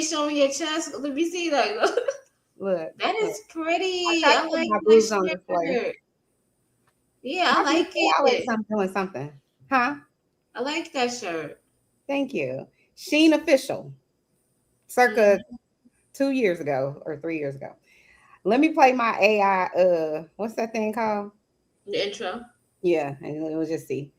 showing your chest. Let me see. Like, Look, that is pretty. I I put like my that boobs on display. shirt. Yeah, I I like always it. doing something, huh? I like that shirt. Thank you. Sheen Official, circa 2 years ago or 3 years ago. Let me play my AI. What's that thing called? The intro. Yeah, and we'll just see.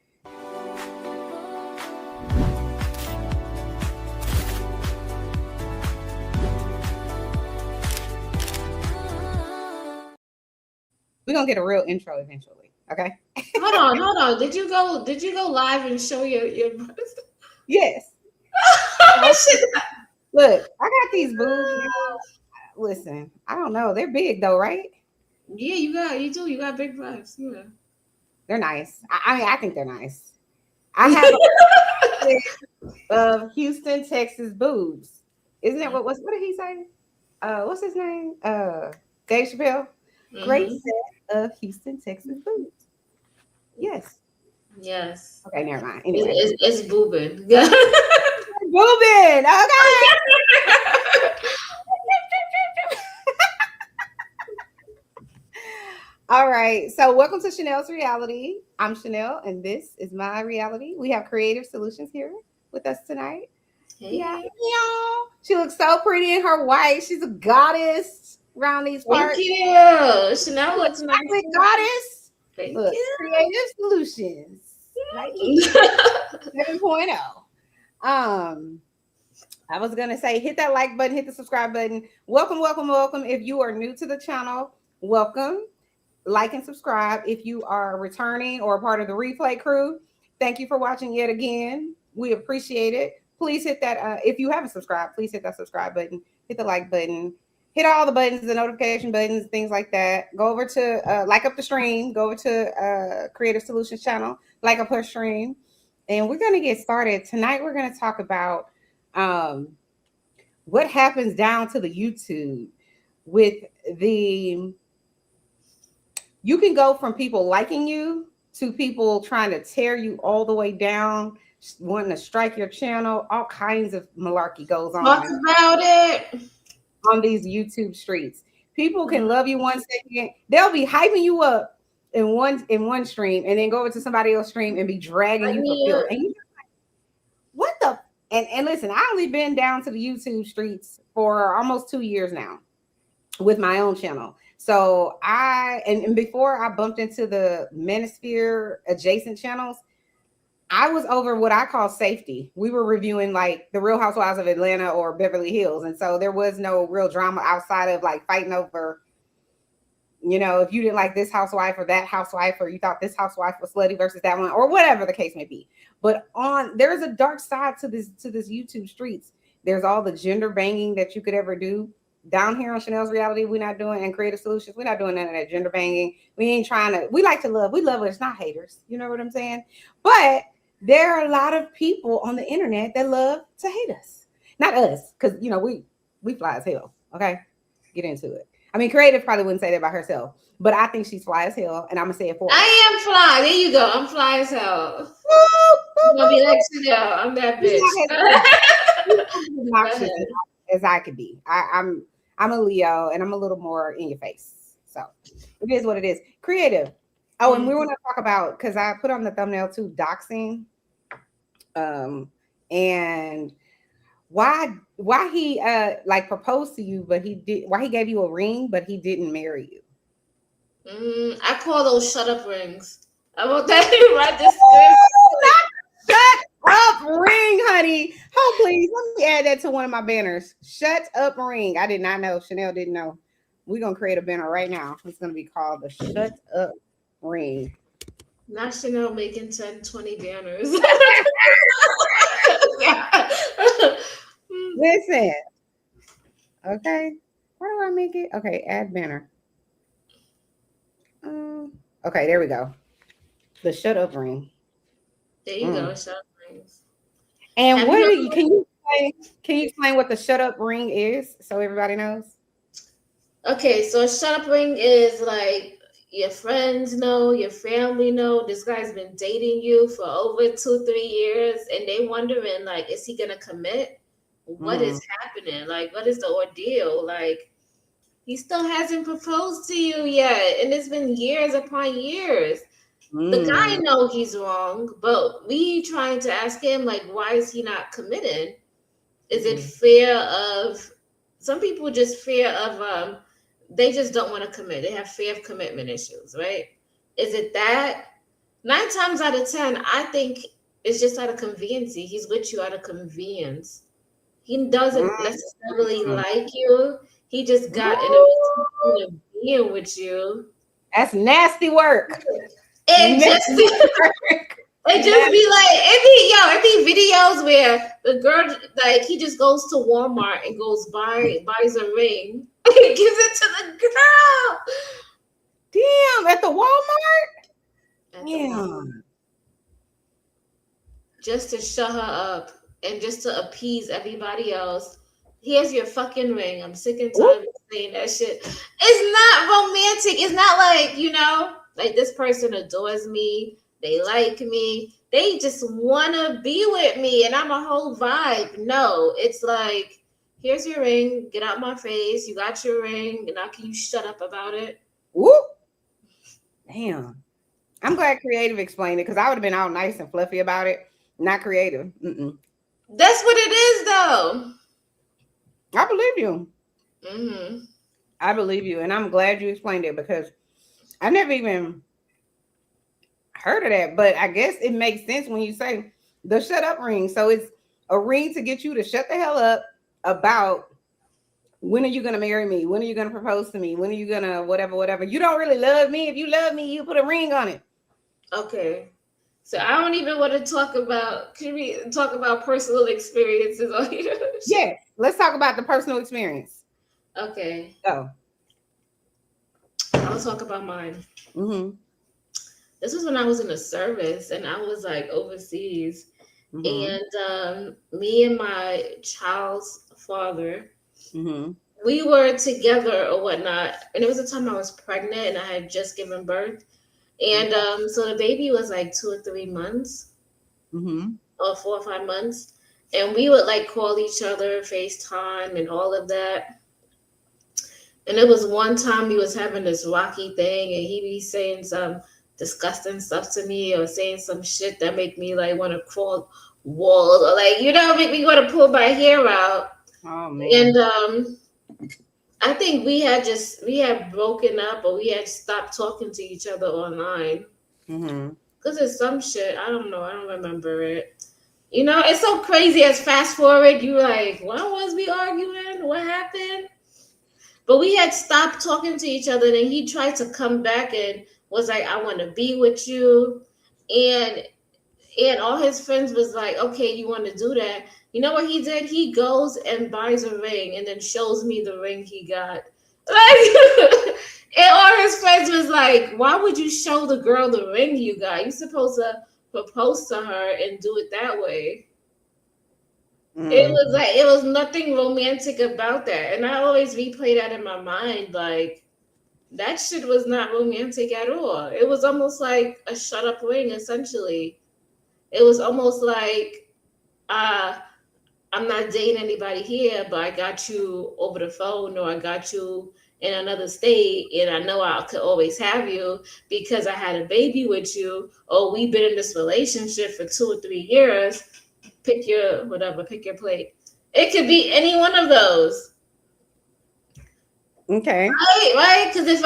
We're gonna get a real intro eventually. Okay. Hold on. Did you go live and show your Yes. shit? Look, I got these boobs. Listen, I don't know. They're big though, right? Yeah, you got big vibes. Yeah. They're nice. I mean, I think they're nice. I have a of Houston, Texas boobs. Isn't that what did he say? What's his name? Dave Chappelle. Great Mm-hmm. set of Houston, Texas boobs. Yes. Yes. Okay, never mind. Anyway. It's boobing. Boobing. Okay. All right. So welcome to Chanel's Reality. I'm Chanel, and this is my reality. We have Creative Solutions here with us tonight. Yeah. Hey. She looks so pretty in her white. She's a goddess around these Thank parts. you. Chanel looks nice. Goddess. Thank Look, you. Creative Solutions. Right. 7.0. I was gonna say hit that like button, hit the subscribe button. Welcome, welcome, welcome. If you are new to the channel, welcome. Like and subscribe. If you are returning or a part of the replay crew, thank you for watching yet again. We appreciate it. Please hit that. If you haven't subscribed, please hit that subscribe button, hit the like button, hit all the buttons, the notification buttons, things like that. Go over to like up the stream, go over to Creative Solutions channel, like up her stream. And we're going to get started. Tonight, we're going to talk about what happens down to the YouTube with the you can go from people liking you to people trying to tear you all the way down, wanting to strike your channel. All kinds of malarkey goes on. Talk about it on these YouTube streets. People can love you 1 second, they'll be hyping you up in one stream, and then go over to somebody else's stream and be dragging you for filth. And you like, what the? And listen, I only been down to the YouTube streets for almost 2 years now with my own channel. So and before I bumped into the Manosphere adjacent channels, I was over what I call safety. We were reviewing like the Real Housewives of Atlanta or Beverly Hills. And so there was no real drama outside of like fighting over, if you didn't like this housewife or that housewife, or you thought this housewife was slutty versus that one, or whatever the case may be. But there's a dark side to this YouTube streets. There's all the gender banging that you could ever do. Down here on Chanel's Reality, we're not doing, and Creative Solutions, we're not doing none of that gender banging. We ain't trying to, we like to love. We love it. It's not haters. You know what I'm saying? But there are a lot of people on the internet that love to hate us. Not us, because, we fly as hell. Okay? Get into it. I mean, Creative probably wouldn't say that about herself, but I think she's fly as hell, and I'm going to say it for her. I am fly. There you go. I'm fly as hell. I'm going to be like Chanel. I'm that bitch. Obnoxious as I could be. I'm a Leo, and I'm a little more in your face. So it is what it is. Creative. Oh, and we want to talk about, because I put on the thumbnail too, doxing, and why he like proposed to you, but why he gave you a ring, but he didn't marry you. I call those shut up rings. I want that to write this script. Shut up ring, honey. Oh, please let me add that to one of my banners. Shut up ring. I did not know. Chanel didn't know. We're gonna create a banner right now. It's gonna be called the Shut Up Ring. Not Chanel making 10, 20 banners. Listen. Okay. Where do I make it? Okay, add banner. Okay, there we go. The Shut Up Ring. There you go. Shut up rings. And can you explain what the Shut Up Ring is so everybody knows? Okay, so a shut up ring is like your friends know, your family know this guy's been dating you for over 2-3 years, and they wondering like, is he gonna commit, what is happening? Like, what is the ordeal? Like, he still hasn't proposed to you yet, and it's been years upon years. The guy know he's wrong, but we trying to ask him, like, why is he not committed? Is it fear of, some people just fear of they just don't want to commit. They have fear of commitment issues, right? Is it that? 9 times out of 10, I think it's just out of convenience. He's with you out of convenience. He doesn't necessarily like you. He just got in a routine of being with you. That's nasty work. It just it just be like it be videos where the girl, like, he just goes to Walmart and buys a ring and gives it to the girl. Damn, at the Walmart? Yeah. Just to shut her up and just to appease everybody else. Here's your fucking ring. I'm sick and tired of saying that shit. It's not romantic. It's not like, you know, like, this person adores me. They like me. They just want to be with me, and I'm a whole vibe. No, it's like, here's your ring. Get out my face. You got your ring, and now can you shut up about it? Whoop. Damn. I'm glad Creative explained it, because I would have been all nice and fluffy about it. Not Creative. That's what it is, though. I believe you. I believe you, and I'm glad you explained it, because I never even heard of that. But I guess it makes sense when you say the shut up ring. So it's a ring to get you to shut the hell up about, when are you going to marry me? When are you going to propose to me? When are you going to whatever? You don't really love me. If you love me, you put a ring on it. Okay. So I don't even want to talk about, can we talk about personal experiences on here? Yeah, let's talk about the personal experience. Okay. Oh. I'll talk about mine. This was when I was in the service, and I was like overseas. And me and my child's father, we were together or whatnot. And it was the time I was pregnant and I had just given birth. And so the baby was like 2 or 3 months, or 4 or 5 months. And we would like call each other, FaceTime and all of that. And it was one time he was having this rocky thing, and he be saying some disgusting stuff to me, or saying some shit that make me like want to crawl walls, or like, you know, make me want to pull my hair out. Oh man. And I think we had broken up, or we had stopped talking to each other online. Because it's some shit. I don't know. I don't remember it. You know, it's so crazy. As fast forward, you like, why was we arguing? What happened? But we had stopped talking to each other, and he tried to come back and was like, I want to be with you. And all his friends was like, okay, you want to do that? You know what he did? He goes and buys a ring and then shows me the ring he got. Like, and all his friends was like, why would you show the girl the ring you got? You're supposed to propose to her and do it that way. It was like, it was nothing romantic about that. And I always replay that in my mind, like, that shit was not romantic at all. It was almost like a shut up ring, essentially. It was almost like, I'm not dating anybody here, but I got you over the phone, or I got you in another state, and I know I could always have you because I had a baby with you, or we've been in this relationship for 2 or 3 years. Pick your plate. It could be any one of those. Okay. Right? Because if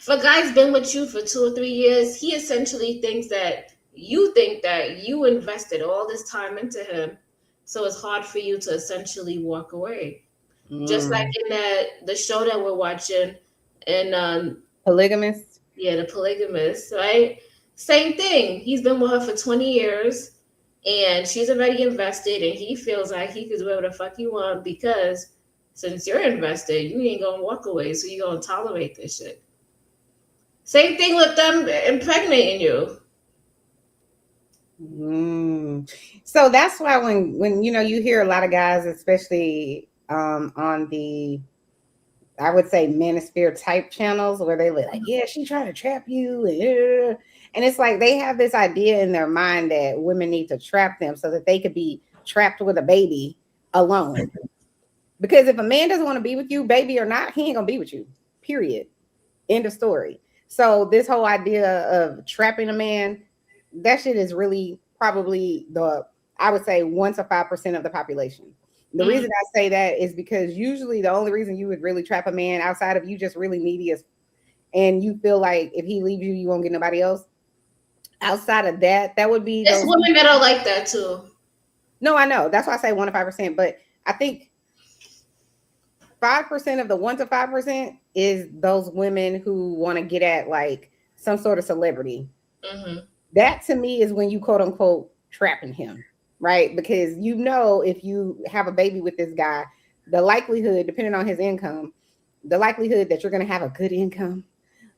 a guy's been with you for 2 or 3 years, he essentially thinks that you think that you invested all this time into him. So it's hard for you to essentially walk away. Just like in the show that we're watching, and Polygamist. Yeah, The Polygamist, right? Same thing. He's been with her for 20 years, and she's already invested, and he feels like he could do whatever the fuck you want, because since you're invested, you ain't gonna walk away, so you're gonna tolerate this shit. Same thing with them impregnating you. So that's why when you know, you hear a lot of guys, especially on the, I would say, manosphere type channels, where they look like, yeah, she trying to trap you, and it's like they have this idea in their mind that women need to trap them so that they could be trapped with a baby alone. Because if a man doesn't want to be with you, baby or not, he ain't gonna be with you. Period. End of story. So this whole idea of trapping a man, that shit is really probably I would say 1 to 5% of the population. The reason I say that is because usually the only reason you would really trap a man outside of you just really needy and you feel like if he leaves you, you won't get nobody else. Outside of that, that would be there's women that are like that too. No, I know. That's why I say 1 to 5%. But I think 5% of the 1 to 5% is those women who want to get at like some sort of celebrity. Mm-hmm. That to me is when you quote unquote trapping him, right? Because you know, if you have a baby with this guy, the likelihood, depending on his income, the likelihood that you're going to have a good income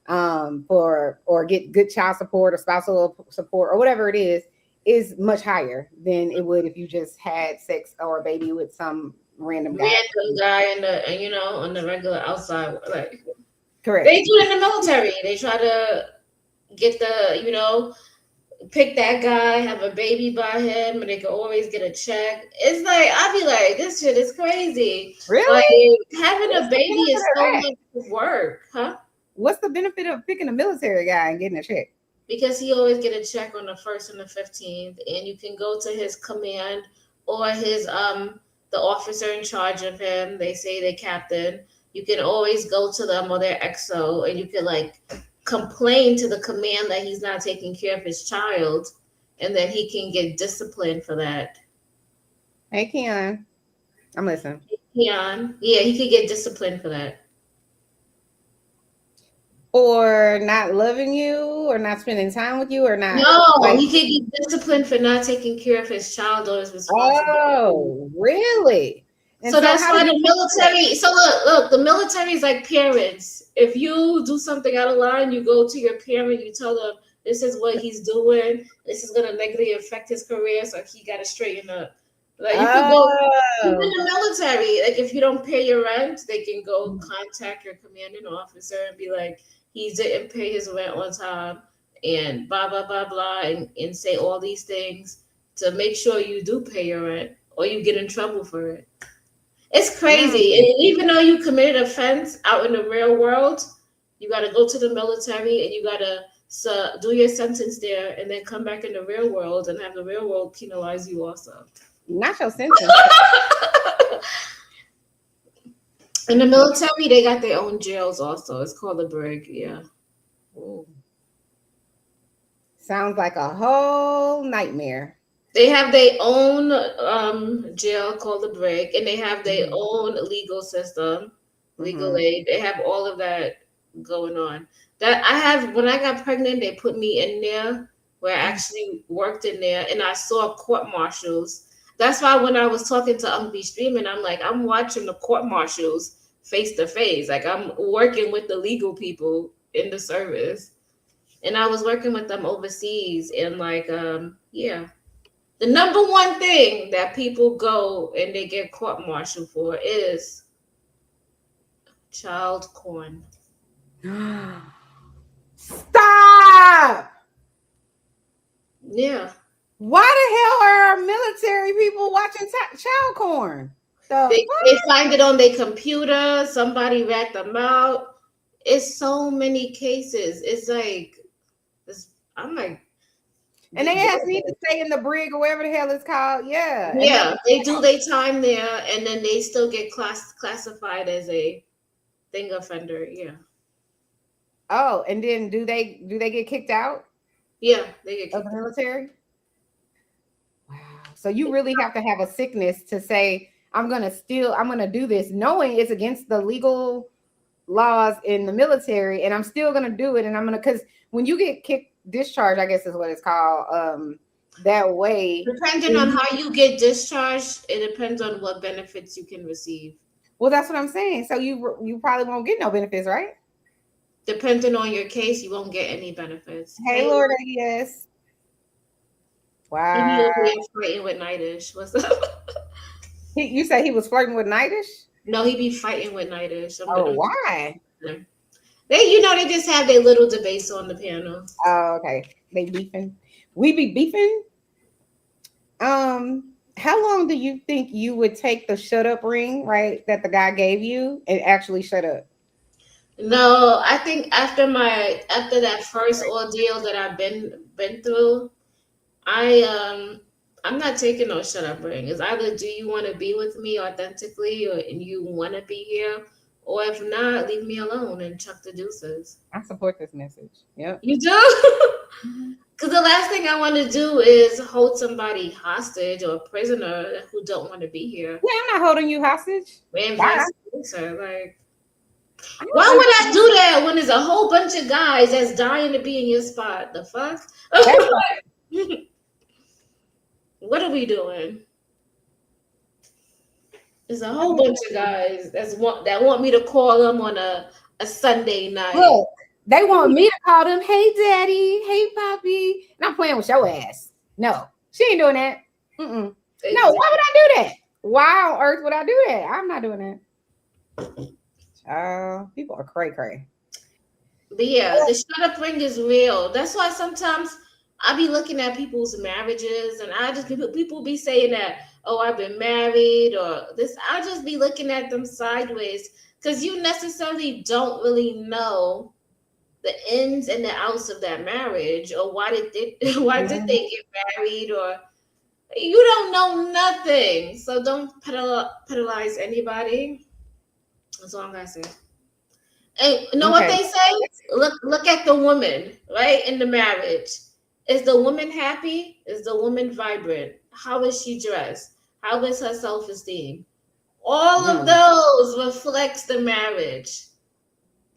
or get good child support or spousal support or whatever it is much higher than it would if you just had sex or a baby with some random guy in the, you know, on the regular outside. Like, correct. They do it in the military. They try to get the, you know, pick that guy, have a baby by him, and they can always get a check. It's like, I'd be like, this shit is crazy. Really? Like, having a baby is so much work, huh? What's the benefit of picking a military guy and getting a check? Because he always get a check on the 1st and the 15th, and you can go to his command or his the officer in charge of him. They say they captain. You can always go to them or their XO, and you can like complain to the command that he's not taking care of his child, and then he can get disciplined for that. Hey, Keon, I'm listening. Keon, yeah, he could get disciplined for that. Or not loving you, or not spending time with you, or not. No, he could get disciplined for not taking care of his child or his responsibility. Oh, really? And so that's why the military. So look, the military is like parents. If you do something out of line, you go to your parent, you tell them this is what he's doing. This is gonna negatively affect his career, so he got to straighten up. Like you can go in the military. Like if you don't pay your rent, they can go contact your commanding officer and be like, he didn't pay his rent on time, and blah blah blah blah, and say all these things to make sure you do pay your rent, or you get in trouble for it. It's crazy. And even though you committed an offense out in the real world, you got to go to the military and you got to do your sentence there and then come back in the real world and have the real world penalize you also. Not your sentence. In the military, they got their own jails also. It's called the brig. Yeah. Ooh. Sounds like a whole nightmare. They have their own jail called the brig, and they have their own legal system, legal aid. They have all of that going on. That I have when I got pregnant, they put me in there where I actually worked in there, and I saw court martials. That's why when I was talking to Uncle B streaming, I'm like, I'm watching the court martials face to face. Like I'm working with the legal people in the service, and I was working with them overseas, and like, yeah. The number one thing that people go and they get court-martialed for is child porn. Stop! Yeah. Why the hell are our military people watching child porn? They find it on their computer. Somebody rat them out. It's so many cases. It's like, I'm like, and they ask me to stay in the brig or whatever the hell it's called. Yeah. Yeah, they do their time there, and then they still get classified as a thing offender. Yeah. Oh, and then do they get kicked out? Yeah, they get kicked out of the military. Wow. So you really have to have a sickness to say, I'm gonna do this, knowing it's against the legal laws in the military, and I'm still gonna do it, and because when you get discharged, I guess is what it's called. That way, depending on how you get discharged, it depends on what benefits you can receive. Well, that's what I'm saying. So you probably won't get no benefits, right? Depending on your case, you won't get any benefits. Hey, Lord, yes. Wow. He be fighting with Nightish. What's up? You said he was flirting with Nightish? No, he be fighting with Nightish. Why? They just have their little debates on the panel. Oh, okay. They beefing. We be beefing. How long do you think you would take the shut up ring, right, that the guy gave you and actually shut up? No, I think after that first ordeal that I've been through, I I'm not taking no shut up ring. It's either do you want to be with me authentically or and you want to be here, or if not, leave me alone and chuck the deuces. I support this message. Yep. You do? Mhm. Because the last thing I want to do is hold somebody hostage or a prisoner who don't want to be here, Yeah, I'm not holding you hostage. and Bye. vice versa. Like, I why don't would I do that when there's a whole bunch of guys that's dying to be in your spot? The fuck? That's What are we doing? There's a I whole mean, bunch of guys that want me to call them on a Sunday night. look, they want me to call them, hey daddy, hey poppy. And I'm playing with your ass. No, she ain't doing that. Mm-mm. No, why would I do that? Why on earth would I do that? I'm not doing that. People are cray cray. But yeah, the shut up ring is real. That's why sometimes I be looking at people's marriages and I just people be saying that, oh, I've been married or this. I just be looking at them sideways because you necessarily don't really know the ins and the outs of that marriage or why did they get married or you don't know nothing. So don't penalize anybody. That's all I'm gonna say. And you know what Okay. they say? Look at the woman, right? In the marriage. Is the woman happy? Is the woman vibrant? How is she dressed? How is her self-esteem? All of Mm. those reflects the marriage.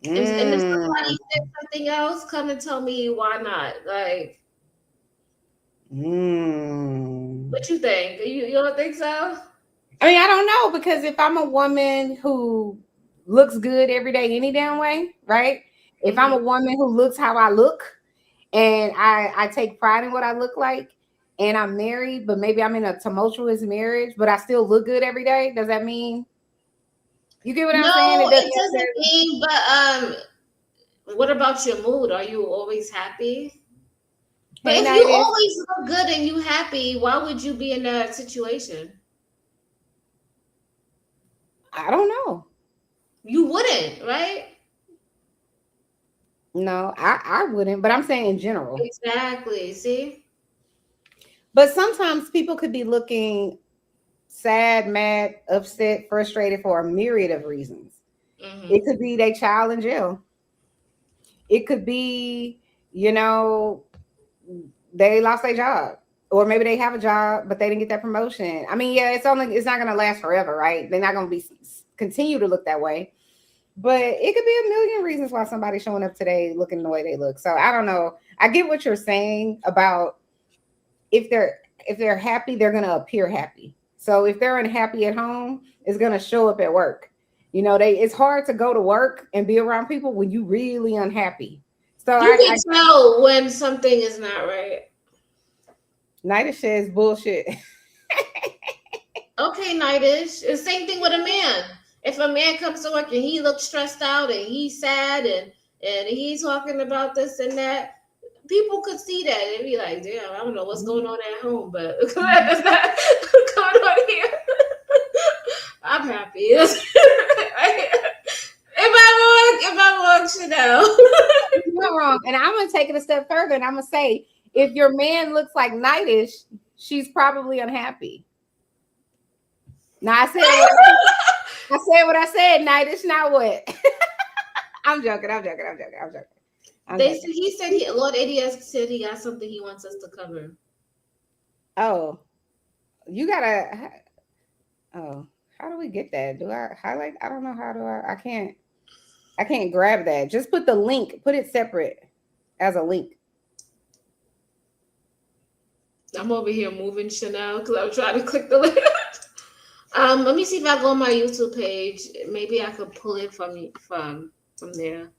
And if somebody Mm. says something else, come and tell me why not. Like, Mm. what you think? You don't think so? I mean, I don't know because if I'm a woman who looks good every day, any damn way, right? If I'm Hmm. a woman who looks how I look and I take pride in what I look like and I'm married, but maybe I'm in a tumultuous marriage, but I still look good every day, does that mean you get what I'm saying? No, It doesn't it doesn't mean, but what about your mood? Are you always happy? But hey if you Nightis. always look good and you happy, why would you be in that situation? I don't know. You wouldn't, right? No, I wouldn't, but I'm saying in general. Exactly. See? But sometimes people could be looking sad, mad, upset, frustrated for a myriad of reasons. It Hmm. could be their child in jail. It could be, you know, they lost their job. Or maybe they have a job, but they didn't get that promotion. I mean, yeah, it's not gonna last forever, right? They're not gonna be continue to look that way. But it could be a million reasons why somebody's showing up today looking the way they look. So I don't know. I get what you're saying about if they're happy, they're gonna appear happy. So if they're unhappy at home, it's gonna show up at work. You know, it's hard to go to work and be around people when you really unhappy. So You I can tell when something is not right. Night of Shed's bullshit. Okay, Nightish. It's the same thing with a man. If a man comes to work and he looks stressed out and he's sad and he's talking about this and that, people could see that and be like, "Damn, I don't know what's going on at home, but what's going on here? I'm happy." Am I wrong, Chanel? You're not wrong. And I'm gonna take it a step further and I'm gonna say if your man looks like Nightish, she's probably unhappy. Now I said what I said, Nightish, not what. I'm joking. I'm They joking. said Lord ADS said he got something he wants us to cover. Oh, you gotta. Oh, how do we get that? Do I highlight? I don't know how do I. I can't grab that. Just put the link. Put it separate as a link. I'm over here moving Chanel because I'm trying to click the link. Let me see if I go on my YouTube page. Maybe I could pull it from there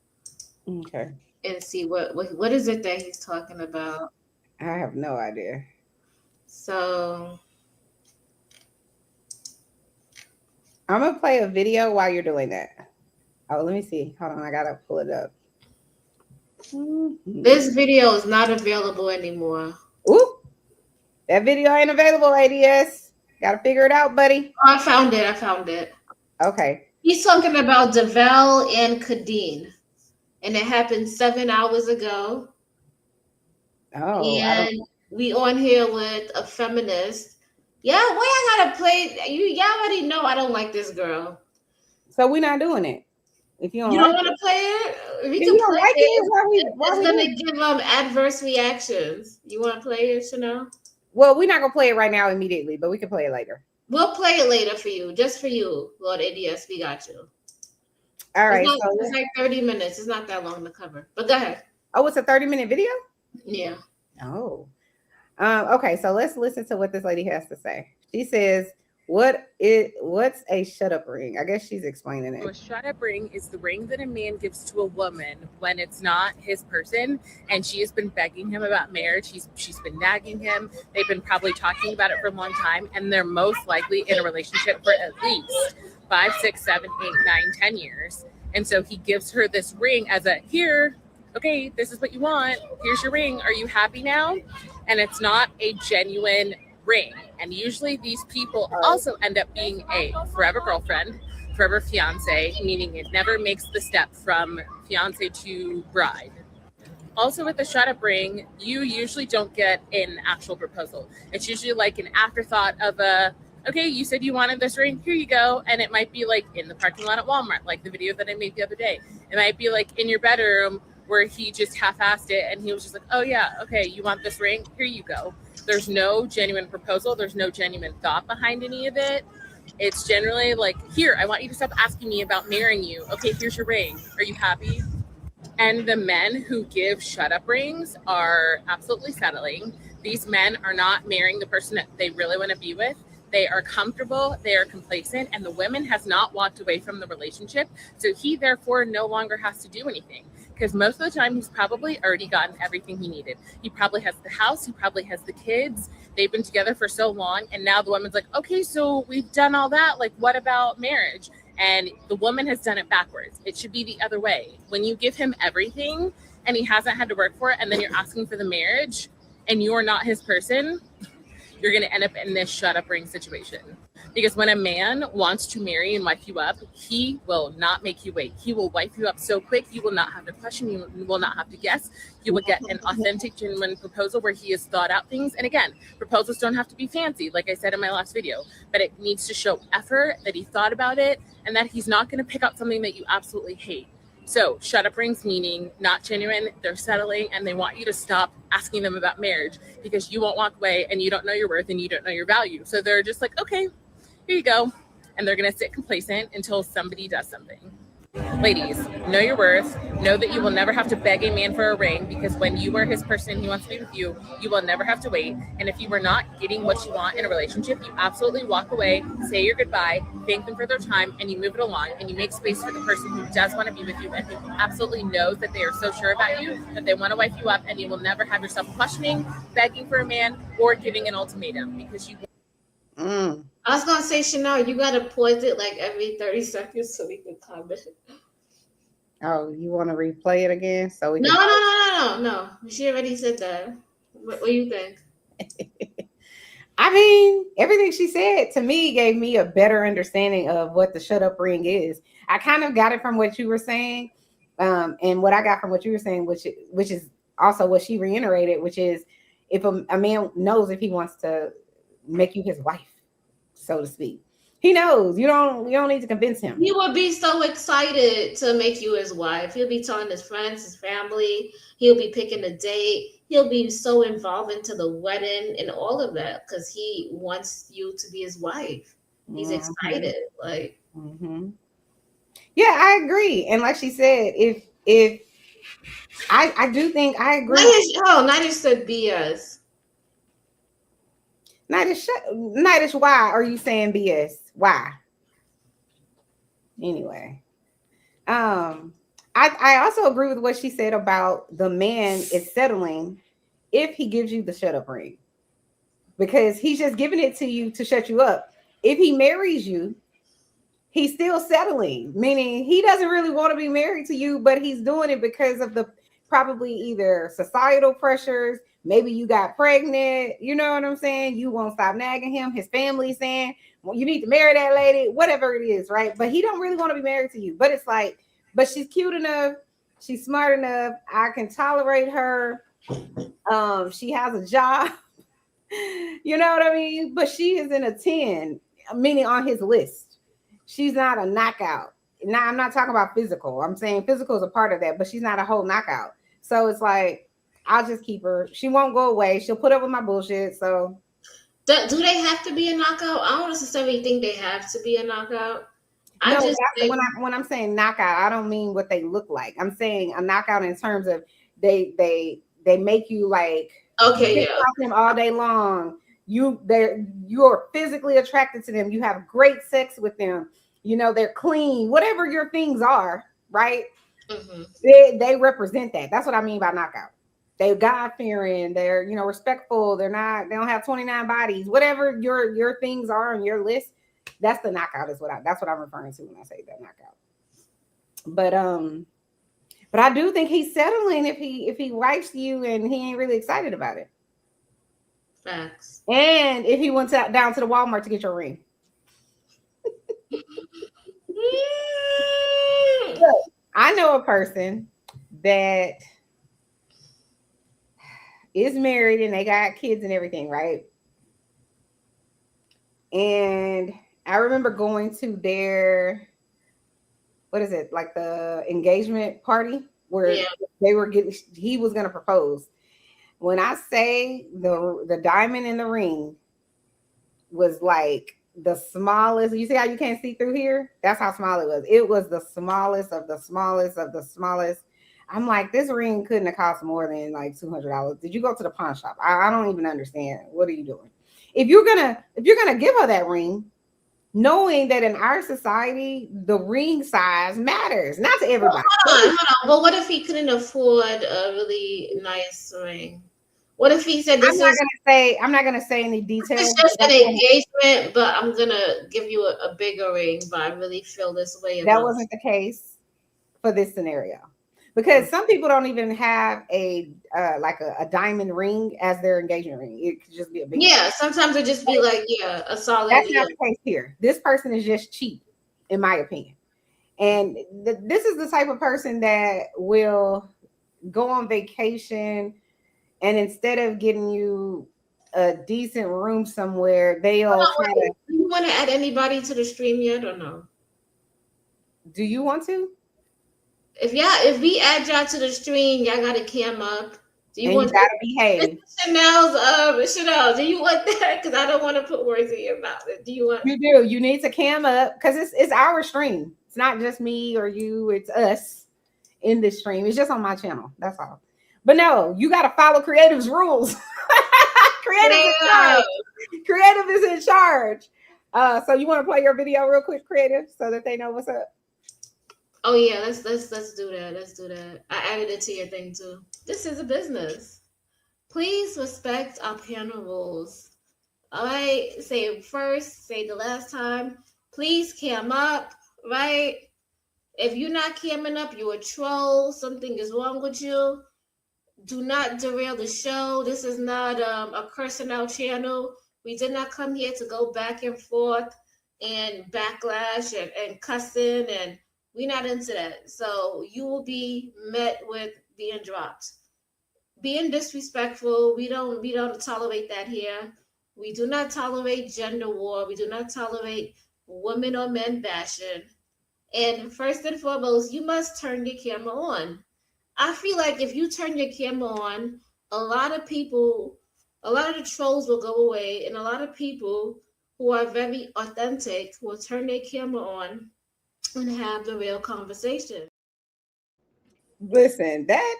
Okay. and see what is it that he's talking about. I have no idea. So I'm gonna play a video while you're doing that. Oh, let me see. Hold on, I gotta pull it up. this video is not available anymore. Ooh, that video ain't available, ADS. Gotta figure it out, buddy. Oh, I found it. I found it. Okay. He's talking about Devel and Kadeen, and it happened 7 hours ago. Oh, I don't. And we on here with a feminist. Yeah, why I gotta play? Y'all already know I don't like this girl. So we're not doing it. If you don't You don't like want to play it? We if can you don't play like it. it, It's gonna give them adverse reactions. You want to play it, Chanel? Well, we're not gonna play it right now immediately, but we can play it later. We'll play it later for you, just for you, Lord ADS. We got you. All right. It's like 30 minutes. It's not that long to cover. But go ahead. Oh, it's a 30-minute video? Yeah. Oh. Okay, so let's listen to what this lady has to say. She says, what's a shut up ring? I guess she's explaining it. So a shut up ring is the ring that a man gives to a woman when it's not his person, and she has been begging him about marriage. She's been nagging him. They've been probably talking about it for a long time, and they're most likely in a relationship for at least 5, 6, 7, 8, 9, 10 years. And so he gives her this ring as a here. Okay, this is what you want. Here's your ring. Are you happy now? And it's not a genuine ring. And usually these people also end up being a forever girlfriend, forever fiance, meaning it never makes the step from fiance to bride. Also with the shut up ring, you usually don't get an actual proposal. It's usually like an afterthought of okay, you said you wanted this ring, here you go. And it might be like in the parking lot at Walmart, like the video that I made the other day. It might be like in your bedroom where he just half-assed it and he was just like, oh yeah, okay, you want this ring? Here you go. There's no genuine proposal. There's no genuine thought behind any of it. It's generally like, here, I want you to stop asking me about marrying you. Okay, here's your ring. Are you happy? And the men who give shut-up rings are absolutely settling. These men are not marrying the person that they really want to be with. They are comfortable, they are complacent, and the woman has not walked away from the relationship. So he therefore no longer has to do anything. Because most of the time he's probably already gotten everything he needed. He probably has the house, he probably has the kids. They've been together for so long. And now the woman's like, okay, so we've done all that. Like, what about marriage? And the woman has done it backwards. It should be the other way. When you give him everything and he hasn't had to work for it, and then you're asking for the marriage and you're not his person, you're going to end up in this shut up ring situation. Because when a man wants to marry and wife you up, he will not make you wait. He will wife you up so quick, you will not have to question, you will not have to guess. You will get an authentic, genuine proposal where he has thought out things. And again, proposals don't have to be fancy, like I said in my last video, but it needs to show effort, that he thought about it, and that he's not going to pick out something that you absolutely hate. So shut up rings meaning not genuine, they're settling, and they want you to stop asking them about marriage because you won't walk away and you don't know your worth and you don't know your value. So they're just like, okay, here you go. And they're going to sit complacent until somebody does something. Ladies, know your worth. Know that you will never have to beg a man for a ring, because when you are his person and he wants to be with you, you will never have to wait. And if you are not getting what you want in a relationship, you absolutely walk away, say your goodbye, thank them for their time, and you move it along, and you make space for the person who does want to be with you and who absolutely knows that they are so sure about you that they want to wife you up, and you will never have yourself questioning, begging for a man, or giving an ultimatum, because you I was gonna say, Chanel, you gotta pause it like every 30 seconds so we can comment. Oh, you want to replay it again? So we No. She already said that. What do you think? I mean, everything she said to me gave me a better understanding of what the shut up ring is. I kind of got it from what you were saying, and what I got from what you were saying, which is also what she reiterated, which is if a man knows if he wants to make you his wife, so to speak. He knows. You don't need to convince him. He would be so excited to make you his wife. He'll be telling his friends, his family. He'll be picking a date. He'll be so involved into the wedding and all of that because he wants you to be his wife. He's excited. Like, yeah, I agree. And like she said, if I do think I agree. Nadish said BS. Nadish, why are you saying BS? Why? Anyway, I also agree with what she said about the man is settling if he gives you the shut up ring, because he's just giving it to you to shut you up. If he marries you, he's still settling, meaning he doesn't really want to be married to you, but he's doing it because of the probably either societal pressures, Maybe you got pregnant. You know what I'm saying? You won't stop nagging him. His family saying, well, you need to marry that lady, whatever it is, right? But he don't really want to be married to you. But it's like, but she's cute enough. She's smart enough. I can tolerate her. She has a job. You know what I mean? But she is in a 10, meaning on his list. She's not a knockout. Now, I'm not talking about physical. I'm saying physical is a part of that, but she's not a whole knockout. So it's like, I'll just keep her. She won't go away. She'll put up with my bullshit. So do they have to be a knockout? I don't necessarily think they have to be a knockout. No, when I'm saying knockout, I don't mean what they look like. I'm saying a knockout in terms of they make you like them all day long. You're physically attracted to them. You have great sex with them. You know, they're clean, whatever your things are, right? Mm-hmm. They represent that. That's what I mean by knockout. They're God-fearing, they're, you know, respectful, they don't have 29 bodies, whatever your things are on your list. That's the knockout that's what I'm referring to when I say that knockout. But I do think he's settling if he likes you and he ain't really excited about it. Facts. And if he went down to the Walmart to get your ring. I know a person that is married and they got kids and everything, right? And I remember going to their, what is it, like the engagement party where he was going to propose. When I say the diamond in the ring was like the smallest, you see how you can't see through here? That's how small it was. It was the smallest of the smallest of the smallest. I'm like, this ring couldn't have cost more than like $200. Did you go to the pawn shop? I don't even understand. What are you doing? If you're gonna give her that ring, knowing that in our society the ring size matters, not to everybody. Hold on. But what if he couldn't afford a really nice ring? What if he said, I'm not gonna say any details. It's just an engagement, but I'm gonna give you a bigger ring, but I really feel this way about that wasn't the case for this scenario. Because some people don't even have a diamond ring as their engagement ring. It could just be a big ring. Sometimes it just be like, a solid. That's not the case here. This person is just cheap, in my opinion. And this is the type of person that will go on vacation and instead of getting you a decent room somewhere, they'll try to. Do you want to add anybody to the stream yet or no? Do you want to? If we add y'all to the stream, y'all got to cam up. Do you want to behave? Chanel, do you want that? Because I don't want to put words in your mouth. Do you want? You do. You need to cam up because it's our stream. It's not just me or you. It's us in this stream. It's just on my channel. That's all. But no, you got to follow Creative's rules. Creative is in charge. So you want to play your video real quick, Creative, so that they know what's up? Oh yeah, let's do that. Let's do that. I added it to your thing too. This is a business. Please respect our panel rules. All right, say it first, say the last time. Please cam up, right? If you're not camming up, you're a troll. Something is wrong with you. Do not derail the show. This is not a cursing out channel. We did not come here to go back and forth and backlash and cussing, and we're not into that. So you will be met with being dropped. Being disrespectful, we don't tolerate that here. We do not tolerate gender war. We do not tolerate women or men bashing. And first and foremost, you must turn your camera on. I feel like if you turn your camera on, a lot of the trolls will go away, and a lot of people who are very authentic will turn their camera on and have the real conversation. Listen, it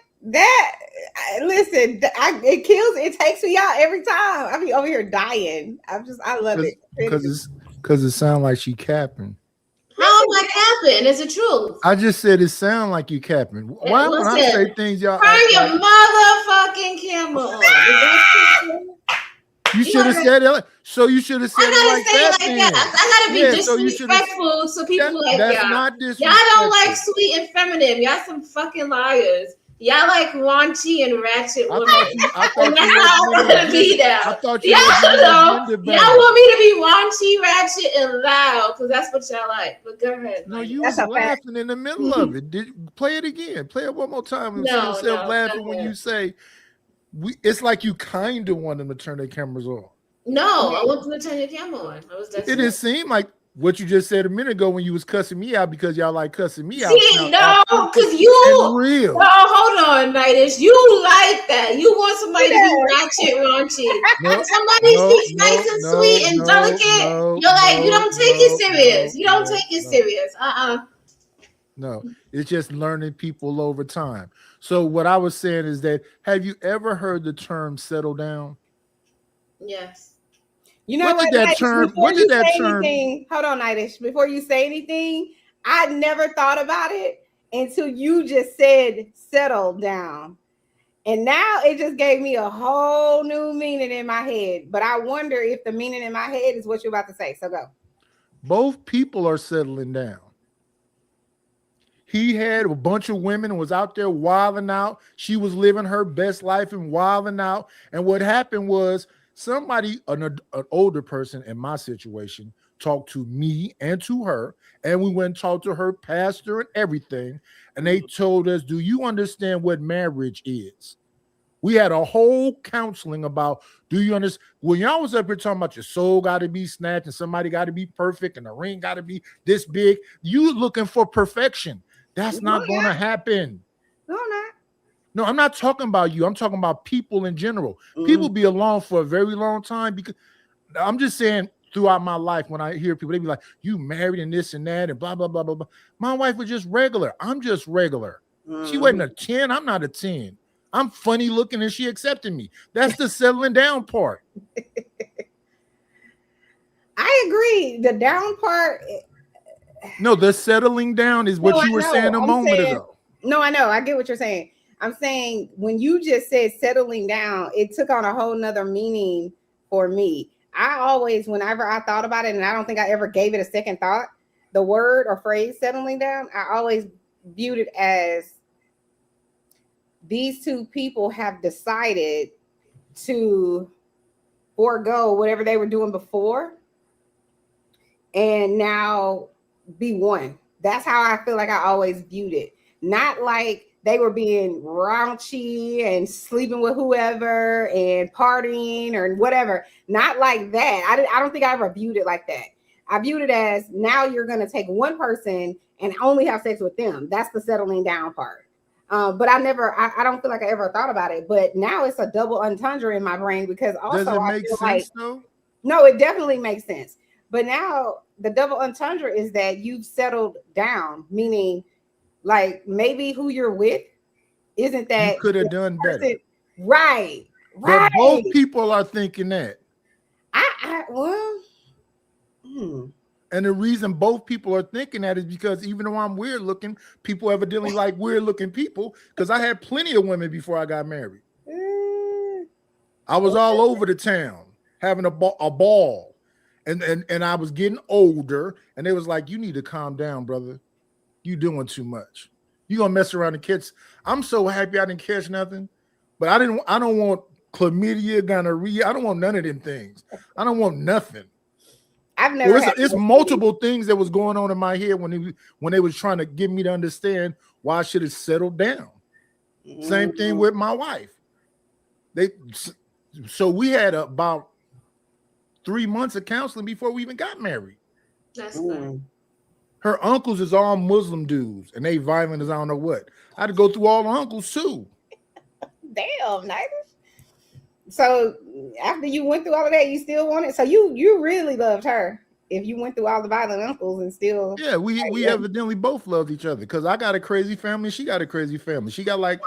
takes me out every time. I be over here dying. I love it. Because it sounds like she capping. How am I capping? Is it true? I just said it sounds like you capping. Why when I say things y'all turn your motherfucking camera on? You should have said it. So you should have said it like that. I gotta be disrespectful to people like that's y'all. Not disrespectful. Y'all don't like sweet and feminine. Y'all some fucking liars. Y'all like raunchy and ratchet women. I thought and that's how I'm gonna be now. I thought you y'all want me to be raunchy, ratchet, and loud because that's what y'all like. But go ahead. No, you was laughing in the middle of it. Play it again. Play it one more time and see yourself laughing when you say it's like you kind of want them to turn their cameras on. No, I want them to turn your camera on. It didn't seem like what you just said a minute ago when you was cussing me out because y'all like cussing me out. See, no, because you real. No, hold on, Nightish. You like that. You want somebody to be ratchet, raunchy. Somebody speaks nice and sweet and delicate. You're like, you don't take it serious. You don't take it serious. No, it's just learning people over time. So what I was saying is that have you ever heard the term settle down? Yes. You know what? Hold on, Nightish. Before you say anything, I never thought about it until you just said settle down. And now it just gave me a whole new meaning in my head. But I wonder if the meaning in my head is what you're about to say. So go. Both people are settling down. He had a bunch of women and was out there wilding out. She was living her best life and wilding out. And what happened was somebody, an older person in my situation, talked to me and to her, and we went and talked to her pastor and everything, and they told us, do you understand what marriage is? We had a whole counseling about, do you understand? When y'all was up here talking about your soul got to be snatched and somebody got to be perfect and the ring got to be this big, you looking for perfection. That's not going to happen. No, not. No, I'm not talking about you. I'm talking about people in general. People be alone for a very long time because I'm just saying throughout my life, when I hear people, they be like, you married and this and that and blah, blah, blah, blah, blah. My wife was just regular. I'm just regular. She wasn't a 10. I'm not a 10. I'm funny looking and she accepted me. That's the settling down part. I agree. The down part. No, the settling down is what you were saying a moment ago. No, I know. I get what you're saying. I'm saying when you just said settling down, it took on a whole nother meaning for me. I always, whenever I thought about it, and I don't think I ever gave it a second thought, the word or phrase settling down, I always viewed it as these two people have decided to forego whatever they were doing before and now be one. That's how I feel like I always viewed it. Not like they were being raunchy and sleeping with whoever and partying or whatever. Not like that. I don't think I ever viewed it like that. I viewed it as now you're going to take one person and only have sex with them. That's the settling down part. But I don't feel like I ever thought about it. But now it's a double entendre in my brain because also does it make sense though? No, it definitely makes sense. But now the double entendre is that you've settled down, meaning like maybe who you're with isn't that you could have done better. Right. But both people are thinking that. And the reason both people are thinking that is because even though I'm weird looking, people evidently like weird looking people because I had plenty of women before I got married. I was all over the town having a ball. And I was getting older and they was like, you need to calm down, brother. You doing too much. You gonna mess around and catch. I'm so happy I didn't catch nothing, but I don't want chlamydia, gonorrhea. I don't want none of them things. I don't want nothing. I've never. It's multiple things that was going on in my head when they was trying to get me to understand why I should have settled down. Same thing with my wife. So we had about 3 months of counseling before we even got married. That's good. Her uncles is all Muslim dudes, and they violent as I don't know what. I had to go through all the uncles too. Damn, nice. So after you went through all of that, you still wanted. So you really loved her. If you went through all the violent uncles and still. Yeah, we evidently both loved each other because I got a crazy family. She got a crazy family. She got like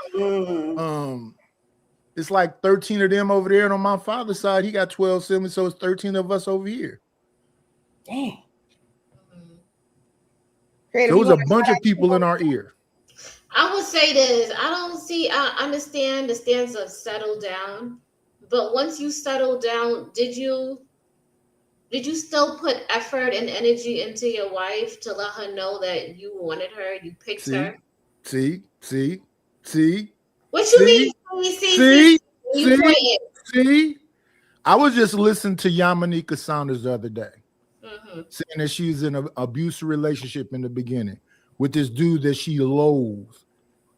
it's like 13 of them over there, and on my father's side, he got 12 siblings, so it's 13 of us over here. Damn. There was a bunch of people in our ear. I would say this. I understand the stance of settle down, but once you settle down, did you still put effort and energy into your wife to let her know that you wanted her, you picked her? See. What you mean? See? I was just listening to Yamanika Saunders the other day, saying that she's in an abusive relationship in the beginning with this dude that she loathes,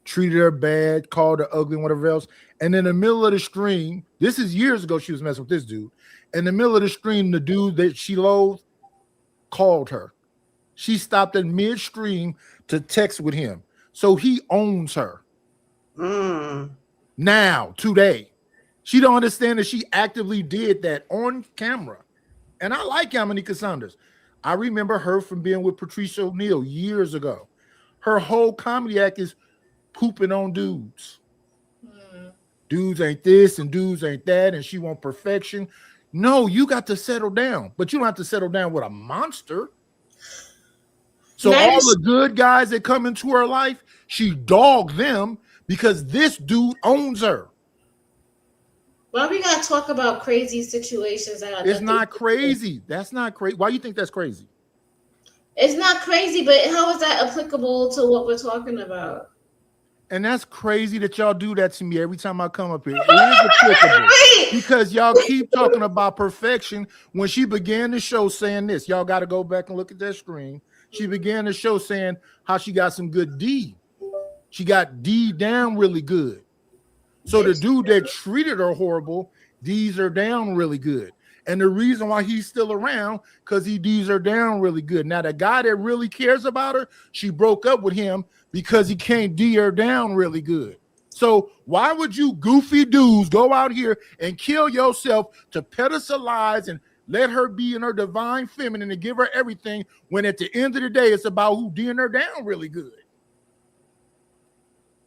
treated her bad, called her ugly, and whatever else. And in the middle of the stream, this is years ago, she was messing with this dude. In the middle of the stream, the dude that she loathed called her. She stopped in midstream to text with him. So he owns her. Now, today. She don't understand that she actively did that on camera. And I like Yamanika Saunders. I remember her from being with Patricia O'Neal years ago. Her whole comedy act is pooping on dudes. Dudes ain't this and dudes ain't that, and she want perfection. No, you got to settle down, but you don't have to settle down with a monster. So all the good guys that come into her life, she dogged them because this dude owns her. Well, we gotta talk about crazy situations. It's not crazy. That's not crazy. Why do you think that's crazy? It's not crazy, but how is that applicable to what we're talking about? And that's crazy that y'all do that to me every time I come up here. It is applicable because y'all keep talking about perfection. When she began the show saying this, y'all got to go back and look at that stream. She began the show saying how she got some good D. She got D down really good. So the dude that treated her horrible, D's her down really good. And the reason why he's still around, because he D's her down really good. Now, the guy that really cares about her, she broke up with him because he can't D her down really good. So why would you goofy dudes go out here and kill yourself to pedestalize and let her be in her divine feminine and give her everything when at the end of the day, it's about who D'ing her down really good?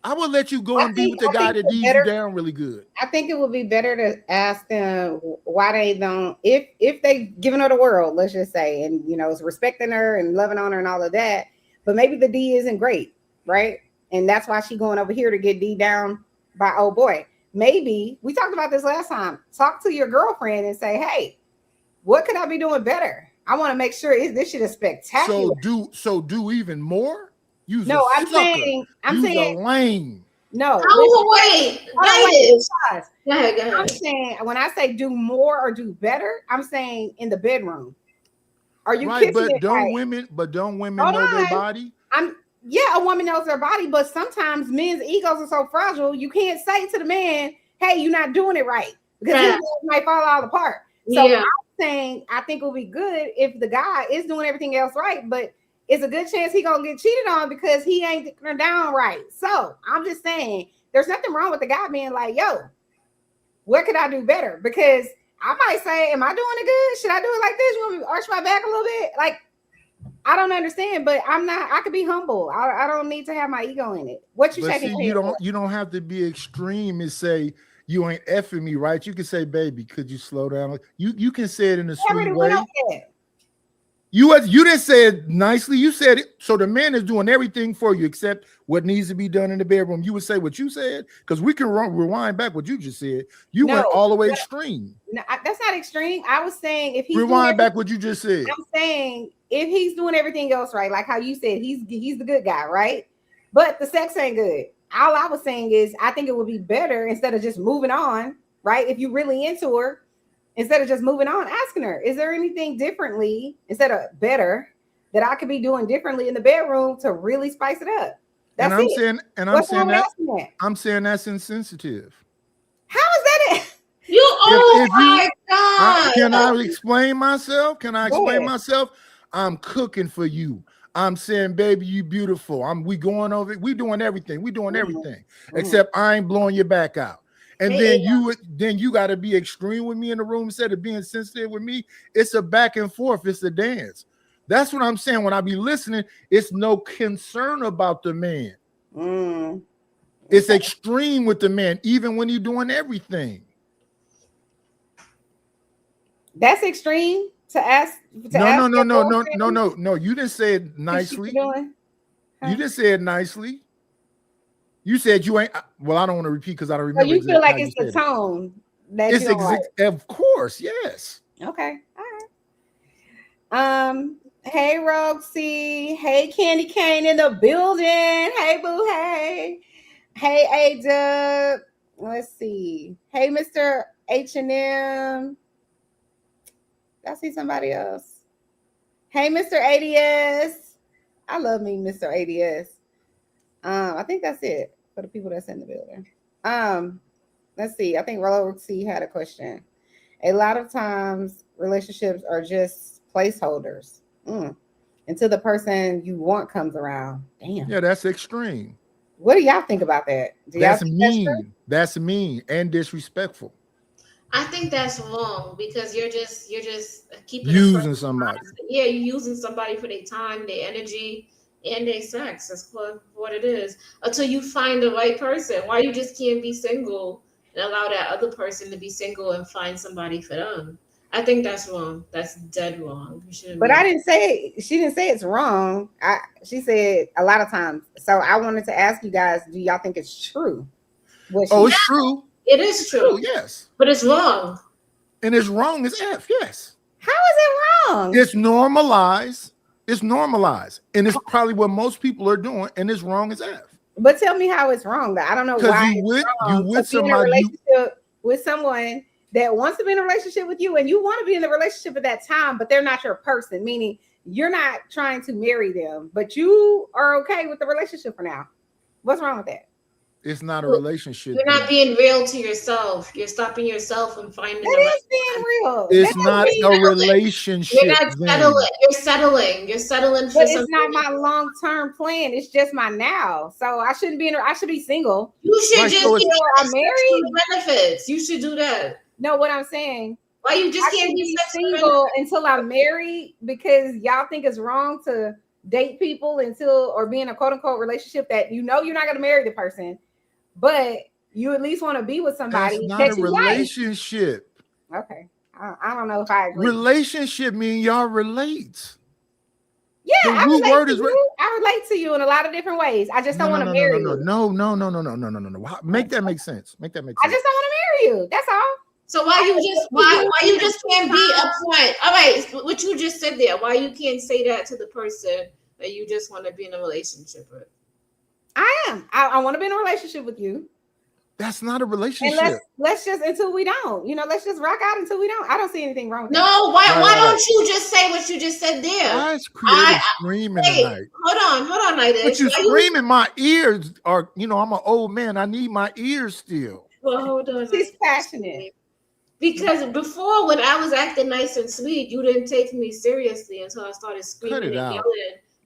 I would let you go and be with the guy that D's you down really good. I think it would be better to ask them why they don't, if they giving her the world, let's just say, and you know, is respecting her and loving on her and all of that, but maybe the D isn't great, right? And that's why she going over here to get D down by old boy. Maybe we talked about this last time. Talk to your girlfriend and say, hey, what could I be doing better? I want to make sure this shit is spectacular. So do even more. No, I'm saying lame. No. Wait. Go ahead. I'm saying when I say do more or do better, I'm saying in the bedroom. Are you right? But don't women know their body? A woman knows their body, but sometimes men's egos are so fragile. You can't say to the man, "Hey, you're not doing it right," because his might fall all apart. So I'm saying I think it would be good if the guy is doing everything else right, but it's a good chance he gonna get cheated on because he ain't taking her down right. So I'm just saying there's nothing wrong with the guy being like, yo, what could I do better? Because I might say, am I doing it good? Should I do it like this? You want me to arch my back a little bit? Like, I don't understand, but I could be humble. I don't need to have my ego in it. What you shaking? You don't have to be extreme and say you ain't effing me, right? You can say, baby, could you slow down? You can say it in a sweet way. You didn't say it nicely. You said it. So the man is doing everything for you except what needs to be done in the bedroom. You would say what you said because we can rewind back what you just said. You went all the way extreme. No, that's not extreme. I was saying if he rewind back what you just said. I'm saying if he's doing everything else right, like how you said, he's the good guy, right? But the sex ain't good. All I was saying is I think it would be better instead of just moving on, right? If you're really into her. Instead of just moving on, asking her, is there anything differently instead of better that I could be doing differently in the bedroom to really spice it up? That's I'm saying that's insensitive. How is that it? My God. Can I explain myself? Myself? I'm cooking for you. I'm saying, baby, you beautiful. We going over it. We doing everything. Except I ain't blowing your back out. And then you got to be extreme with me in the room instead of being sensitive with me. It's a back and forth. It's a dance. That's what I'm saying. When I be listening, it's no concern about the man. It's extreme with the man, even when he's doing everything. That's extreme to ask. No. You didn't say it nicely. You didn't say it nicely. You said you ain't. Well, I don't want to repeat because I don't remember. So you feel like it's the tone that you don't like. Of course, yes. Okay, all right. Hey Roxy, hey Candy Cane in the building. Hey boo, hey. Hey, A-Dub. Let's see. Hey, Mr. H&M. I see somebody else. Hey, Mr. ADS. I love me, Mr. ADS. I think that's it for the people that's in the building. Let's see. I think Roxy had a question. A lot of times relationships are just placeholders until the person you want comes around. Damn. Yeah, that's extreme. What do y'all think about that? That's mean. That's mean and disrespectful. I think that's wrong because you're just keeping using somebody. Yeah, you're using somebody for their time, their energy, and their sex. That's what it is. Until you find the right person. Why you just can't be single and allow that other person to be single and find somebody for them? I think that's wrong. That's dead wrong. But I didn't say she didn't say it's wrong. She said a lot of times. So I wanted to ask you guys, do y'all think it's true? It's true. It is true. Yes. But it's wrong. And it's wrong as F, yes. How is it wrong? It's normalized. It's normalized. And it's probably what most people are doing, and it's wrong as F. But tell me how it's wrong. Though. I don't know why you with somebody with someone that wants to be in a relationship with you, and you want to be in the relationship at that time, but they're not your person, meaning you're not trying to marry them, but you are okay with the relationship for now. What's wrong with that? It's not a relationship. You're not being real to yourself. You're stopping yourself from finding the right being real. It's not a relationship. You're not settling. You're settling for something. It's not my long-term plan. It's just my now. So I shouldn't be I should be single. You should just I'm married. Benefits. You should do that. No, what I'm saying. Why you just can't be single until I'm married? Because y'all think it's wrong to date people or be in a quote-unquote relationship that you're not going to marry the person. But you at least want to be with somebody. That's not a relationship. Like. Okay. I don't know if I agree. Relationship mean y'all relate. Yeah, I relate to you in a lot of different ways. I just don't want to marry you. No. Make that make sense. I just don't want to marry you. That's all. So why you just can't be upfront? All right, what you just said there. Why you can't say that to the person that you just want to be in a relationship with? I am. I want to be in a relationship with you. That's not a relationship. And let's just until we don't. Let's just rock out until we don't. I don't see anything wrong with that. No, why don't you just say what you just said there? Why is creative screaming tonight? Hold on, Nidus. But you screaming, my ears are, I'm an old man. I need my ears still. Well, hold on. She's passionate. Because before, when I was acting nice and sweet, you didn't take me seriously until I started screaming and yelling.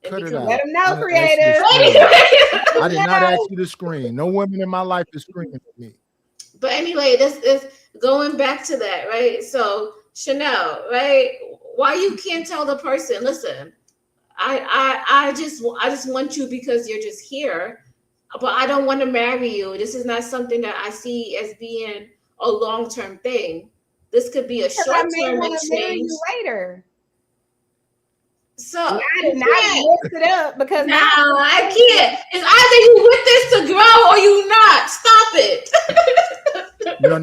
Cut it out. Let them know, creative. I did not ask you to scream. No woman in my life is screaming at me. But anyway, this is going back to that, right? So Chanel, right? Why you can't tell the person, listen, I just want you because you're just here, but I don't want to marry you. This is not something that I see as being a long-term thing. This could be a short-term exchange later. So I did not mess it up because no, I can't. It's either you with this to grow or you not. Stop it. No.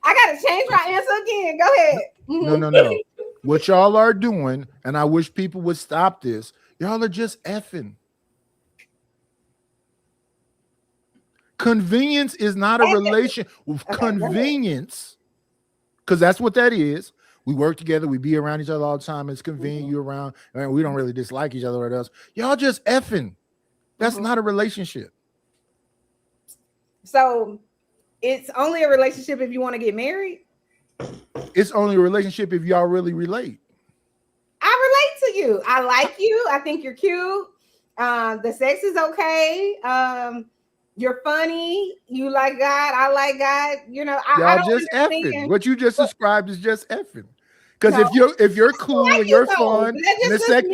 I gotta change my answer again. Go ahead. No. What y'all are doing, and I wish people would stop this. Y'all are just effing. Convenience is not a relation. Convenience, because that's what that is. We work together. We be around each other all the time. It's convenient. You around. And we don't really dislike each other or else. Y'all just effing. That's not a relationship. So it's only a relationship if you want to get married? It's only a relationship if y'all really relate. I relate to you. I like you. I think you're cute. The sex is okay. You're funny. You like God. I like God. Y'all just effing. What you just described is just effing. Because if you're cool and you're fun, and the sex,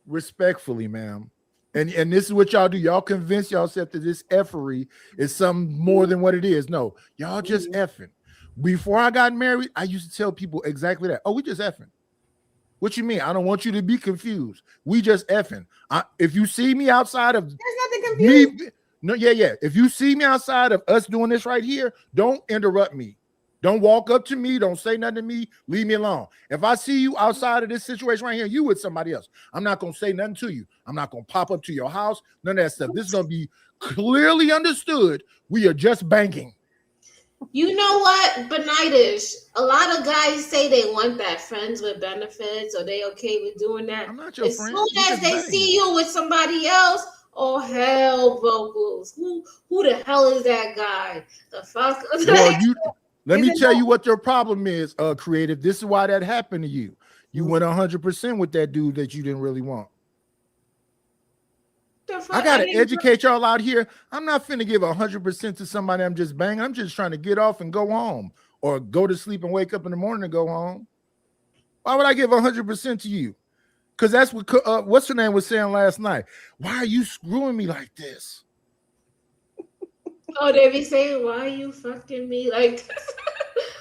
respectfully, ma'am. And this is what y'all do. Y'all convince yourself that this effery is something more than what it is. No, y'all just effing. Before I got married, I used to tell people exactly that. Oh, we just effing. What you mean? I don't want you to be confused. We just effing. If you see me outside of there's nothing confused. If you see me outside of us doing this right here, don't interrupt me. Don't walk up to me. Don't say nothing to me. Leave me alone. If I see you outside of this situation right here, you with somebody else, I'm not going to say nothing to you. I'm not going to pop up to your house. None of that stuff. This is going to be clearly understood. We are just banking. You know what, Benitish? A lot of guys say they want that friends with benefits, or they okay with doing that. I'm not your as friend. soon as they see you with somebody else, oh hell, vocals. Who the hell is that guy? The fuck? Well, let me tell you what your problem is, creative. This is why that happened to you. You went 100% with that dude that you didn't really want. I gotta educate y'all out here. I'm not finna give 100% to somebody I'm just banging. I'm just trying to get off and go home, or go to sleep and wake up in the morning and go home. Why would I give 100% to you? Because that's what what's her name was saying last night. Why are you screwing me like this? Oh, they be saying, why are you fucking me? Like,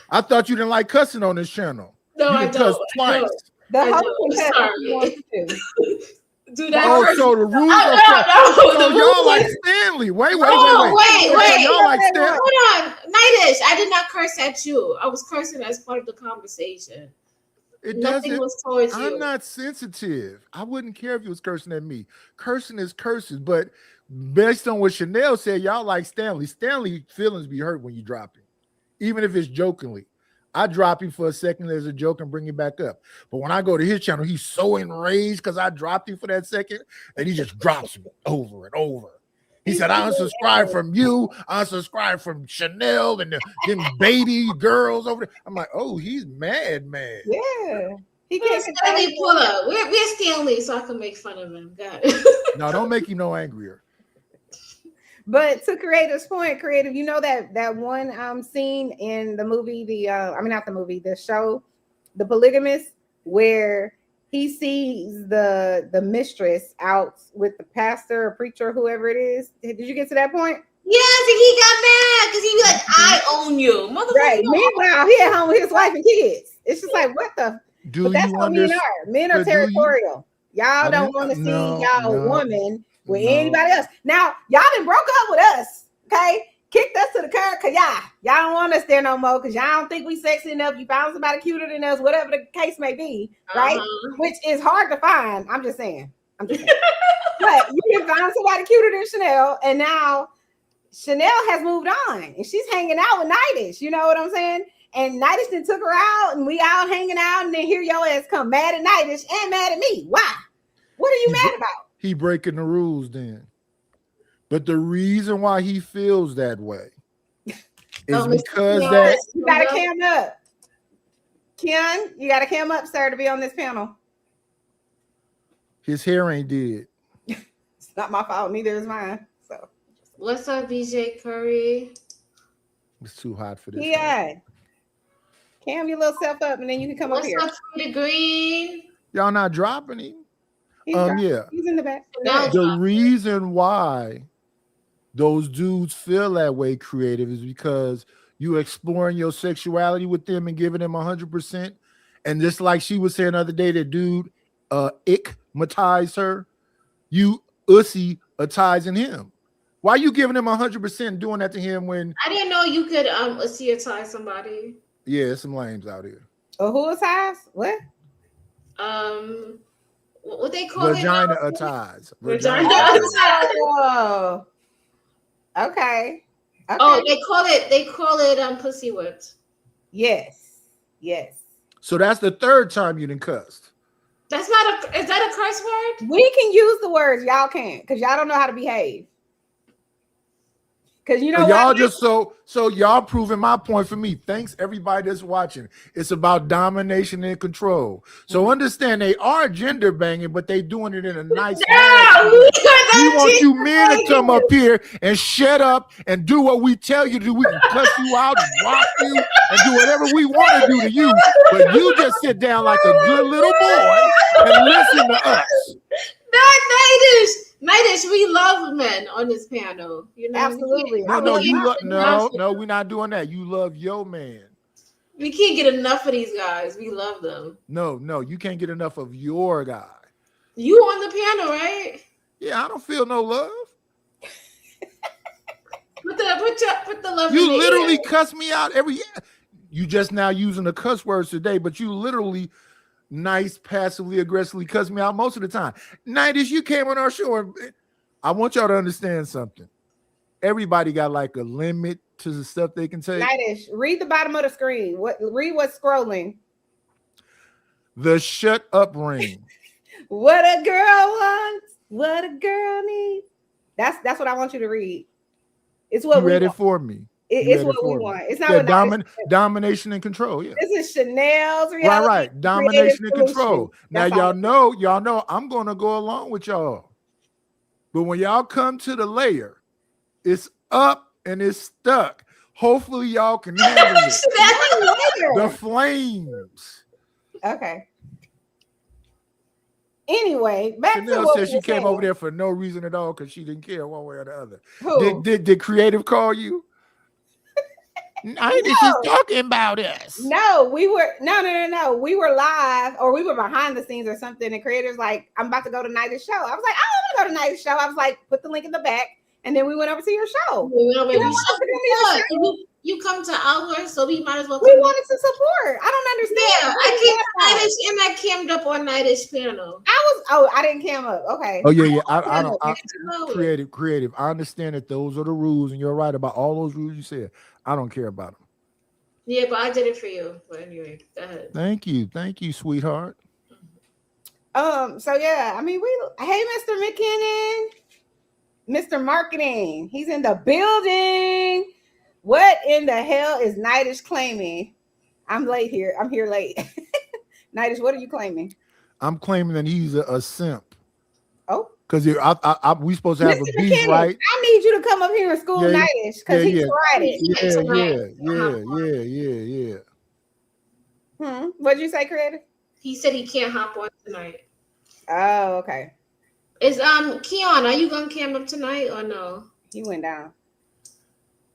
I thought you didn't like cussing on this channel. No, you I cuss don't. twice. The Sorry. Do that. Oh, first. so the rules are so y'all like Stanley. Wait. Y'all Y'all like Stanley. Hold on, Nightish. I did not curse at you. I was cursing as part of the conversation. Nothing was towards you. I'm not sensitive. I wouldn't care if you was cursing at me. Cursing is cursing, but based on what Chanel said, y'all like Stanley. Stanley feelings be hurt when you drop him, even if it's jokingly. I drop him for a second as a joke and bring him back up. But when I go to his channel, he's so enraged because I dropped him for that second, and he just drops me over and over. He said, I unsubscribed from you. I unsubscribed from Chanel and them baby girls over there. I'm like, oh, he's mad. Yeah. He can't Stanley pull up. We're Stanley, so I can make fun of him. Got it. No, don't make him no angrier. But to Creative's point, Creative, you know that one scene in the movie, the show, The Polygamist, where he sees the mistress out with the pastor or preacher, whoever it is. Did you get to that point? Yes, and he got mad because he was like, I own you. Motherfucker. Right. Meanwhile, he at home with his wife and kids. It's just like, what the? Do but that's you how men are. Men are territorial. Y'all don't want to see y'all woman with anybody else. Now, y'all done broke up with us, okay? Kicked us to the curb because y'all don't want us there no more because y'all don't think we sexy enough. You found somebody cuter than us, whatever the case may be, right? Which is hard to find. I'm just saying. But you can find somebody cuter than Chanel, and now Chanel has moved on, and she's hanging out with Nightish. You know what I'm saying? And Nightish then took her out, and we out hanging out, and then here your ass come mad at Nightish and mad at me. Why? What are you mad about? He breaking the rules then. But the reason why he feels that way is because that you gotta cam up. Ken, you gotta cam up, sir, to be on this panel. His hair ain't dead. It's not my fault, neither is mine. So what's up, BJ Curry? It's too hot for this. Yeah. Cam your little self up and then you can come up here. What's up, Frida Green? Y'all not dropping him. He's in the back. The reason why those dudes feel that way, Creative, is because you exploring your sexuality with them and giving them 100%. And just like she was saying the other day, that dude ickmatized her, you ussy-atizing him. Why are you giving him 100% doing that to him when I didn't know you could ussy-atize somebody. Yeah, some lames out here. Oh, who is size? What? What they call vagina it? Atize. Vagina atize. Whoa. Okay. Oh, they call it pussy whipped. Yes. So that's the third time you done cussed. That's not is that a curse word? We can use the words, y'all can't, because y'all don't know how to behave. Because you know y'all just so y'all proving my point for me. Thanks everybody that's watching. It's about domination and control. So understand they are gender banging, but they doing it in a nice way. We want you men to come up here and shut up and do what we tell you to do. We can cuss you out and rock you and do whatever we want to do to you. But you just sit down like a good little boy and listen to us. Nightish, we love men on this panel. You know, absolutely. No, we're not doing that. You love your man. We can't get enough of these guys. We love them. No, you can't get enough of your guy. You on the panel, right? Yeah, I don't feel no love. Put the love. You literally cuss me out every. You just now using the cuss words today, but you literally nice, passively, aggressively cuss me out most of the time. Nightish, you came on our show, and I want y'all to understand something. Everybody got like a limit to the stuff they can take. Nightish, read the bottom of the screen. Read what's scrolling. The shut up ring. What a girl wants, what a girl needs. That's what I want you to read. It's what you we read want. it for me. It's what we want. It's not what domination and control. Yeah. This is Chanel's reality. Right. Domination and control. That's now y'all know I'm gonna go along with y'all. But when y'all come to the layer, it's up and it's stuck. Hopefully y'all can handle it. The flames. Okay. Anyway, back Chanel to what said she came saying. over there for no reason at all because she didn't care one way or the other. Who? Did Creative call you? She's talking about us. No, we were no. We were live or we were behind the scenes or something. And Creator's like, I'm about to go to Nightish show. I was like, I don't want to go to Nightish show. I was like, put the link in the back, and then we went over to your show. You come to ours, so we might as well. We wanted to support. I don't understand. Yeah, I came to Nightish and I cammed up on Nightish panel. I didn't cam up. Okay. Oh yeah. I don't. Creative. I understand that those are the rules, and you're right about all those rules you said. I don't care about them. Yeah, but I did it for you. But anyway, go ahead. Thank you, sweetheart. So yeah, I mean, hey, Mr. McKinnon, Mr. Marketing, he's in the building. What in the hell is Nightish claiming? I'm late here. I'm here late. Nightish, what are you claiming? I'm claiming that he's a simp. Oh, because we supposed to have Mr. a beef, McKinnon, right? I need you to come up here and school Nightish because he tried it. Yeah. What'd you say, Creative? He said he can't hop on tonight. Oh, okay. Is Keon, are you gonna cam up tonight or no? He went down.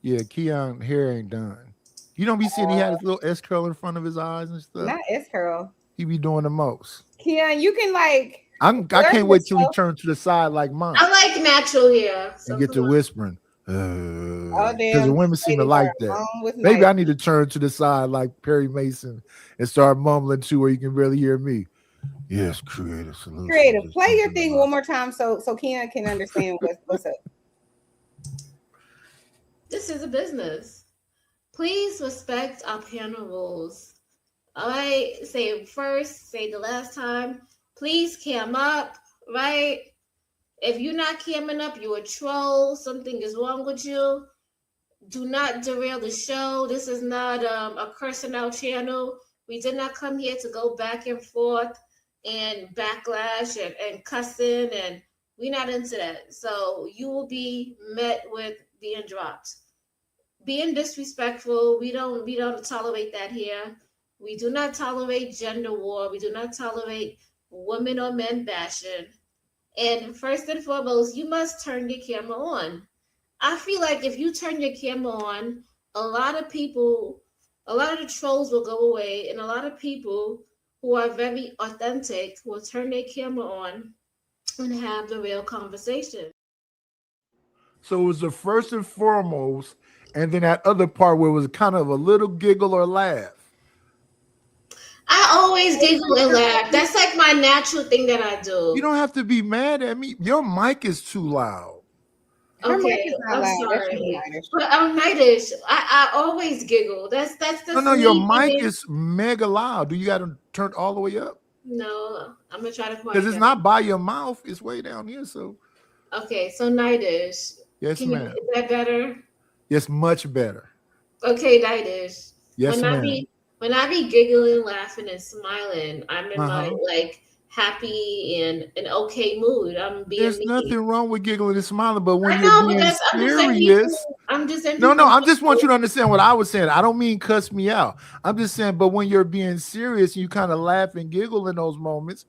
Yeah, Keon hair ain't done. You don't be seeing he had his little S curl in front of his eyes and stuff. Not S curl. He be doing the most. Keon, you can like. I can't wait till he turns to the side like mine. I like natural hair. So and get to whispering. Because the women seem to like that. Maybe I need to turn to the side like Perry Mason and start mumbling too, where you can barely hear me. Yes, creative solution. Creative, play your thing one more time so Keon can understand what's up. This is a business. Please respect our panel rules. All right, say it first, say the last time. Please cam up, right? If you're not camming up, you're a troll. Something is wrong with you. Do not derail the show. This is not a cursing out channel. We did not come here to go back and forth and backlash and cussing, and we're not into that. So you will be met with being dropped. Being disrespectful, we don't tolerate that here. We do not tolerate gender war. We do not tolerate women or men bashing. And first and foremost, you must turn your camera on. I feel like if you turn your camera on, a lot of the trolls will go away, and a lot of people who are very authentic will turn their camera on and have the real conversation. So it was the first and foremost, and then that other part where it was kind of a little giggle or laugh. I always giggle and laugh. That's like my natural thing that I do. You don't have to be mad at me. Your mic is too loud. Okay, I'm sorry. But I'm Nightish. I always giggle. That's No, your mic is mega loud. Do you got to turn all the way up? No, I'm gonna try to because it's not by your mouth. It's way down here. So okay, so Nightish. Yes, ma'am. Is that better? Yes, much better. Okay, Nightish. Yes, ma'am. When I be giggling, laughing, and smiling, I'm in my like happy and an okay mood. I'm being. There's nothing wrong with giggling and smiling, but when you're being serious, I'm just no. I just want you to understand what I was saying. I don't mean cuss me out. I'm just saying, but when you're being serious, you kind of laugh and giggle in those moments.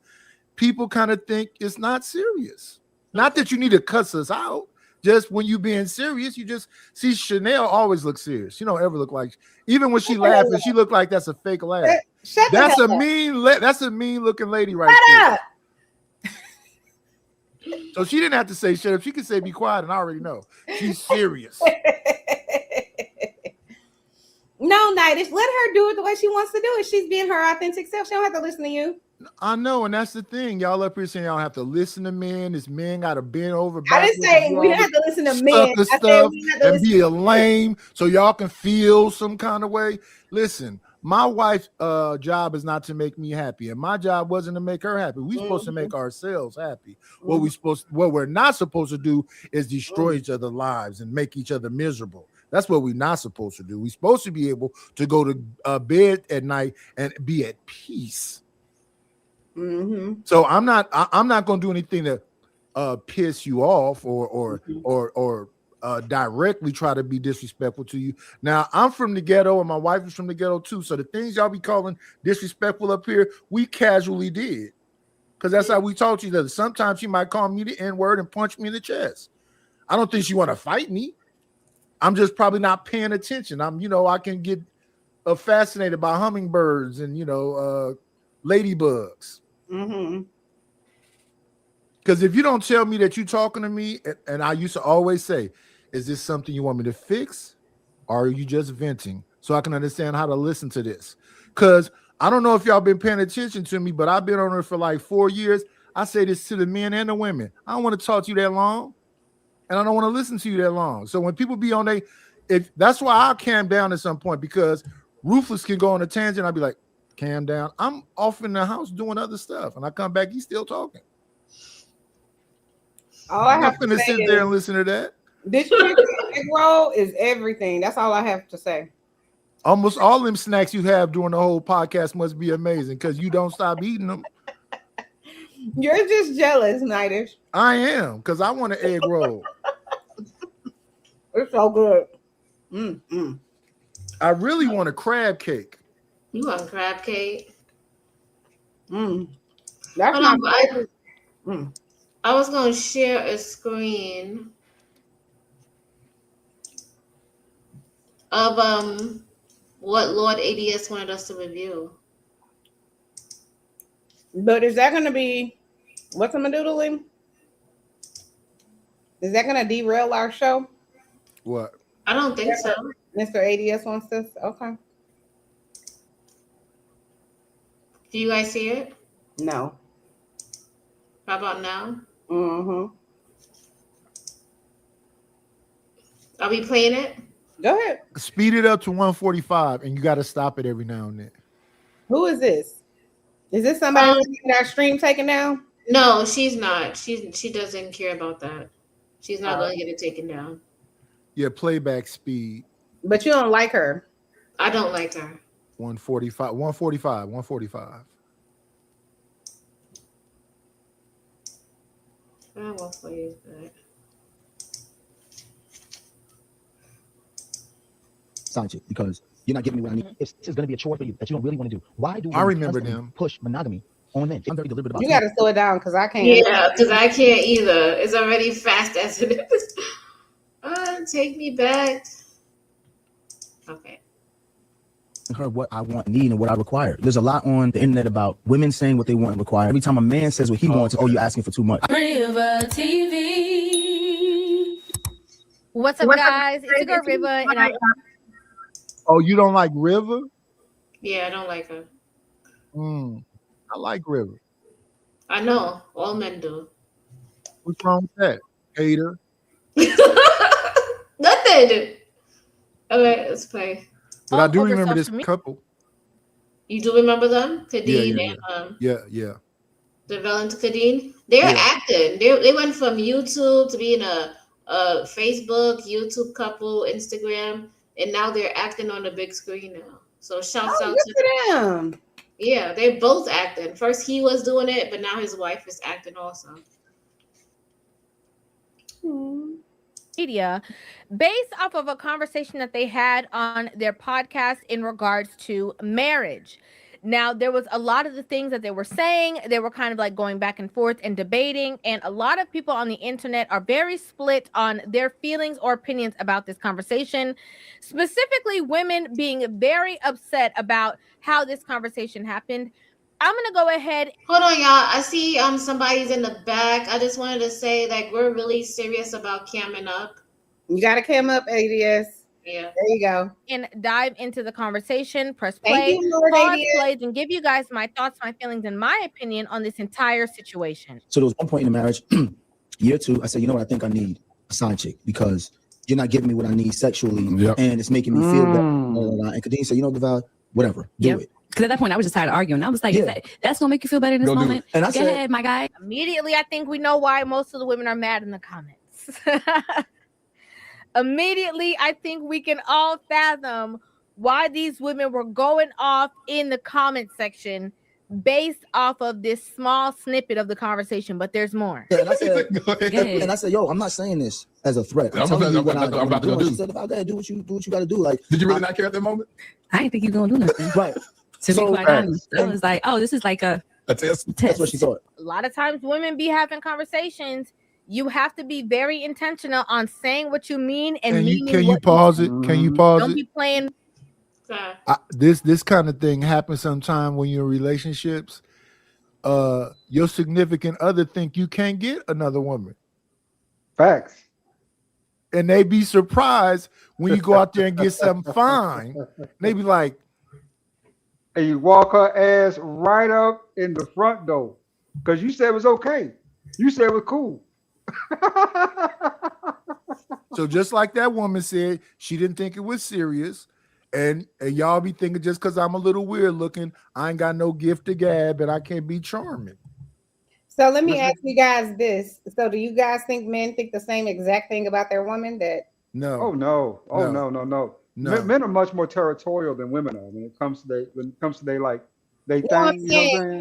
People kind of think it's not serious. Not that you need to cuss us out. Just when you being serious, you just see Chanel always look serious. She don't ever look like, even when she laughing, she look like that's a fake laugh. That's a mean looking lady right there. So she didn't have to say shut up. She could say be quiet, and I already know she's serious. No, Nightish, let her do it the way she wants to do it. She's being her authentic self. She don't have to listen to you. I know, and that's the thing. Y'all up here saying y'all have to listen to men. This man got to bend over I didn't say we don't have to listen to men. I said we have to and be a lame so y'all can feel some kind of way. Listen, my wife's job is not to make me happy, and my job wasn't to make her happy. We're supposed to make ourselves happy. What we're not supposed to do is destroy each other's lives and make each other miserable. That's what we're not supposed to do. We're supposed to be able to go to bed at night and be at peace. So I'm not going to do anything to piss you off or directly try to be disrespectful to you. Now, I'm from the ghetto and my wife is from the ghetto too. So the things y'all be calling disrespectful up here, we casually did. Because that's how we talk to each other. Sometimes she might call me the N-word and punch me in the chest. I don't think she want to fight me. I'm just probably not paying attention. I can get fascinated by hummingbirds and, ladybugs. Because if you don't tell me that you're talking to me, and I used to always say, is this something you want me to fix? Or are you just venting? So I can understand how to listen to this. Because I don't know if y'all been paying attention to me, but I've been on it for like 4 years. I say this to the men and the women. I don't want to talk to you that long. And I don't want to listen to you that long. So when people be on that's why I'll calm down at some point, because Ruthless can go on a tangent. I'll be like, calm down. I'm off in the house doing other stuff. And I come back, he's still talking. I'm not going to sit there and listen to that. This egg roll is everything. That's all I have to say. Almost all them snacks you have during the whole podcast must be amazing because you don't stop eating them. You're just jealous, Nightish. I am, because I want an egg roll. It's so good. I really want a crab cake. You want crab cake? That's my favorite. I was going to share a screen of what Lord ADS wanted us to review. But is that going to be what's I'm doodling? Is that going to derail our show? What? I don't think so. Mr. ADS wants this. Okay. Do you guys see it? No. How about now? Are we playing it? Go ahead. Speed it up to 145, and you got to stop it every now and then. Who is this? Is this somebody who's getting our stream taken down? No, she's not. She doesn't care about that. She's not going to get it taken down. Yeah, playback speed. But you don't like her. I don't like her. 145. I won't play that. Silence it, because you're not giving me what I need. If this is going to be a chore for you that you don't really want to do, why do I remember them push monogamy on men? I'm very deliberate about you. Got to slow it down because I can't. Yeah, because I can't either. It's already fast as it is. Take me back. Okay. her what I want, need, and what I require. There's a lot on the internet about women saying what they want and require. Every time a man says what he wants, oh, you're asking for too much. River TV. What's up, guys? It's your girl River, and I. Oh, you don't like River? Yeah, I don't like her. I like River. I know. All men do. What's wrong with that? Hater. Nothing. Okay, let's play. But I do remember this couple. You do remember them? Kadeen and yeah. Devell and Kadeen? They're acting. They went from YouTube to being a Facebook, YouTube couple, Instagram, and now they're acting on the big screen now. So shouts out to them. Yeah, they're both acting. First he was doing it, but now his wife is acting also. Media, based off of a conversation that they had on their podcast in regards to marriage. Now, there was a lot of the things that they were saying, they were kind of like going back and forth and debating, and a lot of people on the internet are very split on their feelings or opinions about this conversation, specifically women being very upset about how this conversation happened. I'm going to go ahead. Hold on, y'all. I see somebody's in the back. I just wanted to say, like, we're really serious about camming up. You got to cam up, ADS. Yeah. There you go. And dive into the conversation. Press Thank play, you, Lord pause, Adian. plays, and give you guys my thoughts, my feelings, and my opinion on this entire situation. So there was one point in the marriage, year 2, I said, you know what, I think I need a side chick because you're not giving me what I need sexually, and it's making me feel better. And Kadeen said, you know, Deval, whatever, do it. Because at that point, I was just tired of arguing. I was like, that's going to make you feel better in this moment. And I Go said, ahead, my guy. Immediately, I think we know why most of the women are mad in the comments. Immediately, I think we can all fathom why these women were going off in the comment section based off of this small snippet of the conversation, but there's more. Yeah, and I said, yo, I'm not saying this as a threat. I'm telling you what I'm about to do. She said, if I gotta do what you got to do. Like, did you really not care at that moment? I didn't think you were gonna do nothing. Right. To be quite honest, I was like, oh, this is like a test. That's what she thought. A lot of times women be having conversations. You have to be very intentional on saying what you mean and can you pause it? Can you pause Don't it? be playing. This kind of thing happens sometimes when you're in relationships. Your significant other think you can't get another woman. Facts. And they be surprised when you go out there and get something fine. They be like, and you walk her ass right up in the front door because you said it was okay. You said it was cool. So just like that woman said, she didn't think it was serious. And y'all be thinking just because I'm a little weird looking, I ain't got no gift to gab and I can't be charming. So let me ask you guys this. So do you guys think men think the same exact thing about their women? That no. Oh no. Oh no. Men are much more territorial than women are when it comes to they like they think. I'm saying,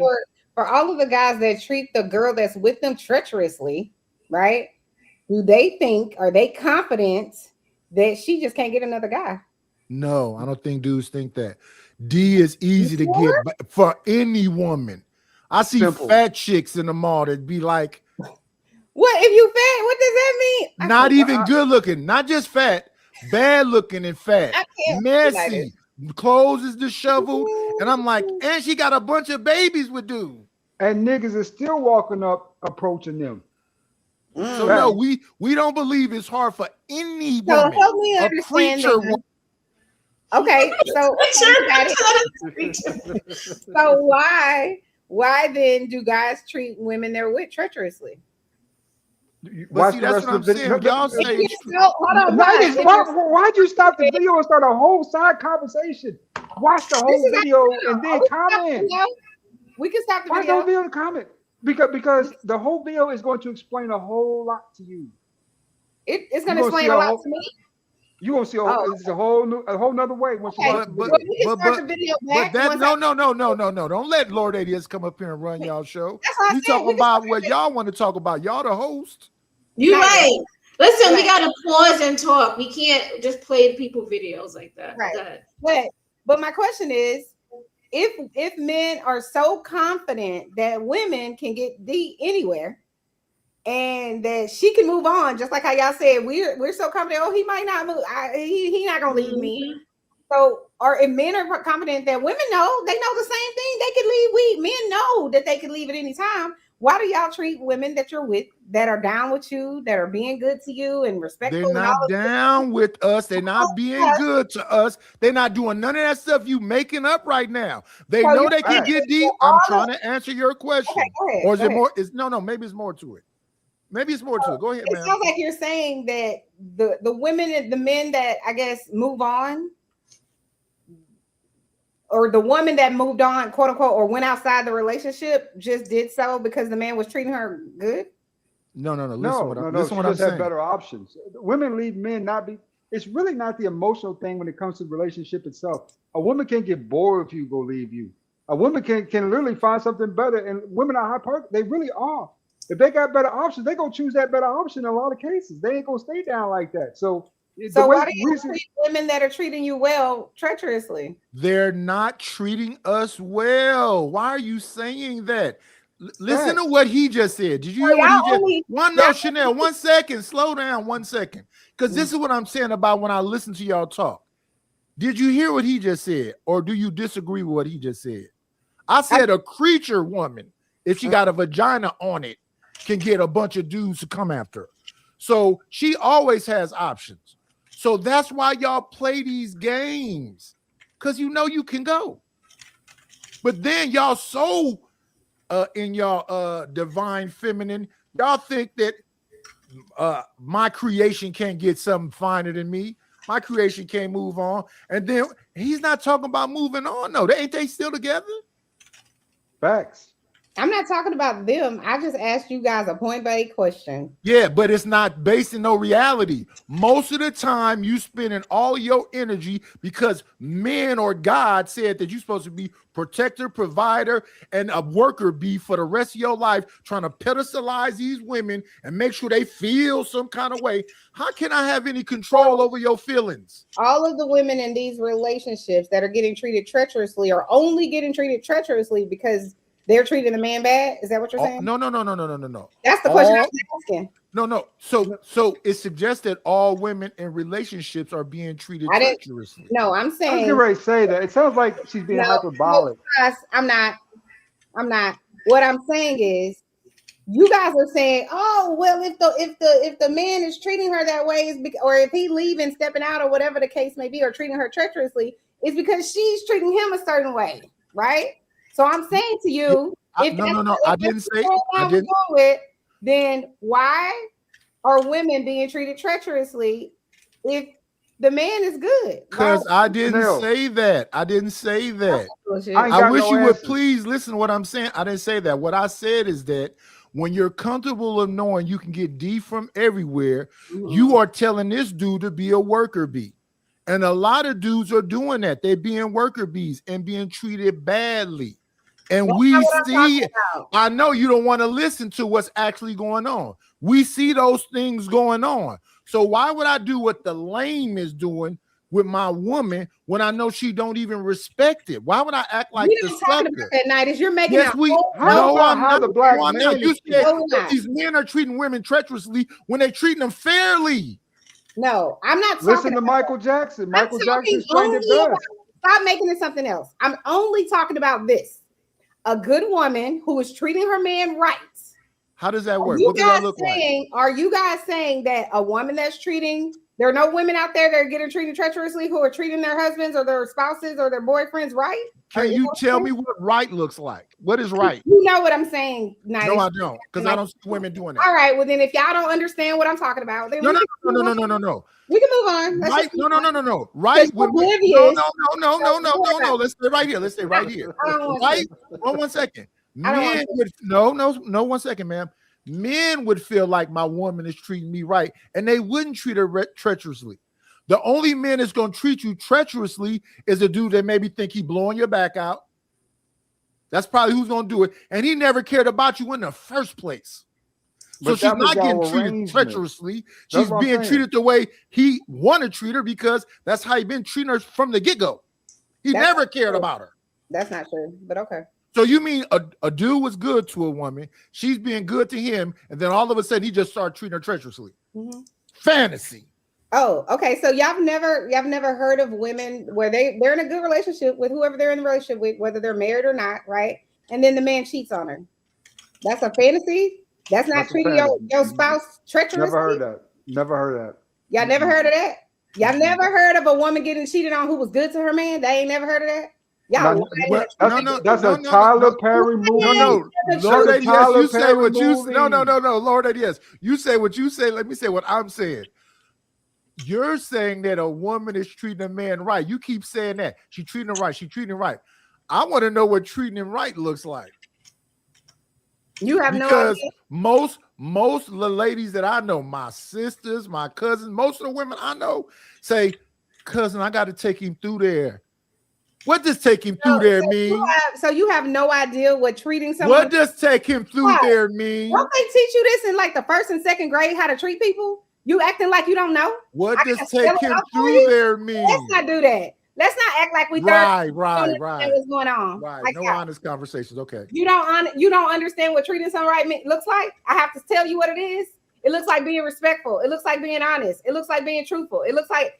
for all of the guys that treat the girl that's with them treacherously, right? Do they think, are they confident that she just can't get another guy? No, I don't think dudes think that. D is easy to get for any woman. I see fat chicks in the mall that be like, what if you fat? What does that mean? Not even good looking, not just fat, bad looking and fat, messy, clothes is disheveled, and I'm like, and she got a bunch of babies with dude. And niggas is still walking up, approaching them. So no, we don't believe it's hard for any woman. So help me understand. Okay, so so why then do guys treat women they're with treacherously? But see, that's what I'm saying. Y'all say, why'd you stop the video and start a whole side conversation? Watch the whole video and then comment. We can stop the video. Watch the whole video and comment. Because the whole video is going to explain a whole lot to you. It's going to explain a lot to me. You're gonna see it's a whole nother way once you watch the video. But that no. Don't let Lord Adias come up here and run y'all show. We talking about what y'all want to talk about. Y'all the host. You're right. Listen, we gotta pause and talk. We can't just play people videos like that. Right. But my question is, if men are so confident that women can get D anywhere, and that she can move on, just like how y'all said, we're so confident. Oh, he might not move. He not gonna leave me. So, if men are confident that women know, they know the same thing. They can leave. Men know that they can leave at any time. Why do y'all treat women that you're with, that are down with you, that are being good to you and respectful? They're not down with us. They're not being good to us. They're not doing none of that stuff you making up right now. They know they can get deep. I'm trying to answer your question. Okay, go ahead, or is it more? No, maybe it's more to it. Maybe it's more to it. Go ahead, man. It sounds like you're saying that the women and the men that I guess move on, or the woman that moved on, quote unquote, or went outside the relationship, just did so because the man was treating her good. No. Listen, what I'm saying. Have better options. Women leave men not be. It's really not the emotional thing when it comes to the relationship itself. A woman can get bored if you go leave you. A woman can literally find something better, and women are hyper. They really are. If they got better options, they're gonna choose that better option in a lot of cases. They ain't gonna stay down like that. So why do you treat women that are treating you well treacherously? They're not treating us well. Why are you saying that? Listen to what he just said. Did you hear what he just? Chanel, 1 second. Slow down 1 second. Because this is what I'm saying about when I listen to y'all talk. Did you hear what he just said? Or do you disagree with what he just said? I said a creature woman, if she got a vagina on it, can get a bunch of dudes to come after her. So she always has options. So that's why y'all play these games, because you know you can go. But then y'all so in y'all divine feminine, y'all think that my creation can't get something finer than me. My creation can't move on. And then he's not talking about moving on. No, ain't they still together? Facts. I'm not talking about them. I just asked you guys a point blank question. Yeah, but it's not based in no reality. Most of the time, you spending all your energy because men or God said that you're supposed to be protector, provider, and a worker bee for the rest of your life, trying to pedestalize these women and make sure they feel some kind of way. How can I have any control over your feelings? All of the women in these relationships that are getting treated treacherously are only getting treated treacherously because they're treating the man bad. Is that what you're saying? No. That's the question I was asking. No. So it suggests that all women in relationships are being treated treacherously. No, I'm saying. I was getting ready to say that. It sounds like she's being hyperbolic. No, I'm not. What I'm saying is, you guys are saying, oh well, if the man is treating her that way, or if he leaving, stepping out, or whatever the case may be, or treating her treacherously, it's because she's treating him a certain way, right? So I'm saying to you, I didn't say I didn't. Then why are women being treated treacherously if the man is good? Because I didn't say that. I didn't say that. I wish you would please listen to what I'm saying. I didn't say that. What I said is that when you're comfortable of knowing you can get D from everywhere, you are telling this dude to be a worker bee. And a lot of dudes are doing that. They're being worker bees and being treated badly. And we see, I know you don't want to listen to what's actually going on. We see those things going on. So why would I do what the lame is doing with my woman when I know she don't even respect it? Why would I act like the sucker? That night is you're making yes, we know how the black man. You said these men are treating women treacherously when they're treating them fairly. No, I'm not. Listen to Michael Jackson. Michael Jackson trained it best. Stop making it something else. I'm only talking about this. A good woman who is treating her man right. How does that work? What does that look like? Are you guys saying that a woman that's treating, there are no women out there that are getting treated treacherously who are treating their husbands or their spouses or their boyfriends right? Can you tell me what right looks like? What is right? You know what I'm saying? Nice. No, I don't, because I don't see women doing that. All right, well then if y'all don't understand what I'm talking about, then no. We can move on. Right? No. Right? No. Let's stay right here. Right? One second. Men would no. 1 second, ma'am. Men would feel like my woman is treating me right, and they wouldn't treat her treacherously. The only man that's going to treat you treacherously is a dude that maybe think he blowing your back out. That's probably who's going to do it, and he never cared about you in the first place. So she's not getting treated treacherously. She's being treated the way he want to treat her because that's how he been treating her from the get-go. He never cared about her. That's not true, but okay. So you mean a dude was good to a woman, she's being good to him, and then all of a sudden he just started treating her treacherously. Fantasy. Oh, okay. So y'all have never heard of women where they're in a good relationship with whoever they're in the relationship with, whether they're married or not, right? And then the man cheats on her. That's a fantasy. That's not treating your spouse treacherously. Never heard that. Y'all never heard of that? Y'all never heard of a woman getting cheated on who was good to her man? They ain't never heard of that? Y'all that's a Tyler Perry movie. No. Lord, yes, you say what you say. No. Lord, yes. You say what you say. Let me say what I'm saying. You're saying that a woman is treating a man right. You keep saying that. She's treating him right. She's treating him right. I want to know what treating him right looks like. You have no idea. Because most of the ladies that I know, my sisters, my cousins, most of the women I know say, cousin, I got to take him through there. What does take him through there mean? So you have no idea what treating someone. What does take him through there mean? Don't they teach you this in like the 1st and 2nd grade, how to treat people? You acting like you don't know? What does take him through there mean? Let's not do that. Let's not act like we right. What's going on? Right. Like no honest conversations. Okay. You don't understand what treating someone right looks like. I have to tell you what it is. It looks like being respectful. It looks like being honest. It looks like being truthful. It looks like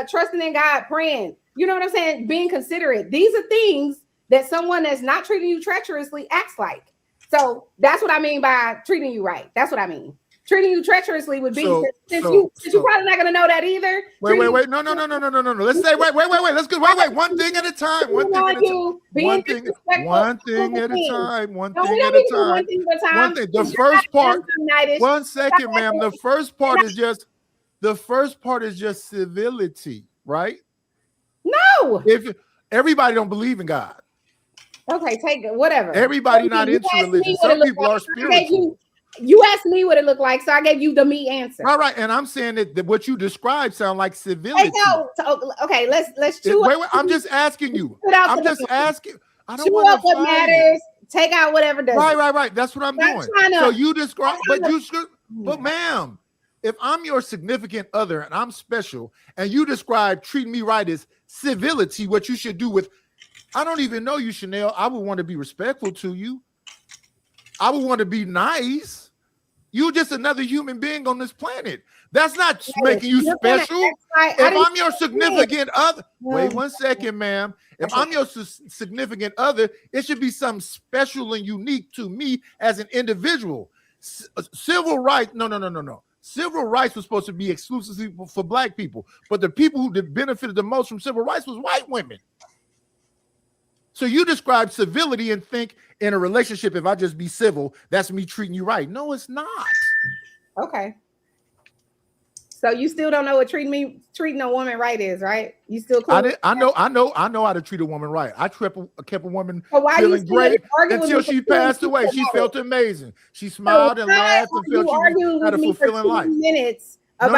trusting in God, praying. You know what I'm saying? Being considerate. These are things that someone that's not treating you treacherously acts like. So that's what I mean by treating you right. That's what I mean. treating you treacherously would be. So- Since so- you're probably not gonna know that either. Wait. No. Let's say wait. Let's go. Wait. One thing at a time. One thing at a time. One thing at a time. One thing at a time. One thing. The first part. 1 second, ma'am. The first part is just civility, right? No. If everybody don't believe in God, Okay, take it. Whatever. everybody not into religion. Some people are spiritual. You asked me what it looked like, so I gave you the me answer. All right, and I'm saying that what you described sound like civility. Okay, let's chew. Wait, I'm just asking you. I'm just asking. I don't Chew want up to what matters. Take out whatever doesn't. Right. That's what I'm doing. So you describe, but but ma'am, if I'm your significant other and I'm special, and you describe treating me right as civility, what you should do with, I don't even know you, Chanel. I would want to be respectful to you. I would want to be nice. You're just another human being on this planet. That's not making you special. If I'm your significant other, wait 1 second, ma'am. If I'm your significant other, it should be something special and unique to me as an individual. Civil rights, no. Civil rights was supposed to be exclusively for black people, but the people who benefited the most from civil rights was white women. So you describe civility and think in a relationship, if I just be civil, that's me treating you right. No, it's not. Okay. So you still don't know what treating a woman right is, right? You still cool? I know how to treat a woman right. I kept a woman feeling great until she passed away. She felt amazing. She smiled and laughed and felt she had a fulfilling life. Minutes No.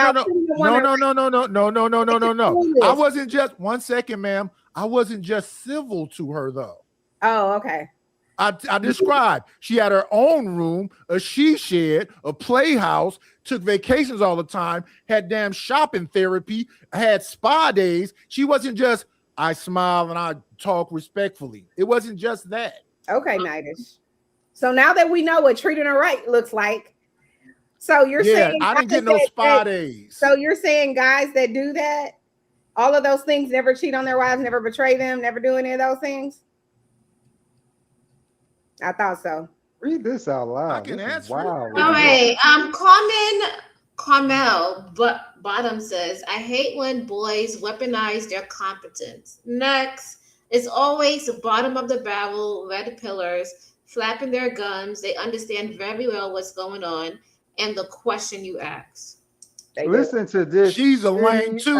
I wasn't just 1 second, ma'am. I wasn't just civil to her though. Oh, okay. I described she had her own room, a she shed, a playhouse, took vacations all the time, had damn shopping therapy, had spa days. She wasn't just I smile and I talk respectfully. It wasn't just that. Okay, Nidish. So now that we know what treating her right looks like, so you're saying I didn't get no spa days. So you're saying guys that do that, all of those things, never cheat on their wives, never betray them, never do any of those things? I thought so. Read this out loud. I can answer. Wow. All right. Carmel Bottom says, I hate when boys weaponize their competence. Next, it's always the bottom of the barrel, red pillars, flapping their gums. They understand very well what's going on and the question you ask. Listen to this. She's a lame two.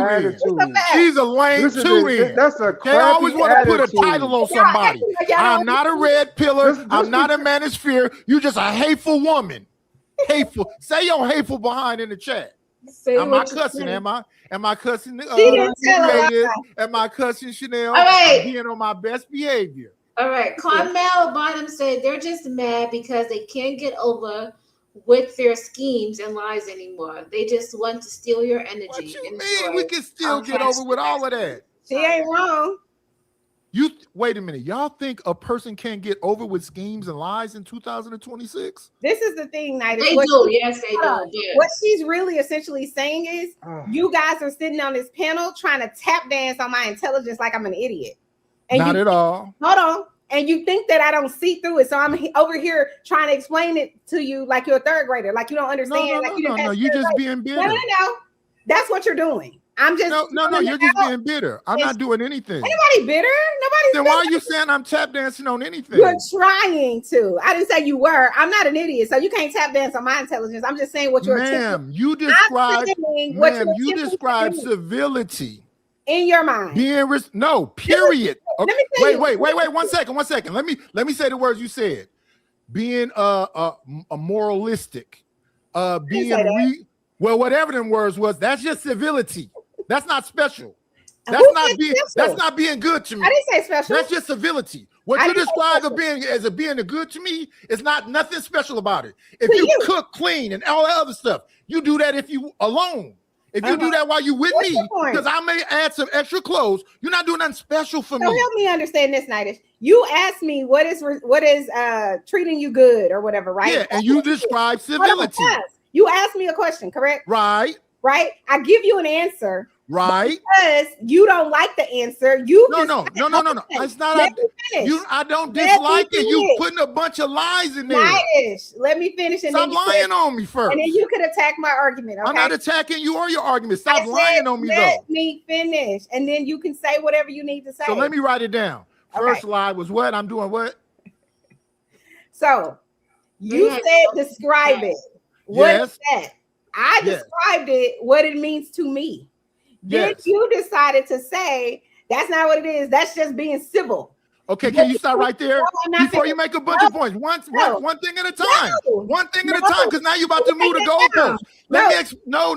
She's a lame two. That's a They always want to put a attitude. title on somebody. I'm not a red pillar. I'm not a manosphere. You just a hateful woman. Hateful. Say your hateful behind in the chat. Am I cussing? Am I cussing? Am I cussing Chanel? All right. I'm being on my best behavior. All right. Carmel Bottom said they're just mad because they can't get over with their schemes and lies anymore. They just want to steal your energy. What you mean? We can still get over with all of that. She ain't wrong. You wait a minute. Y'all think a person can't get over with schemes and lies in 2026? This is the thing, Nidish. They do. Yes, they do. Yes. What she's really essentially saying is, you guys are sitting on this panel trying to tap dance on my intelligence like I'm an idiot. And Not at all. Hold on. And you think that I don't see through it. So I'm over here trying to explain it to you like you're a third grader. Like you don't understand. No. You just being bitter. No. That's what you're doing. I'm just no. You're just being bitter. I'm not doing anything. Anybody bitter? Nobody's Then bitter. why are you saying I'm tap dancing on anything? You're trying to. I didn't say you were. I'm not an idiot, so you can't tap dance on my intelligence. I'm just saying what you're. Ma'am, you describe civility in your mind. Period. Okay. Wait. 1 second. Let me say the words you said. Being a moralistic, whatever them words was. That's just civility. That's not special. That's not being good to me. I didn't say special. That's just civility. What you describe as being good to me is nothing special about it. If you cook, clean, and all that other stuff, you do that if you alone. If you do that while you with me, because I may add some extra clothes, you're not doing nothing special for me. So help me understand this, Nidish. You asked me what is treating you good or whatever, right? Yeah, and you describe civility. You asked me a question, correct? Right. I give you an answer. Right. Because you don't like the answer. You No. It's not. Let me finish. I don't Let dislike me it. You finish. putting a bunch of lies in there. Nightish. Let me finish. And Stop then you lying on me first. And then you could attack my argument. Okay? I'm not attacking you or your argument. Stop I said, lying on me, though. Let me finish. And then you can say whatever you need to say. So let me write it down. First lie was what? I'm doing what? So you said describe it. What is that? I described it, what it means to me. Then you decided to say that's not what it is. That's just being civil. Okay, can you start right there before you make a bunch of points? One thing at a time. One thing at a time, because now you're about to move the goalposts. No.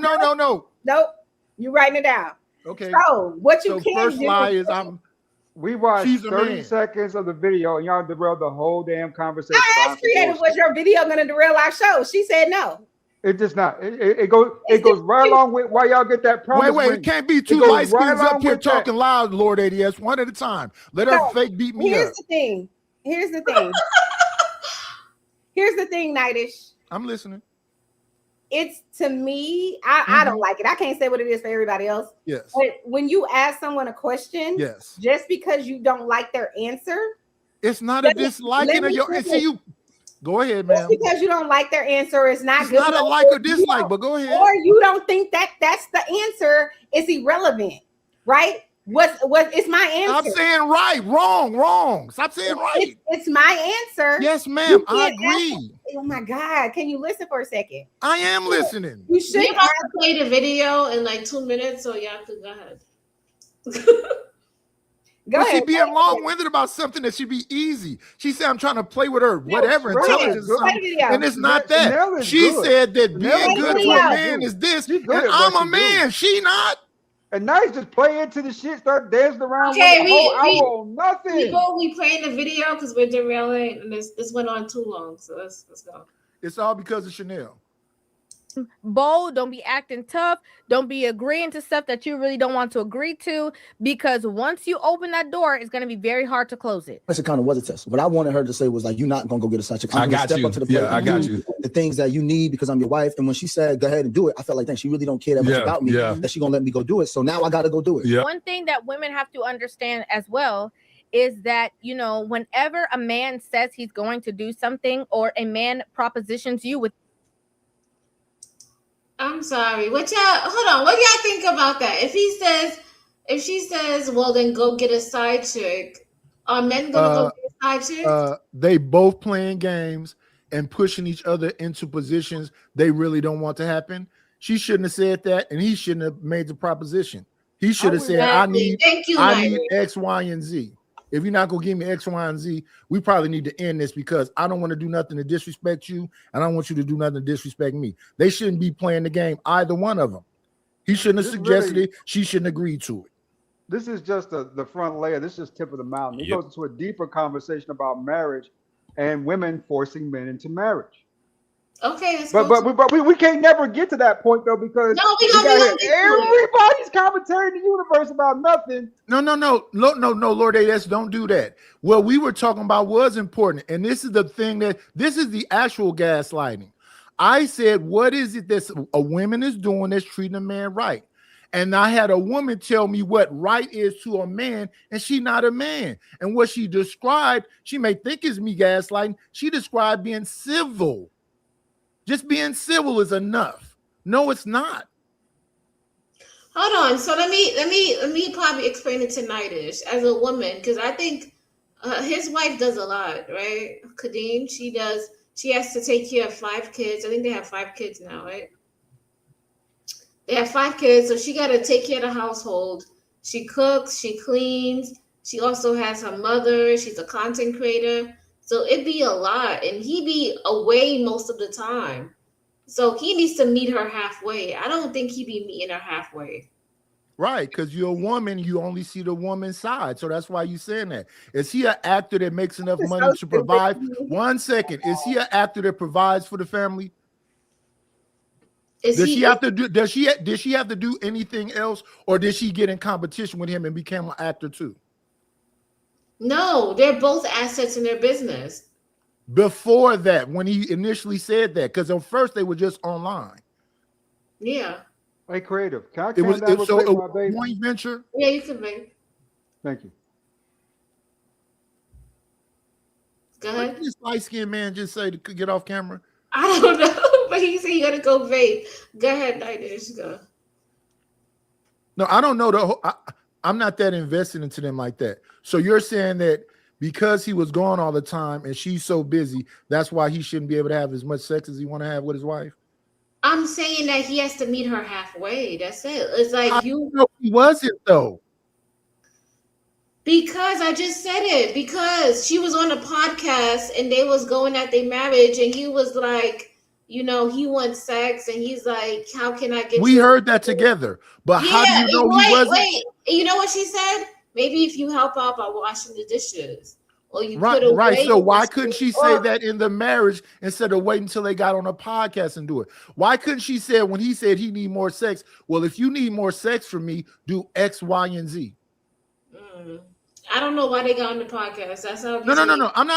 Nope. You're writing it down. Okay. So what you can first do lie is we watched she's a 30 man. seconds of the video and y'all derailed the whole damn conversation. I asked Creative, was your video going to derail our show? She said no. It does not. It goes right along with why y'all get that promise. Wait, it can't be two light skins up here talking loud, Lord ADS, one at a time. Let her fake beat me up. Here's the thing. Here's the thing, Nightish. I'm listening. It's to me, I don't like it. I can't say what it is for everybody else. Yes. But when you ask someone a question, just because you don't like their answer, it's not a disliking of your answer. You go ahead, man. Just because you don't like their answer is not good. It's not a like or dislike, but go ahead. Or you don't think that that's the answer. It's irrelevant, right? What it's my answer. I'm saying right, wrong. Stop saying right. It's my answer. Yes, ma'am. I agree. Oh my God. Can you listen for a second? I am listening. You should play the video in like 2 minutes, so y'all could go ahead. Go ahead. She being long-winded about something that should be easy. She said, I'm trying to play with her, whatever, intelligence or something. And it's not that. She said that being good to a man is this, and I'm a man. She not. And now he's just play into the shit, start dancing around Okay, with the whole hour on nothing. We playing the video because we're derailing, and this went on too long. So let's go. It's all because of Chanel. Bold, don't be acting tough. Don't be agreeing to stuff that you really don't want to agree to, because once you open that door, it's going to be very hard to close it. It kind of was a test. What I wanted her to say was like, you're not going to go get a side chick. I got you. I got you. The things that you need because I'm your wife. And when she said, go ahead and do it, I felt like, dang, she really don't care that much about me, that she going to let me go do it. So now I got to go do it. Yeah. One thing that women have to understand as well is that, you know, whenever a man says he's going to do something or a man propositions you with, I'm sorry. Hold on. What do y'all think about that? If she says, well, then go get a side chick, are men gonna go get a side chick? They both playing games and pushing each other into positions they really don't want to happen. She shouldn't have said that, and he shouldn't have made the proposition. He should have said, I need X, Y, and Z. If you're not going to give me X, Y, and Z, we probably need to end this because I don't want to do nothing to disrespect you, and I don't want you to do nothing to disrespect me. They shouldn't be playing the game, either one of them. He shouldn't have suggested it. She shouldn't agree to it. This is just the front layer. This is tip of the mountain. It goes into a deeper conversation about marriage and women forcing men into marriage. Okay, but we can't never get to that point though because everybody's commentary in the universe about nothing. No, Lord AS, don't do that. What we were talking about was important, and this is the thing this is the actual gaslighting. I said, what is it that a woman is doing that's treating a man right? And I had a woman tell me what right is to a man, and she not a man. And what she described, she may think is me gaslighting. She described being civil. Just being civil is enough. No, it's not. Hold on. So let me probably explain it to Nightish as a woman, because I think his wife does a lot, right? Kadeem, she has to take care of 5 kids. I think they have 5 kids now, right? They have 5 kids, so she got to take care of the household. She cooks, she cleans. She also has her mother. She's a content creator. So it'd be a lot, and he be away most of the time. So he needs to meet her halfway. I don't think he be meeting her halfway. Right, because you're a woman, you only see the woman's side. So that's why you're saying that. Is he an actor that makes enough money to provide? 1 second. Is he an actor that provides for the family? Did she have to do anything else, or did she get in competition with him and become an actor too? No, they're both assets in their business. Before that, when he initially said that, because at first they were just online. Yeah. Hey, creative. Can I It calm was down real quick, my a baby? joint venture. Yeah, you can make. Thank you. Go What ahead. did this light skinned man just say to get off camera? I don't know, but he said you gotta go vape. Go ahead, Nightdish, go. No, I don't know. I'm not that invested into them like that. So you're saying that because he was gone all the time and she's so busy, that's why he shouldn't be able to have as much sex as he want to have with his wife? I'm saying that he has to meet her halfway. That's it. It's like you know he wasn't though. Because I just said it. Because she was on a podcast and they was going at their marriage, and he was like, you know, he wants sex, and he's like, how can I get? We heard that together, but how do you know he wasn't? Wait, you know what she said? Maybe if you help out by washing the dishes, or you Right, put away. right. So why couldn't she say that in the marriage instead of waiting until they got on a podcast and do it? Why couldn't she say when he said he need more sex? Well, if you need more sex from me, do X, Y, and Z. I don't know why they got on the podcast. That's how. No. I'm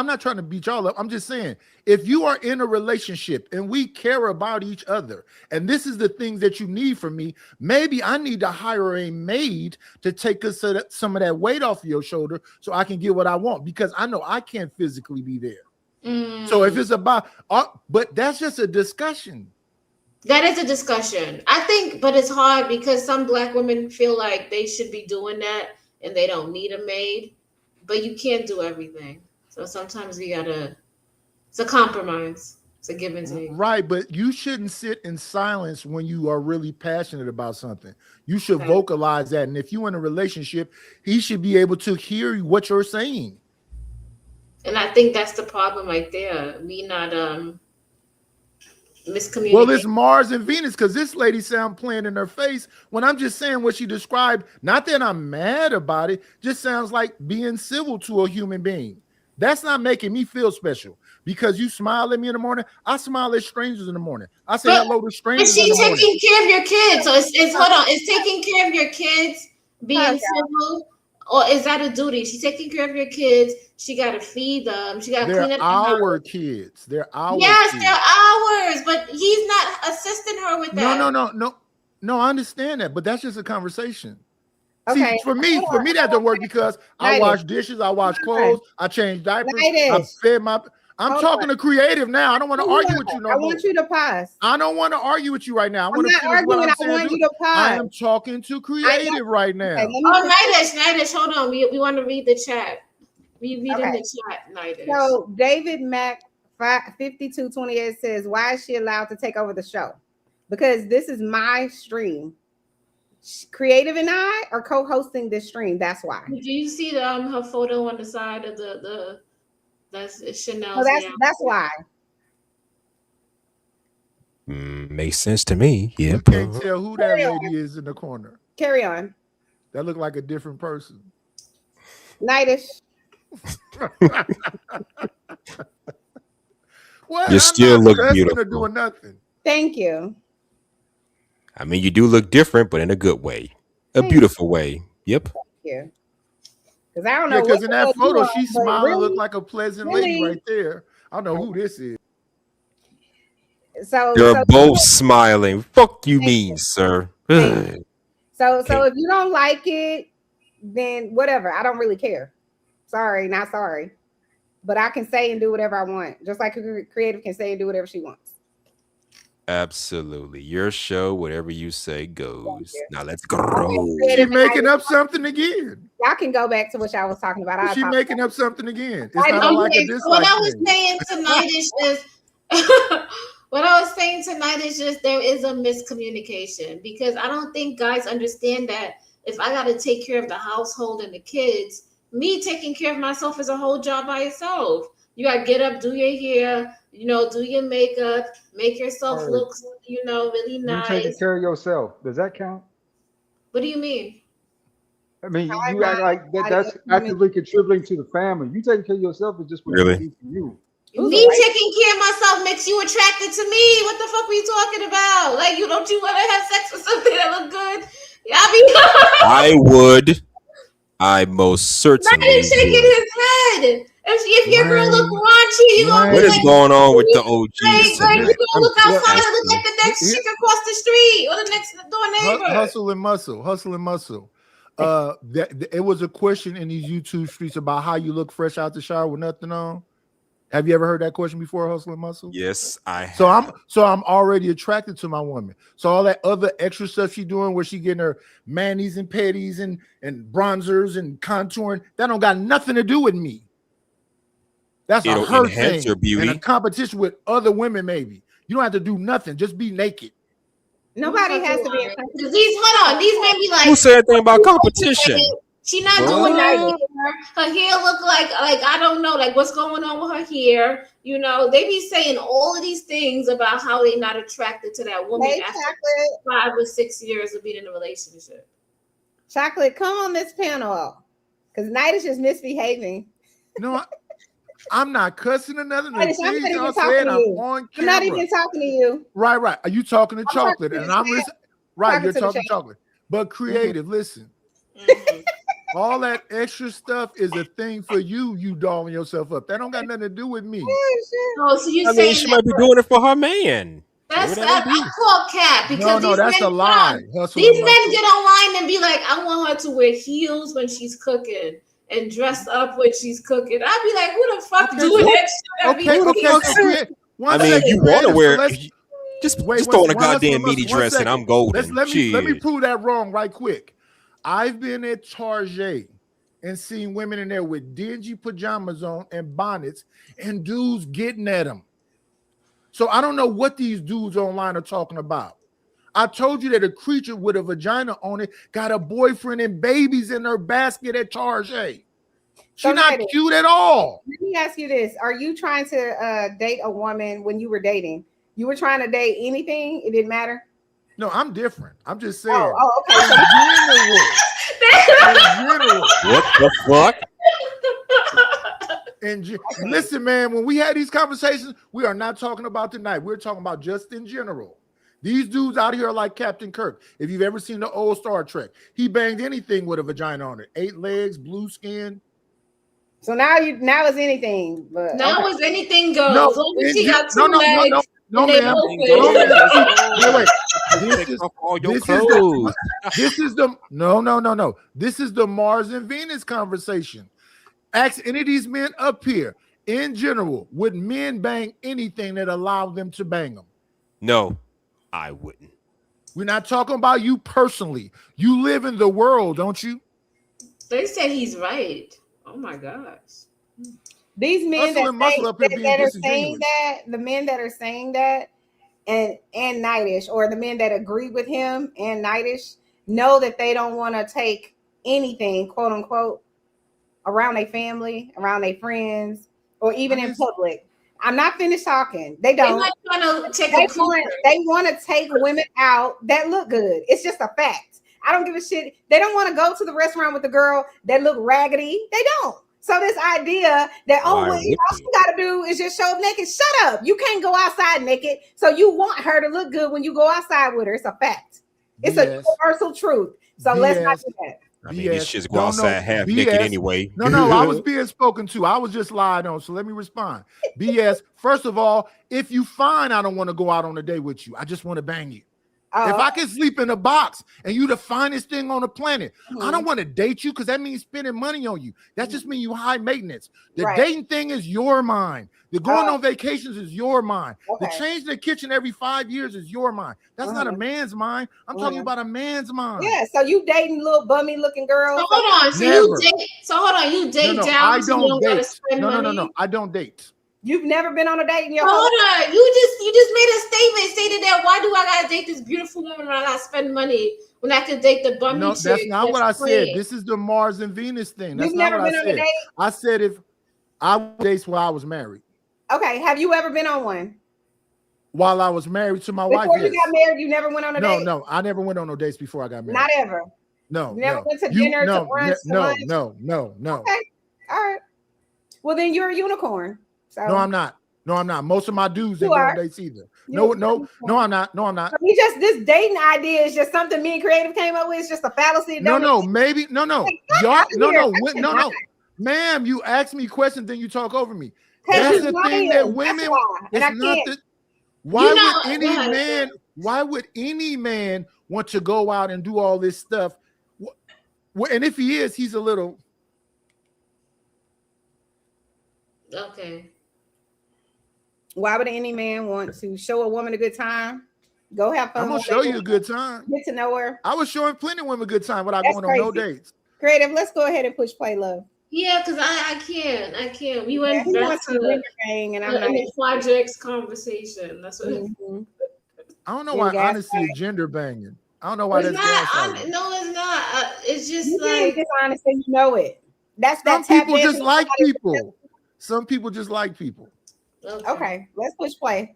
not trying to beat y'all up. I'm just saying, if you are in a relationship and we care about each other, and this is the things that you need from me, maybe I need to hire a maid to take us some of that weight off of your shoulder so I can get what I want, because I know I can't physically be there. So if it's about, but that's just a discussion. That is a discussion, I think, but it's hard because some Black women feel like they should be doing that and they don't need a maid, but you can't do everything. So sometimes it's a compromise. It's a give and take. Right, but you shouldn't sit in silence when you are really passionate about something. You should vocalize that. And if you're in a relationship, he should be able to hear what you're saying. And I think that's the problem right there. We not miscommunicating. Well, it's Mars and Venus, because this lady sound playing in her face when I'm just saying what she described. Not that I'm mad about it, just sounds like being civil to a human being. That's not making me feel special. Because you smile at me in the morning, I smile at strangers in the morning. I say hello to strangers. But she's taking care of your kids. So it's hold on. It's taking care of your kids being civil, or is that a duty? She's taking care of your kids. She got to feed them. She got to clean up the house. Our kids. They're our yes, kids. they're ours. But he's not assisting her with that. No. I understand that, but that's just a conversation. Okay. See, for me, that don't work because I wash dishes, I wash clothes, I change diapers, I fed my. I'm talking to creative now. I don't want to argue with you no more. I want you to pause. I don't want to argue with you right now. I'm not arguing. I want you to pause. I am talking to creative right now. Okay, Nightdish, hold on. We want to read the chat. We read in the chat, Nightdish. So David Mack 5228 says, "Why is she allowed to take over the show? Because this is my stream. Creative and I are co-hosting this stream. That's why." Do you see her photo on the side of the that's Chanel? So that's why. Makes sense to me. Yeah. You can't tell who that lady is in the corner. Carry on. That look like a different person. Nightdish. Well, You still look beautiful. Doing nothing. Thank you. I mean, you do look different, but in a good way, a beautiful way. Yep. Thank you. Because I don't know. Because in that photo, she smiled and really, looked like a pleasant lady right there. I don't know who this is. So you're both smiling. Fuck you mean, sir. So if you don't like it, then whatever. I don't really care. Sorry, not sorry. But I can say and do whatever I want, just like a creative can say and do whatever she wants. Absolutely. Your show, whatever you say goes. Now let's go. She's making up something again. Y'all can go back to what y'all was talking about. She's making up something again. It's not like a dislike. What I was saying tonight is just what I was saying tonight is just there is a miscommunication, because I don't think guys understand that if I got to take care of the household and the kids, me taking care of myself is a whole job by itself. You got to get up, do your hair, do your makeup, make yourself look, really nice. You taking care of yourself. Does that count? What do you mean? I mean, you act like that's actively contributing to the family. You taking care of yourself is just what you need for you. Me taking care of myself makes you attracted to me. What the fuck are you talking about? Like, don't you want to have sex with something that look good? Yeah, I would. I most certainly. Not shaking his head. If your girl look raunchy, you gonna What be is like, going on with the OGs Hey, girl, you tonight? gonna look outside and look at the next chick across the street or the next door neighbor. Hustle and muscle. It was a question in these YouTube streets about how you look fresh out the shower with nothing on. Have you ever heard that question before, Hustle and Muscle? Yes, I have. So I'm already attracted to my woman. So all that other extra stuff she's doing, where she getting her manis and petties and bronzers and contouring, that don't got nothing to do with me. That's It'll a her enhance thing. your beauty. And a competition with other women, maybe. You don't have to do nothing. Just be naked. Nobody has to be. Hold on. These men be like, Who said anything about competition? She not doing that. Her hair look like I don't know, like what's going on with her hair. You know, they be saying all of these things about how they not attracted to that woman after 5 or 6 years of being in a relationship. Chocolate, come on this panel, because Night is just misbehaving. No, I'm not cussing or nothing. I'm not even talking to you. I'm not even talking to you. Right. Are you talking to Chocolate? Talking and to I'm listening. Right, you're talking to Chocolate. But Creative, listen. All that extra stuff is a thing for you. You dolling yourself up. That don't got nothing to do with me. Oh, so you saying she might be doing it for her man. That's I call cap because no, that's a lie. These men get online and be like, I want her to wear heels when she's cooking and dress up when she's cooking. I'd be like, who the fuck doing that shit? I mean, if you want to wear it, just throw in a goddamn meaty dress and I'm golden. Let me prove that wrong right quick. I've been at Target and seen women in there with dingy pajamas on and bonnets and dudes getting at them. So I don't know what these dudes online are talking about. I told you that a creature with a vagina on it got a boyfriend and babies in her basket at Target. She's not cute at all. Let me ask you this. Are you trying to date a woman when you were dating? You were trying to date anything? It didn't matter? No, I'm different. I'm just saying. Oh, okay. In general. What the fuck? Listen, man, when we had these conversations, we are not talking about tonight. We're talking about just in general. These dudes out here are like Captain Kirk. If you've ever seen the old Star Trek, he banged anything with a vagina on it. 8 legs, blue skin. So now it's anything. But now it's anything goes. No, she got 2 legs. No, ma'am. This is the Mars and Venus conversation. Ask any of these men up here. In general, would men bang anything that allowed them to bang them? No, I wouldn't. We're not talking about you personally. You live in the world, don't you? They said he's right. Oh my gosh. These men that are saying that, the men that are saying that, and Nightish, or the men that agree with him and Nightish, know that they don't want to take anything, quote unquote, around their family, around their friends, or even in public. I'm not finished talking. They don't. They want to take women out that look good. It's just a fact. I don't give a shit. They don't want to go to the restaurant with the girl that look raggedy. They don't. So this idea that all you got to do is just show up naked. Shut up. You can't go outside naked. So you want her to look good when you go outside with her. It's a fact. It's a universal truth. So let's not do that. I mean, these shits go outside half naked anyway. No, I was being spoken to. I was just lied on. So let me respond. BS. First of all, if you find I don't want to go out on a date with you, I just want to bang you. If I can sleep in a box and you the finest thing on the planet, I don't want to date you because that means spending money on you. That just means you high maintenance. The dating thing is your mind. The going on vacations is your mind. The change the kitchen every 5 years is your mind. That's not a man's mind. I'm talking about a man's mind. Yeah, so you dating little bummy looking girls. So hold on. You date down. I don't date. No. I don't date. You've never been on a date in your Hold on. You just made a stated that why do I gotta date this beautiful woman when I gotta spend money when I could date the bummy chick? That's not what I said. This is the Mars and Venus thing. That's not what I said. I said if I dates while I was married. Okay. Have you ever been on one? While I was married to my wife. Before you got married, you never went on a date? No. I never went on no dates before I got married. Not ever. No. You never went to dinner, to brunch, to lunch? No. Okay. All right. Well, then you're a unicorn. So. No, I'm not. Most of my dudes ain't going on dates either. No, I'm not. So this dating idea is just something me and Creative came up with. It's just a fallacy. Maybe. No. Ma'am, you ask me questions, then you talk over me. That's the thing that women. It's not that. Why would any man want to go out and do all this stuff? And if he is, he's a little. Okay. Why would any man want to show a woman a good time? Go have fun. I'm gonna show you a good time. Get to know her. I was showing plenty of women a good time without going on no dates. Creative, let's go ahead and push play, love. Yeah, because I can't. We went back to the thing, and I'm not in projects conversation. That's what. I don't know why honesty is gender banging. I don't know why that's not. No, it's not. It's just you like dishonest and you know it. Some people just like people. Some people just like people. Okay, let's push play.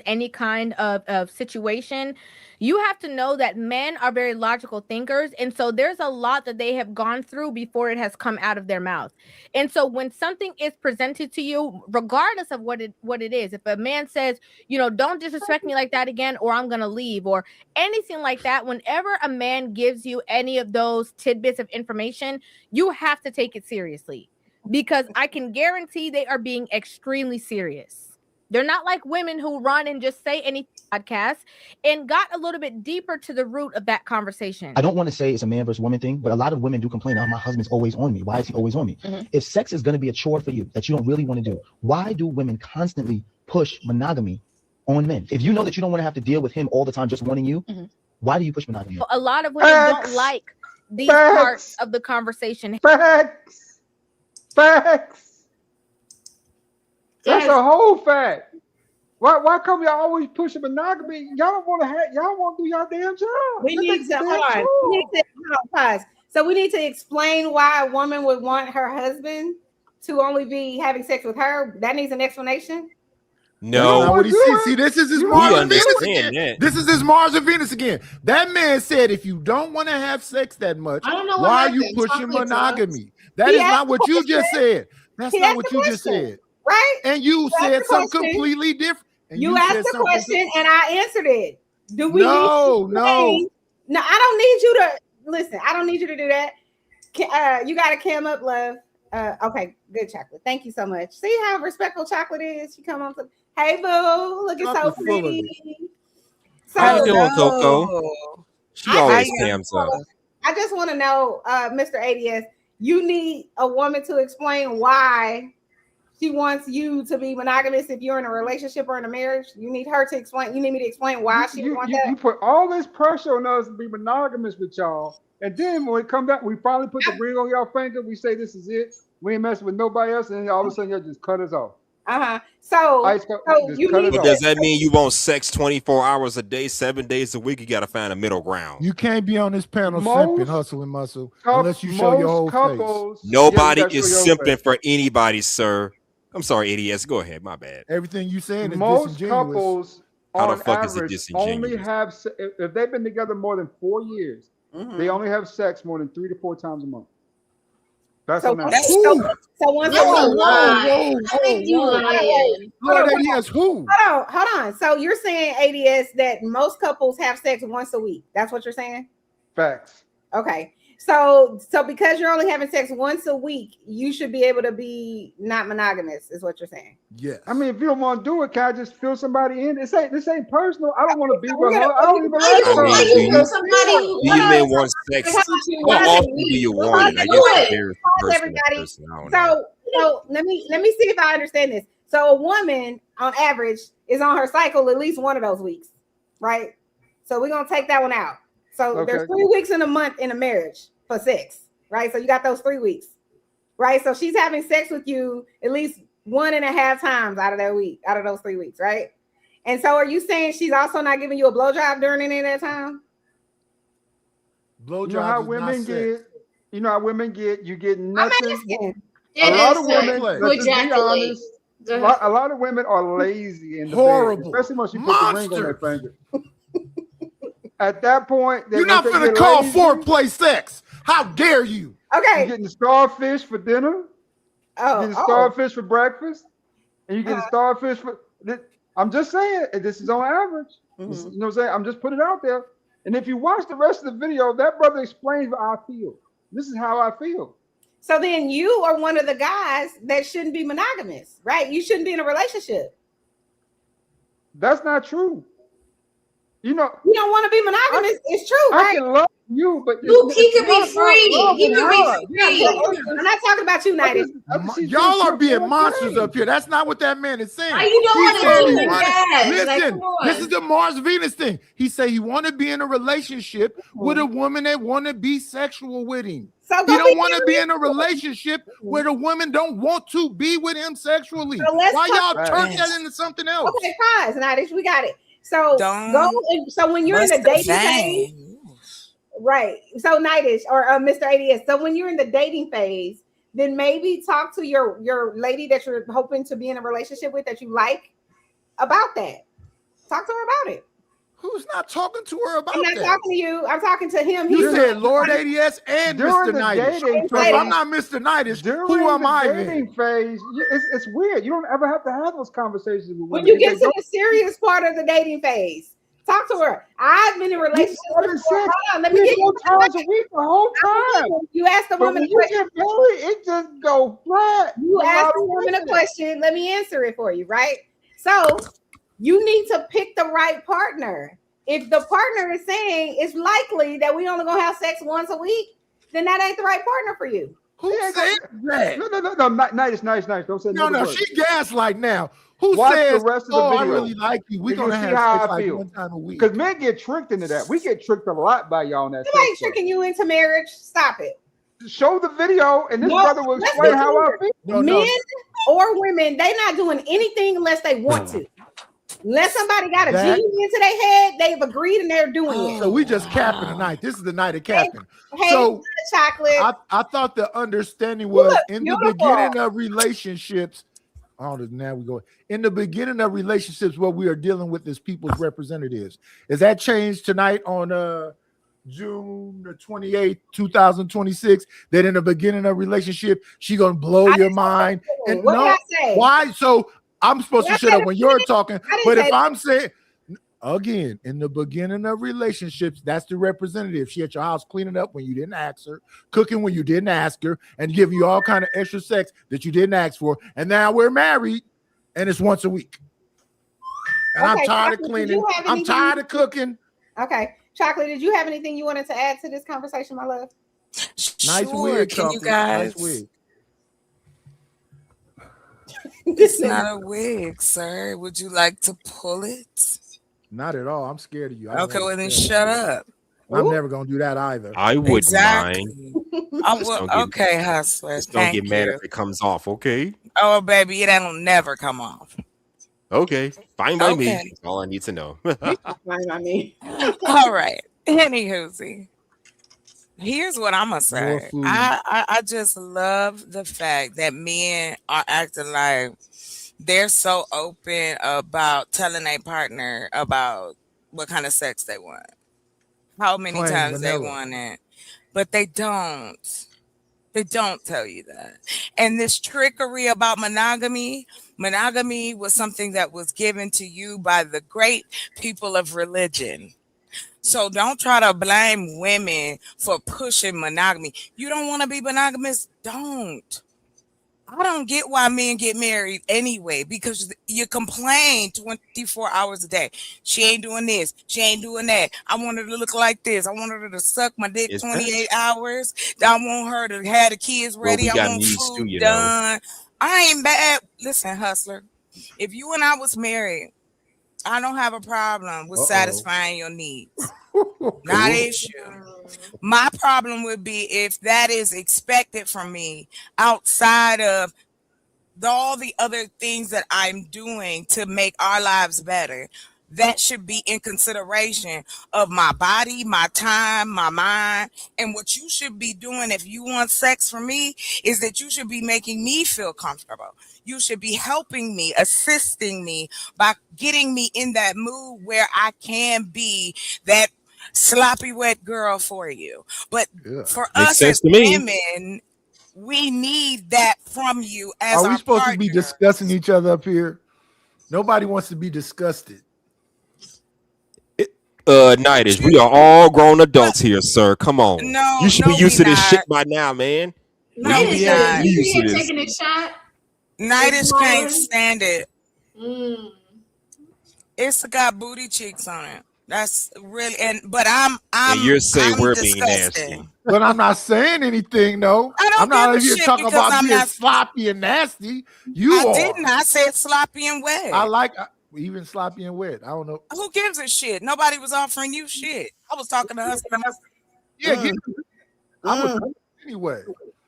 Any kind of situation, you have to know that men are very logical thinkers, and so there's a lot that they have gone through before it has come out of their mouth. And so when something is presented to you, regardless of what it is, if a man says, don't disrespect me like that again, or I'm gonna leave, or anything like that, whenever a man gives you any of those tidbits of information, you have to take it seriously, because I can guarantee they are being extremely serious. They're not like women who run and just say any podcast, and got a little bit deeper to the root of that conversation. I don't want to say it's a man versus woman thing, but a lot of women do complain, my husband's always on me. Why is he always on me? Mm-hmm. If sex is going to be a chore for you that you don't really want to do, why do women constantly push monogamy on men? If you know that you don't want to have to deal with him all the time just wanting you, why do you push monogamy? A lot of women don't like these parts of the conversation. Facts. That's a whole fact. Why come y'all always pushing monogamy? Y'all don't want to do y'all damn job. We need to So we need to explain why a woman would want her husband to only be having sex with her. That needs an explanation. No. See, this is his Mars and Venus again. This is his Mars and Venus again. That man said, if you don't want to have sex that much, why are you pushing monogamy? That is not what you just said. That's not what you just said. Right? And you said something completely different. You asked the question and I answered it. Do we No, I don't need you to listen. I don't need you to do that. You got to cam up, love. Okay, good chocolate. Thank you so much. See how respectful chocolate is? She come on to, hey boo, looking so pretty. How you doing, Coco? She always cams up. I just want to know, Mr. ADS, you need a woman to explain why she wants you to be monogamous if you're in a relationship or in a marriage. You need her to explain. You need me to explain why she wants that. You put all this pressure on us to be monogamous with y'all, and then when we come back, we finally put the ring on y'all finger. We say this is it. We ain't messing with nobody else, and then all of a sudden y'all just cut us off. But does that mean you want sex 24 hours a day, 7 days a week? You got to find a middle ground. You can't be on this panel simping, hustle and muscle unless you show your whole face. Nobody is simping for anybody, sir. I'm sorry, ADS. Go ahead. My bad. Everything you saying is most disingenuous. Couples, how the fuck average, is it disingenuous? only have if they've been together more than 4 years, they only have sex more than 3 to 4 times a month. That's on average. Hold on. So you're saying, ADS, that most couples have sex once a week. That's what you're saying? Facts. Okay. So because you're only having sex once a week, you should be able to be not monogamous, is what you're saying. Yes. I mean, if you don't want to do it, can I just fill somebody in? This ain't personal. I don't want to be with her. I don't even like you may want sex. How often do you want it? I guess there's everybody. So let me see if I understand this. So a woman on average is on her cycle at least one of those weeks, right? So we're gonna take that one out. So there's 3 weeks in a month in a marriage for sex, right? So you got those 3 weeks, right? So she's having sex with you at least 1.5 times out of those 3 weeks, right? And so are you saying she's also not giving you a blowjob during any of that time? Blowjob. You know how women get. You know how women get. You get nothing. A lot of women. Let's just be honest. A lot of women are lazy in the bed, especially once you put the ring on their finger. At that point, you're not gonna call foreplay sex. How dare you? Okay. You're getting starfish for dinner. You're getting starfish for breakfast, and you getting starfish for. I'm just saying, this is on average. You know what I'm saying? I'm just putting it out there. And if you watch the rest of the video, that brother explains how I feel. This is how I feel. So then you are one of the guys that shouldn't be monogamous, right? You shouldn't be in a relationship. That's not true. You know, you don't want to be monogamous. It's true, I right? can love you, but Luke, he could be not about free. love He and could love. be free. I'm not talking about you, Nighty. Y'all are being monsters up here. That's not what that man is saying. Why you don't He want said to he do the wanted- gas? Listen, Like, come on. this is the Mars Venus thing. He said he want to be in a relationship with a woman that want to be sexual with him. So He go don't be want to be in a serious. relationship where the women don't want to be with him sexually. So let's Why y'all talk- turn that into something else? Okay, pause, Nighty. We got it. So Don't- go. And, so when you're in the dating phase, right? So Nightish or Mr. ADS. So when you're in the dating phase, then maybe talk to your lady that you're hoping to be in a relationship with that you like about that. Talk to her about it. Who's not talking to her about I'm not that? talking to you. I'm talking to him. You He's said Lord ADS and During Mr. the Nightish. dating So if phase- I'm not Mr. Nightish, During who am the I dating then? phase, it's weird. You don't ever have to have those conversations with when women. you If get they to don't- the serious part of the dating phase. Talk to her. I've been in relationships having with sex Hold on, let me get 3-4 times a week the whole time. You asked the But woman when a you question. get married, it just go flat. You No asked matter the woman a what. question. Let me answer it for you, right? So you need to pick the right partner. If the partner is saying it's likely that we only gonna have sex once a week, then that ain't the right partner for you. Who said that? No. Nice. Don't say No, another word. she gaslight now. Who Watch says, the rest of the oh, I video. really like you. We're And you'll going to see have how sex I like feel. one time a week. Because men get tricked into that. We get tricked a lot by y'all on that Somebody stuff. tricking you into marriage. Stop it. Show the video, and this No, brother will let's explain be how I clear. feel. Men or women, they not doing anything unless they want to. Unless somebody got a That- genie into their head, they've agreed and they're doing it. So we just capping tonight. This is the night of capping. Hey, So chocolate. I thought the understanding was look in beautiful. the beginning of relationships. Oh, now we go. In the beginning of relationships, what we are dealing with is people's representatives. Is that changed tonight on June the 28th, 2026? That in the beginning of relationship, she gonna blow your mind. And What did no, I say? why? So I'm supposed Did I to shut say up when you're talking. I didn't But say if I'm saying again, in the beginning of relationships, that's the representative. She at your house cleaning up when you didn't ask her, cooking when you didn't ask her, and giving you all kind of extra sex that you didn't ask for. And now we're married, and it's once a week. And I'm Okay, tired of Chocolate, did cleaning. you have I'm anything tired you- of cooking. Okay. Chocolate, did you have anything you wanted to add to this conversation, my love? Nice Sure, wig, can you Chocolate. guys? Nice wig. It's not a wig, sir. Would you like to pull it? Not at all. I'm scared of you. I don't Okay, well want then to shut up. I'm never gonna do that either. I wouldn't Exactly. mind. Oh, Just well, don't get- okay, hustler. Just don't Thank get mad you. if it comes off, okay? Oh, baby, that'll never come off. Okay, fine by me. Okay. That's all I need to know. Fine by me. All right. Anywho, here's what I'm gonna say. More food. I just love the fact that men are acting like they're so open about telling a partner about what kind of sex they want, how many Plain times they vanilla. want it, but they don't. They don't tell you that. And this trickery about monogamy was something that was given to you by the great people of religion. So don't try to blame women for pushing monogamy. You don't want to be monogamous? Don't. I don't get why men get married anyway, because you complain 24 hours a day. She ain't doing this. She ain't doing that. I want her to look like this. I want her to suck my dick Is that- 28 hours. I want her to have the kids Well, ready. we I got want needs food too, you know. done. I ain't bad. Listen, hustler, if you and I was married, I don't have a problem with satisfying your needs. Not an issue. My problem would be if that is expected from me outside of all the other things that I'm doing to make our lives better. That should be in consideration of my body, my time, my mind. And what you should be doing if you want sex from me is that you should be making me feel comfortable. You should be helping me, assisting me by getting me in that mood where I can be that sloppy wet girl for you. But for Makes us sense as to me. women, we need that from you as Are we our supposed partner. to be discussing each other up here? Nobody wants to be disgusted. Nightish, we are all grown adults here, sir. Come on. No, You should no, be used we to this not. shit by now, man. No, Night we is not. you here taking a shot? Night can't stand it. Mm. It's got booty cheeks on it. That's really but I'm you're saying we're disgusting. being nasty. But I'm not saying anything though. I'm not here talking about being not sloppy and nasty. I didn't. I said sloppy and wet. I like even sloppy and wet. I don't know. Who gives a shit? Nobody was offering you shit. I was talking to us. Yeah, I was anyway.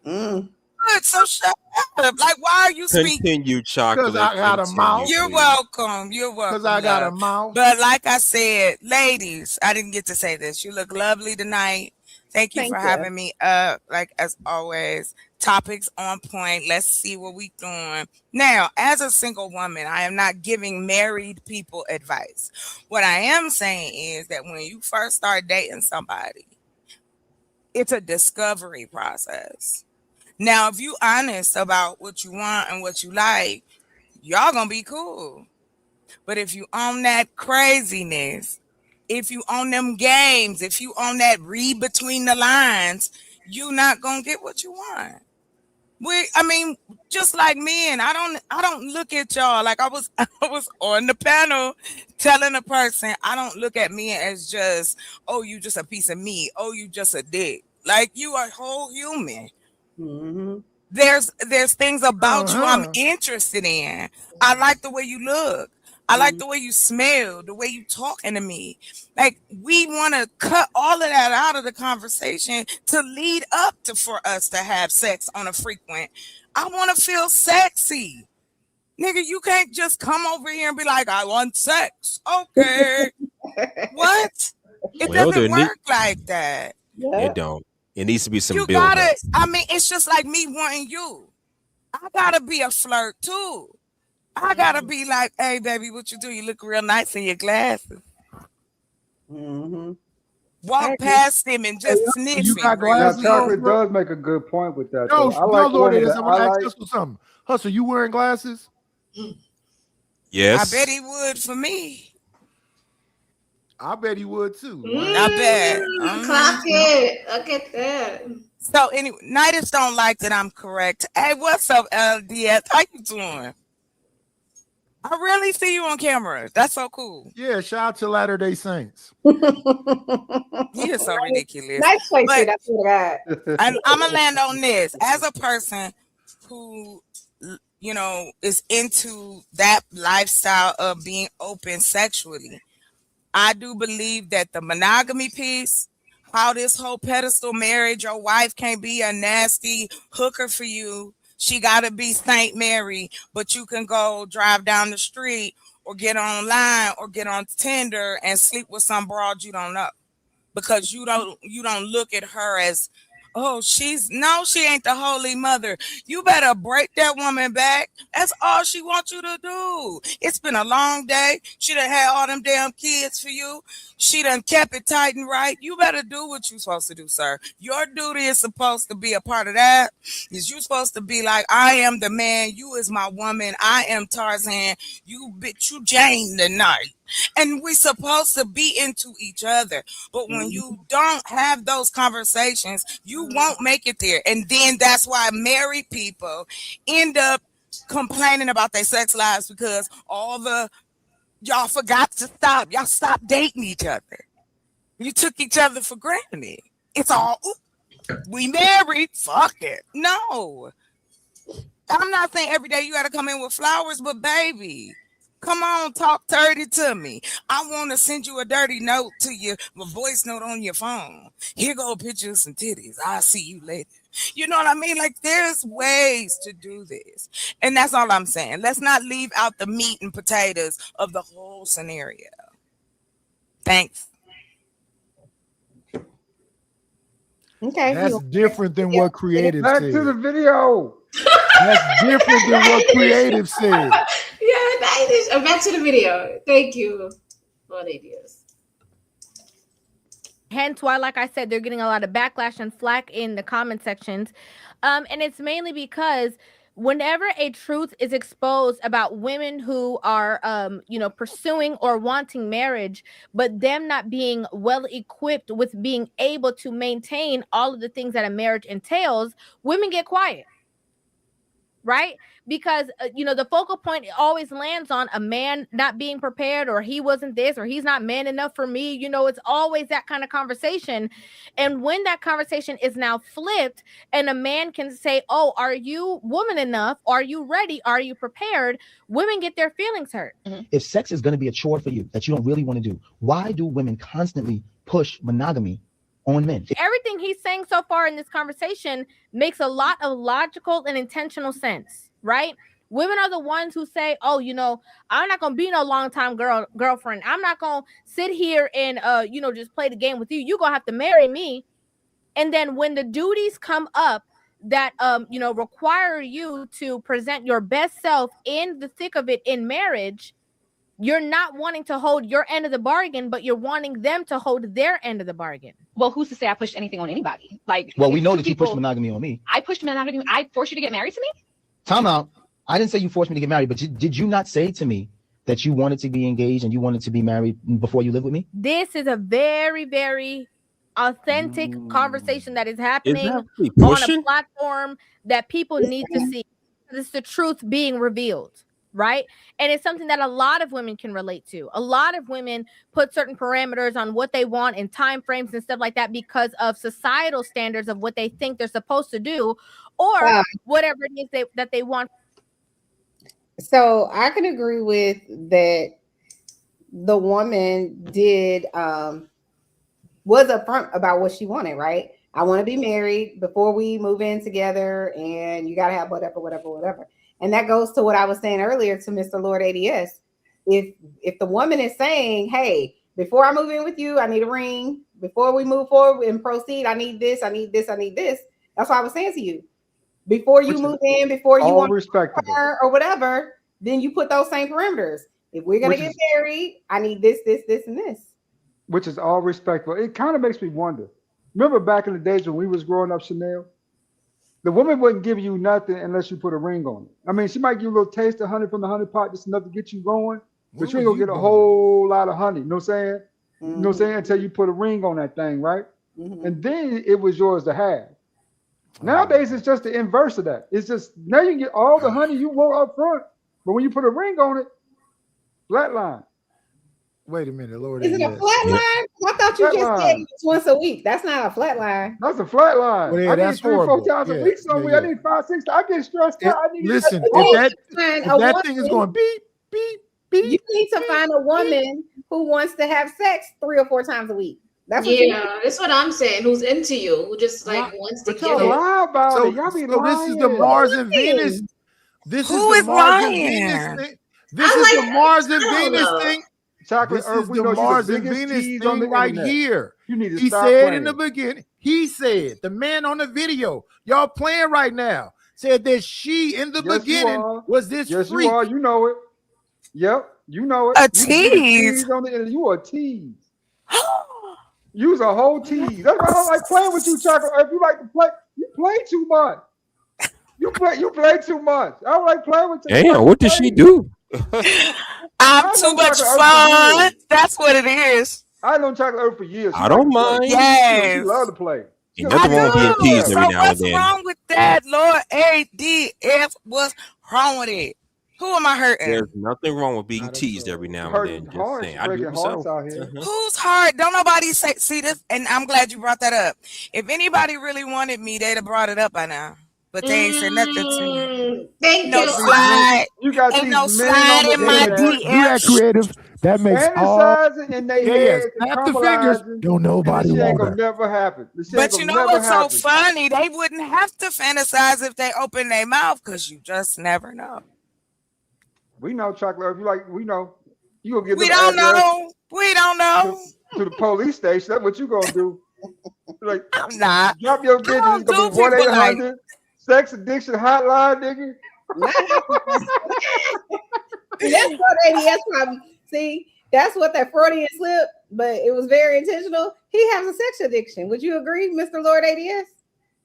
Good, so shut up. Like, why are you speaking? Continue, chocolate. Because I got a mouth. You're welcome. You're welcome. Because I got a mouth. But like I said, ladies, I didn't get to say this. You look lovely tonight. Thank you for having me up. Like as always, topics on point. Let's see what we doing. Now, as a single woman, I am not giving married people advice. What I am saying is that when you first start dating somebody, it's a discovery process. Now, if you honest about what you want and what you like, y'all gonna be cool. But if you own that craziness, if you own them games, if you own that read between the lines, you not gonna get what you want. Just like men, I don't look at y'all like I was on the panel telling a person I don't look at men as just, oh, you just a piece of meat, oh, you just a dick. Like you are a whole human. Mm-hmm. There's things about you I'm interested in. I like the way you look. I like the way you smell, the way you talking to me. Like we want to cut all of that out of the conversation to lead up for us to have sex on a frequent. I want to feel sexy. Nigga, you can't just come over here and be like, I want sex. Okay. What? It doesn't work like that. It don't. It needs to be some build. It's just like me wanting you. I gotta be a flirt too. I gotta be like, hey, baby, what you do? You look real nice in your glasses. Mm-hmm. Walk past him and just sniff you got glasses. Chocolate does make a good point with that. I like something. Hustle, you wearing glasses? Yes. I bet he would for me. I bet he would too. Not bad. Clock it. Look at that. So anyway, Nidus don't like that I'm correct. Hey, what's up, LDS? How you doing? I really see you on camera. That's so cool. Yeah, shout out to Latter-day Saints. He is so ridiculous. Nice place, that's what I'm gonna land on this. As a person who, is into that lifestyle of being open sexually, I do believe that the monogamy piece, how this whole pedestal marriage, your wife can't be a nasty hooker for you. She got to be Saint Mary, but you can go drive down the street or get online or get on Tinder and sleep with some broad you don't know, because you don't look at her as, oh, she ain't the Holy Mother. You better break that woman back. That's all she wants you to do. It's been a long day. She done had all them damn kids for you. She done kept it tight and right. You better do what you're supposed to do, sir. Your duty is supposed to be a part of that. Is you supposed to be like, I am the man. You is my woman. I am Tarzan. You bitch, you Jane tonight. And we're supposed to be into each other. But when you don't have those conversations, you won't make it there. And then that's why married people end up complaining about their sex lives, because y'all forgot to stop. Y'all stopped dating each other. You took each other for granted. It's all, we married, fuck it. No. I'm not saying every day you got to come in with flowers, but baby, come on, talk dirty to me. I want to send you a dirty note to you, a voice note on your phone. Here go a picture of some titties. I'll see you later. You know what I mean? Like, there's ways to do this. And that's all I'm saying. Let's not leave out the meat and potatoes of the whole scenario. Thanks. Okay. That's different than what creative said. Back to the video. That's different than what creative said. Yeah, that is. Back to the video. Thank you. What ideas? Hence why, like I said, they're getting a lot of backlash and flack in the comment sections. And it's mainly because whenever a truth is exposed about women who are pursuing or wanting marriage, but them not being well equipped with being able to maintain all of the things that a marriage entails, women get quiet. Right? Because the focal point always lands on a man not being prepared, or he wasn't this, or he's not man enough for me. It's always that kind of conversation. And when that conversation is now flipped and a man can say, oh, are you woman enough? Are you ready? Are you prepared? Women get their feelings hurt. If sex is going to be a chore for you that you don't really want to do, why do women constantly push monogamy on men? Everything he's saying so far in this conversation makes a lot of logical and intentional sense, right? Women are the ones who say, oh, I'm not going to be no long time girlfriend. I'm not going to sit here and, just play the game with you. You're going to have to marry me. And then when the duties come up that, require you to present your best self in the thick of it in marriage, you're not wanting to hold your end of the bargain, but you're wanting them to hold their end of the bargain. Well, who's to say I pushed anything on anybody? Well, we know that you pushed monogamy on me. I pushed monogamy. I forced you to get married to me? Time out. I didn't say you forced me to get married, but did you not say to me that you wanted to be engaged and you wanted to be married before you lived with me? This is a very, very authentic conversation that is happening on a platform that people need to see. It's the truth being revealed. Right? And it's something that a lot of women can relate to. A lot of women put certain parameters on what they want and time frames and stuff like that because of societal standards of what they think they're supposed to do, or whatever it is that they want. So I can agree with that. The woman was upfront about what she wanted, right? I want to be married before we move in together, and you got to have whatever. And that goes to what I was saying earlier to Mr. Lord ADS. If the woman is saying, hey, before I move in with you, I need a ring. Before we move forward and proceed, I need this. That's what I was saying to you. Before you move in, before you want her or whatever, then you put those same parameters. If we're going to get married, I need this, and this. Which is all respectful. It kind of makes me wonder. Remember back in the days when we was growing up, Chanel? The woman wouldn't give you nothing unless you put a ring on it. I mean, she might give you a little taste of honey from the honey pot, just enough to get you going, but you ain't gonna get a whole lot of honey. You know what I'm saying? You know what I'm saying? Until you put a ring on that thing, right? And then it was yours to have. Nowadays, it's just the inverse of that. It's just now you get all the honey you want up front, but when you put a ring on it, flatline. Wait a minute, Lord. Is it a flat line? I thought you just said it once a week. That's not a flat line. That's a flat line. Well, yeah, I that's need 3-4 times a week somewhere. I need 5-6. I get stressed out. I need listen, if that thing is going beep, beep, beep. You need to find a woman who wants to have sex 3 or 4 times a week. That's what I'm saying. Who's into you? Who just wants to get it? Lie about it. Y'all be this is the Mars and Venus. This Who is is the Mars and lying? Venus thing. This is the Mars and Venus thing. Chocolate This Earth, is we the know Mars you're and the biggest Venus tease on thing the right internet. here. You need to He stop said playing. in the beginning, the man on the video, y'all playing right now, said that she in the beginning was this freak. You are. You know it. Yep, you know it. A You the biggest tease. on the internet. You a tease. You's a whole tease. That's why I don't like playing with you, Chocolate Earth. You like to play. You play too much. You play too much. I don't like playing with you. Damn, what did she do? I'm too much fun. That's what it is. I know Chocolate Earth for years. I don't mind. Yes. She love to play. Ain't nothing wrong with being teased every now and what's then. wrong with that, Lord ADF? What's wrong with it? Who am I hurting? There's nothing wrong with being teased every now and then. Just saying. I do it myself. Who's hard? Don't nobody see this, and I'm glad you brought that up. If anybody really wanted me, they'd have brought it up by now. But they ain't said nothing to me. Thank no you. Slide. You got ain't these no men slide on in the my internet. Do that creative. That makes all. Fantasizing in their head. Snap the fingers. Don't nobody This shit ain't want gonna her. never happen. This shit But ain't you gonna know never what's happen. so funny? They wouldn't have to fantasize if they open their mouth, because you just never know. We know, Chocolate Earth. You like, we know. You gonna get We them don't address know. We don't know. to the police station. That's what you gonna do. Like, I'm not. drop your digits. It's gonna be 1-800 sex addiction hotline, nigga. That's what ADS probably see. That's what that Freudian slip, but it was very intentional. He has a sex addiction. Would you agree, Mr. Lord ADS?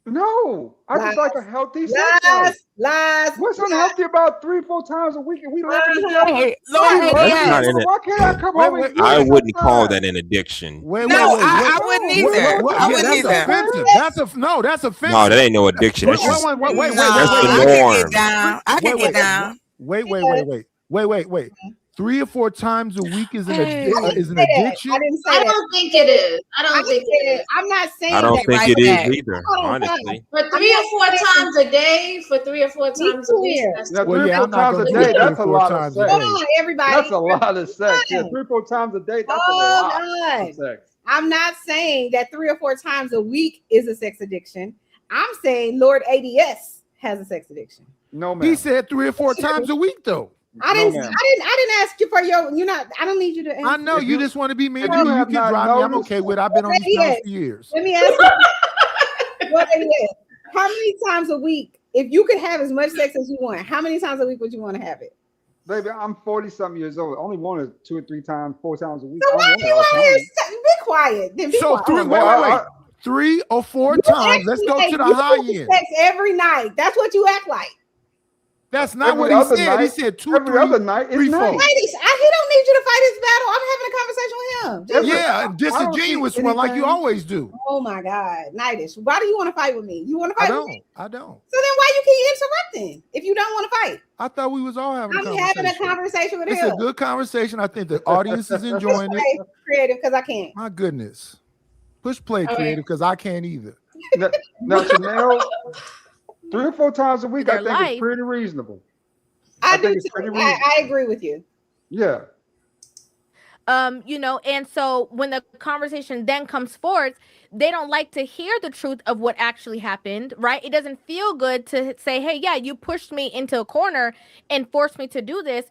No, I just like a healthy sex life. Lies. What's unhealthy about 3-4 times a week and we live together? Why can't I come home and I wouldn't call that an addiction. I wouldn't either. I wouldn't either. That's offensive. That's offensive. No, that ain't no addiction. That's just wait, that's the norm. I can get down. Wait. 3 or 4 times a week is an addiction. I didn't say I don't think it is. I don't think it is. I'm not saying I don't that think right it back. is either, honestly. For 3 or 4 times a day, for 3 or 4 times a week. Now, 3 or 4 times a day, that's a lot of sex. Hold on, everybody. That's a lot of sex. Yeah, 3 or 4 times a day, that's a lot of sex. I'm not saying that 3 or 4 times a week is a sex addiction. I'm saying Lord ADS has a sex addiction. No, man. He said 3 or 4 times a week, though. I didn't ask you for your. You're not. I don't need you to. I know you just want to be mean. You can drive me. I'm okay with. I've been on this channel for years. Let me ask you. What ADS? How many times a week? If you could have as much sex as you want, how many times a week would you want to have it? Baby, I'm 40-something years old. Only wanted 2 or 3 times, 4 times a week. So why do you want to be quiet? Then be quiet. Wait. 3 or 4 times. Let's go to the high end. Sex every night. That's what you act like. That's not what he said. He said 2 or 3 other night. It's 3, 4. He don't need you to fight his battle. I'm having a conversation with him. Yeah, disingenuous one like you always do. Oh my God, Nightish. Why do you want to fight with me? You want to fight with me? I don't. So then why you keep interrupting if you don't want to fight? I thought we was all having a conversation. I'm having a conversation with him. It's a good conversation. I think the audience is enjoying it. Creative, because I can't. My goodness. Push play, creative, because I can't either. Now, Chanel, 3 or 4 times a week, I think it's pretty reasonable. I do too. I agree with you. Yeah. And so when the conversation then comes forth, they don't like to hear the truth of what actually happened, right? It doesn't feel good to say, hey, yeah, you pushed me into a corner and forced me to do this,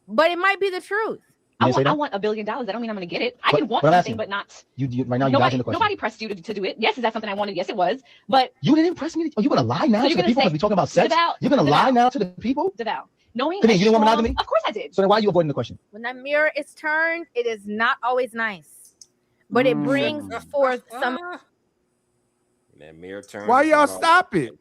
but it might be the truth. I want $1 billion. That don't mean I'm going to get it. I can want something, but not. You right now. You dodging the question. Nobody pressed you to do it. Yes, is that something I wanted? Yes, it was. But you didn't press me. Oh, you're gonna lie now to the people because we talking about sex. You're gonna lie now to the people. Devout. Knowing you didn't want monogamy? Of course I did. So then why are you avoiding the question? When that mirror is turned, it is not always nice, but it brings forth some. That mirror turn. Why y'all stop it?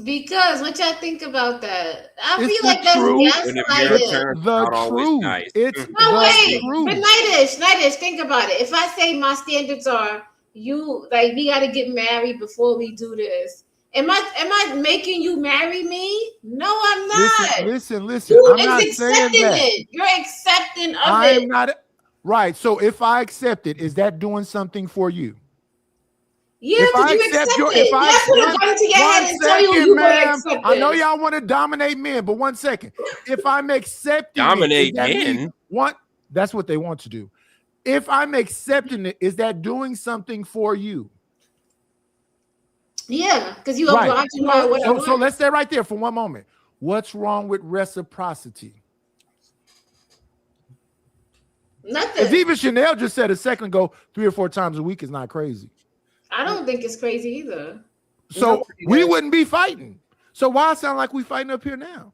Because what y'all think about that? I feel like that's gaslighting. The truth. It's no wait, but Nightish, think about it. If I say my standards are we got to get married before we do this. Am I making you marry me? No, I'm not. Listen. I'm not saying that. It. You're accepting of it. I'm not. Right. So if I accept it, is that doing something for you? Yeah, because you accept it. That's what I'm going to your head and tell you accept it. I know y'all want to dominate men, but 1 second. If I'm accepting dominate men, that's what they want to do. If I'm accepting it, is that doing something for you? Yeah, because you oblige me by what I want. So let's stay right there for 1 moment. What's wrong with reciprocity? Nothing. As even Chanel just said a second ago, 3 or 4 times a week is not crazy. I don't think it's crazy either. So we wouldn't be fighting. So why sound like we fighting up here now?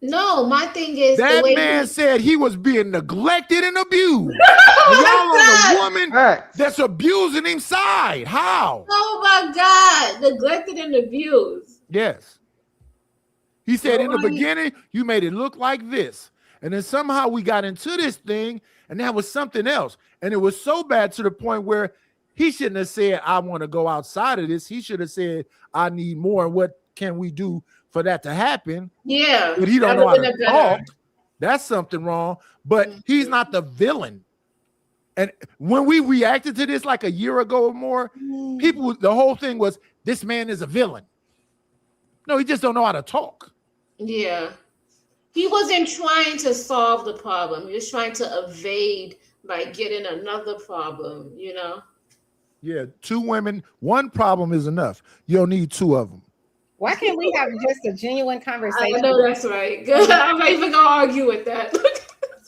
No, my thing is that man said he was being neglected and abused. Oh y'all on a woman that's abusing him side. How? Oh my God, neglected and abused. Yes. He said in the beginning, you made it look like this. And then somehow we got into this thing and that was something else. And it was so bad to the point where he shouldn't have said, I want to go outside of this. He should have said, I need more. And what can we do for that to happen? Yeah. But he don't know how to talk. That's something wrong. But he's not the villain. And when we reacted to this like a year ago or more, people, the whole thing was, this man is a villain. No, he just don't know how to talk. Yeah. He wasn't trying to solve the problem. He was trying to evade by getting another problem, Yeah, 2 women, 1 problem is enough. You don't need 2 of them. Why can't we have just a genuine conversation? I know that's right. Good. I'm not even gonna argue with that.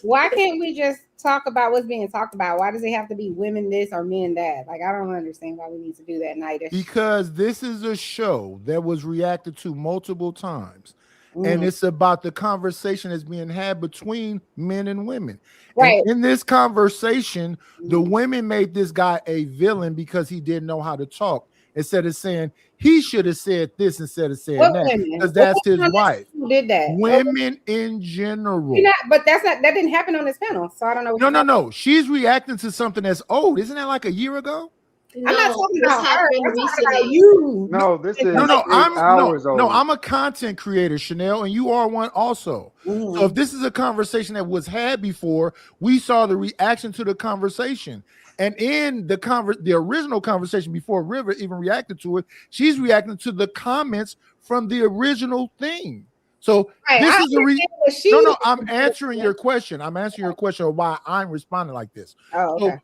Why can't we just talk about what's being talked about? Why does it have to be women this or men that? Like, I don't understand why we need to do that, Nightish. Because this is a show that was reacted to multiple times. And it's about the conversation that's being had between men and women. Right. And in this conversation, the women made this guy a villain because he didn't know how to talk. instead of saying he should have said this instead of saying What that, women? because that's his wife. Who did that? Women in general. But that didn't happen on this panel, so I don't know. No. She's reacting to something that's old. Isn't that like a year ago? I'm not talking about her. I'm talking about recently. you. No, this is I'm a content creator, Chanel, and you are one also. So if this is a conversation that was had before, we saw the reaction to the conversation. And in the original conversation before River even reacted to it, she's reacting to the comments from the original thing. So this is I'm answering your question. I'm answering your question of why I'm responding like this. Oh, okay.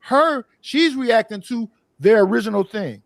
So she's reacting to their original thing,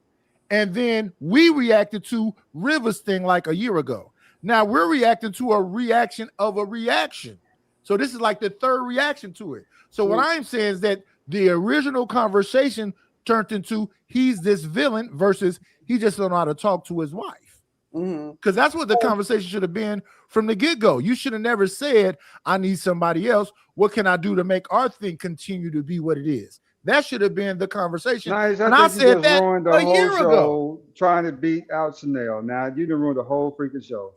and then we reacted to River's thing like a year ago. Now we're reacting to a reaction of a reaction. So this is like the third reaction to it. So what I'm saying is that the original conversation turned into he's this villain versus he just don't know how to talk to his wife. Because that's what the conversation should have been from the get-go. You should have never said, I need somebody else. What can I do to make our thing continue to be what it is? That should have been the conversation. Nice. And I said that a year ago. Trying to beat out Chanel. Now you done ruined the whole freaking show.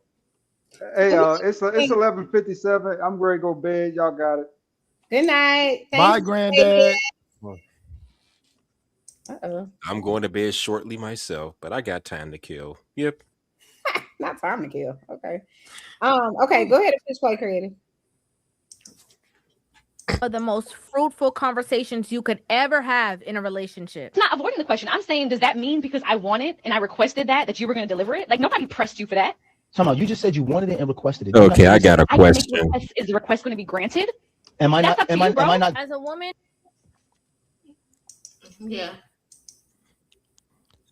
Hey, it's 11:57. I'm ready to go to bed. Y'all got it. Good night. Bye, Granddad. I'm going to bed shortly myself, but I got time to kill. Yep. Not time to kill. Okay. Okay, go ahead and finish play creative. Are the most fruitful conversations you could ever have in a relationship? It's not avoiding the question. I'm saying, does that mean because I wanted and I requested that you were going to deliver it? Like, nobody pressed you for that. Come on, you just said you wanted it and requested it. Okay, I got a question. Is the request going to be granted? Am I not? Am I not? As a woman? Yeah.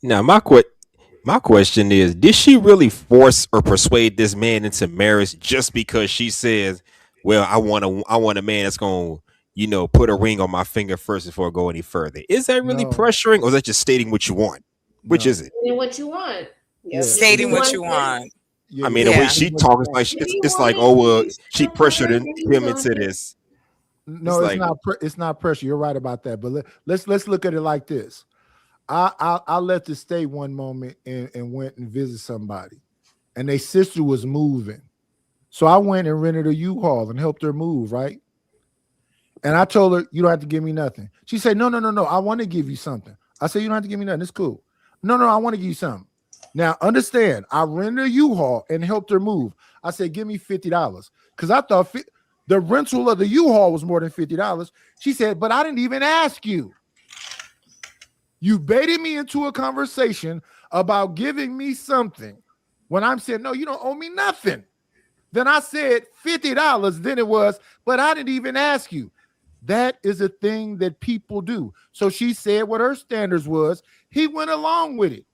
Now, my question is, did she really force or persuade this man into marriage just because she says, well, I want a man that's going to, put a ring on my finger first before I go any further? Is that really pressuring, or is that just stating what you want? Which is it? Stating what you want. Yeah. Stating what you want. I mean, the way she talks, like it's like, oh well, she pressured him into this. No, it's not pressure. You're right about that. But let's look at it like this. I left the state one moment and went and visited somebody, and their sister was moving. So I went and rented a U-Haul and helped her move, right? And I told her, you don't have to give me nothing. She said, no, I want to give you something. I said, you don't have to give me nothing. It's cool. No, I want to give you something. Now, understand, I rented a U-Haul and helped her move. I said, give me $50 because I thought the rental of the U-Haul was more than $50. She said, but I didn't even ask you. You baited me into a conversation about giving me something when I'm saying, no, you don't owe me nothing. Then I said $50. Then it was, but I didn't even ask you. That is a thing that people do. So she said what her standards was. He went along with it.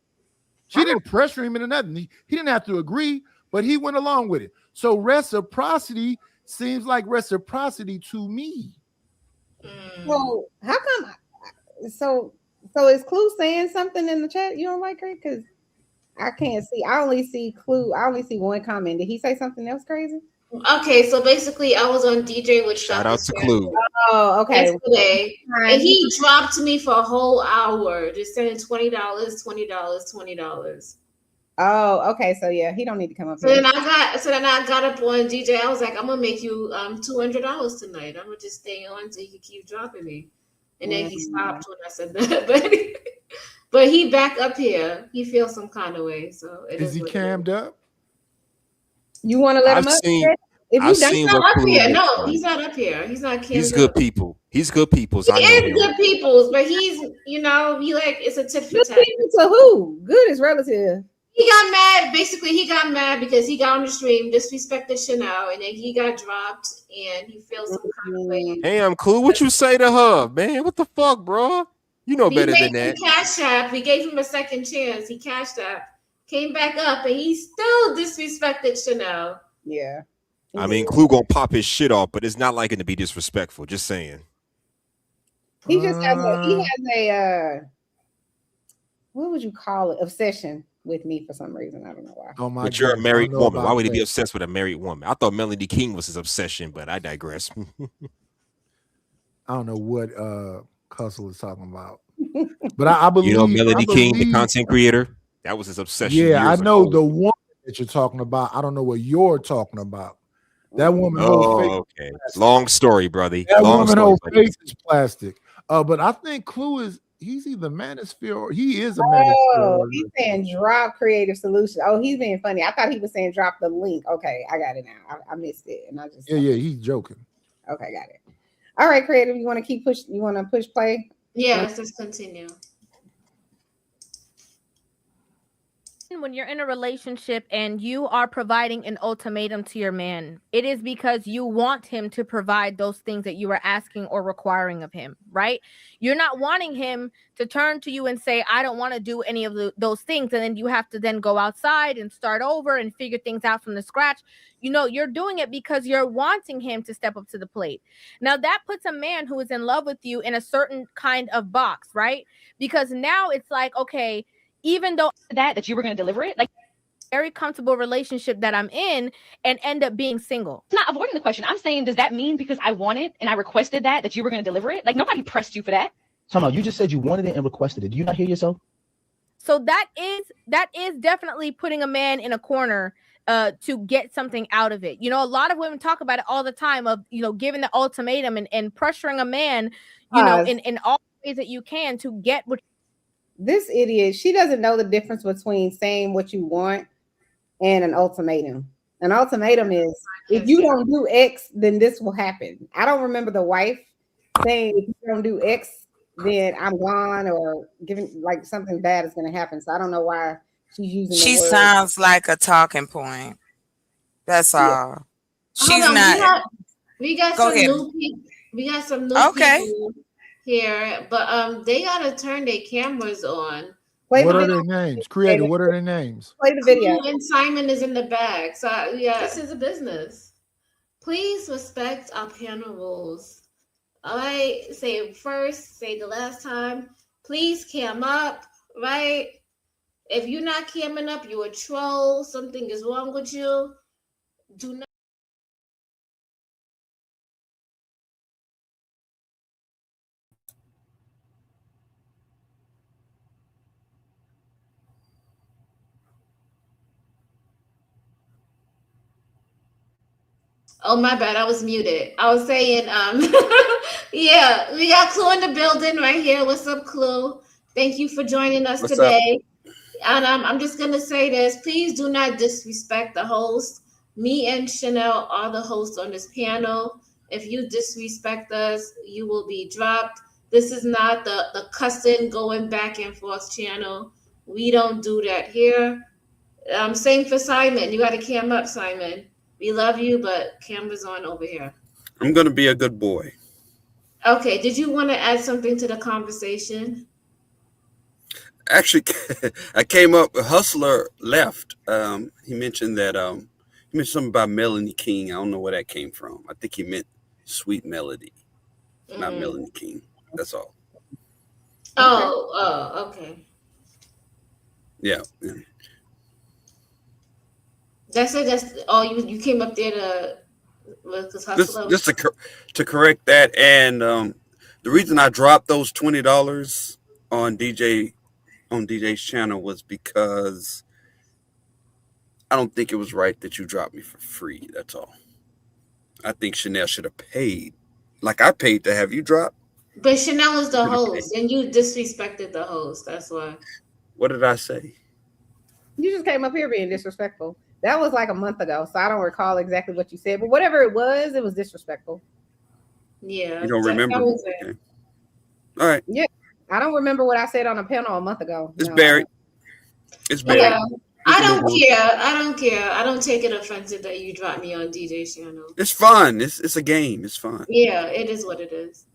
She didn't pressure him into nothing. He didn't have to agree, but he went along with it. So reciprocity seems like reciprocity to me. Well, how come? So is Clue saying something in the chat you don't like her? Because I can't see. I only see Clue. I only see one comment. Did he say something else crazy? Okay, so basically, I was on DJ with shout out to Clue. Oh, okay. Yesterday, and he dropped me for a whole hour, just saying $20, $20. Oh, okay. So yeah, he don't need to come up. So then I got up on DJ. I was like, I'm gonna make you $200 tonight. I'm gonna just stay on so you can keep dropping me. And then he stopped when I said that, but he back up here. He feels some kind of way. So is he cammed up? You want to let him up? He's not up here. No, he's not up here. He's not. He's good people. He's good people. He is good people, but he's, he like, it's a tit for tat. To who? Good is relative. He got mad. Basically, he got mad because he got on the stream, disrespected Chanel, and then he got dropped, and he feels some kind of way. Hey, I'm cool. What you say to her, man? What the fuck, bro? You know better than that. Cash App. We gave him a second chance. He cashed up, came back up, and he still disrespected Chanel. Yeah. I mean, Clue gonna pop his shit off, but it's not like it to be disrespectful. Just saying. He just has a what would you call it? Obsession with me for some reason. I don't know why. Oh my! But you're a married woman. Why would he be obsessed with a married woman? I thought Melody King was his obsession, but I digress. I don't know what Cussle is talking about. But I believe, you know, Melody King, the content creator, that was his obsession. Yeah, I know the woman that you're talking about. I don't know what you're talking about. That woman whole face. Okay. Long story, brother. That Long woman story, whole buddy. face is plastic. But I think Clue he's either manosphere or he is a manosphere. Oh, he's saying drop creative solution. Oh, he's being funny. I thought he was saying drop the link. Okay, I got it now. I missed it, and I just yeah, he's joking. Okay, got it. All right, creative. You want to keep push? You want to push play? Yeah, let's just continue. When you're in a relationship and you are providing an ultimatum to your man, it is because you want him to provide those things that you are asking or requiring of him, right? You're not wanting him to turn to you and say, I don't want to do any of those things. And then you have to then go outside and start over and figure things out from the scratch. You know, you're doing it because you're wanting him to step up to the plate. Now that puts a man who is in love with you in a certain kind of box, right? Because now it's like, okay, even though that you were going to deliver it, like very comfortable relationship that I'm in and end up being single. It's not avoiding the question. I'm saying, does that mean because I wanted and I requested that you were going to deliver it? Like nobody pressed you for that. Time out. You just said you wanted it and requested it. Do you not hear yourself? So that is definitely putting a man in a corner to get something out of it. You know, a lot of women talk about it all the time of, you know, giving the ultimatum and pressuring a man, you know, in all ways that you can to get what. This idiot, she doesn't know the difference between saying what you want and an ultimatum. An ultimatum is, if you don't do X, then this will happen. I don't remember the wife saying, if you don't do X, then I'm gone, or giving like something bad is going to happen. So I don't know why she's using She the word. sounds like a talking point. That's all. She's not. We got Go some ahead. new people. We got some new people here, but they gotta turn their cameras on. What are their names? Creator, what are their names? Play the video. And Simon is in the back. So yeah, this is a business. Please respect our panel rules. All right, say it first, say the last time. Please cam up, right? If you're not camming up, you're a troll. Something is wrong with you. Do not. Oh, my bad. I was muted. I was saying, yeah, we got Clue in the building right here. What's up, Clue? Thank you for joining us today. And I'm just going to say this. Please do not disrespect the host. Me and Chanel are the hosts on this panel. If you disrespect us, you will be dropped. This is not the cussing going back and forth channel. We don't do that here. Same for Simon. You got to cam up, Simon. We love you, but camera's on over here. I'm going to be a good boy. Okay. Did you want to add something to the conversation? Actually, I came up. Hustler left. He mentioned that he mentioned something about Melanie King. I don't know where that came from. I think he meant Sweet Melody, not Melanie King. That's all. Okay. Yeah. That's it. That's you came up there to just to correct that, and the reason I dropped those $20 on DJ's channel was because I don't think it was right that you dropped me for free. That's all. I think Chanel should have paid, like I paid to have you drop. But Chanel is the host, and you disrespected the host. That's why. What did I say? You just came up here being disrespectful. That was like a month ago, so I don't recall exactly what you said. But whatever it was disrespectful. Yeah. You don't remember? Okay. All right. Yeah. I don't remember what I said on a panel a month ago. It's buried. It's buried. Yeah. I don't care. I don't take it offensive that you dropped me on DJ's channel. It's fun. It's a game. It's fun. Yeah, it is what it is.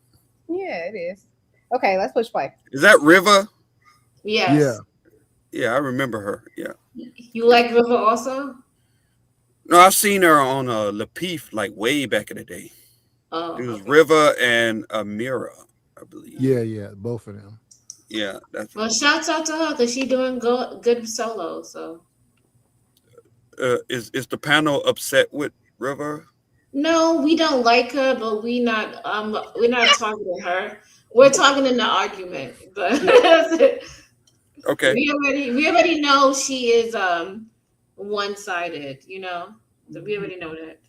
Yeah, it is. Okay, let's push play. Is that River? Yes. Yeah. Yeah, I remember her. Yeah. You like River also? No, I've seen her on Lapeef like way back in the day. Oh. It was River and Amira, I believe. Yeah, both of them. Yeah, that's. Well, shouts out to her because she's doing good solo. So. Is the panel upset with River? No, we don't like her, but we're not targeting her. We're talking in the argument, but Okay. We already know she is one-sided, you know. We already know that.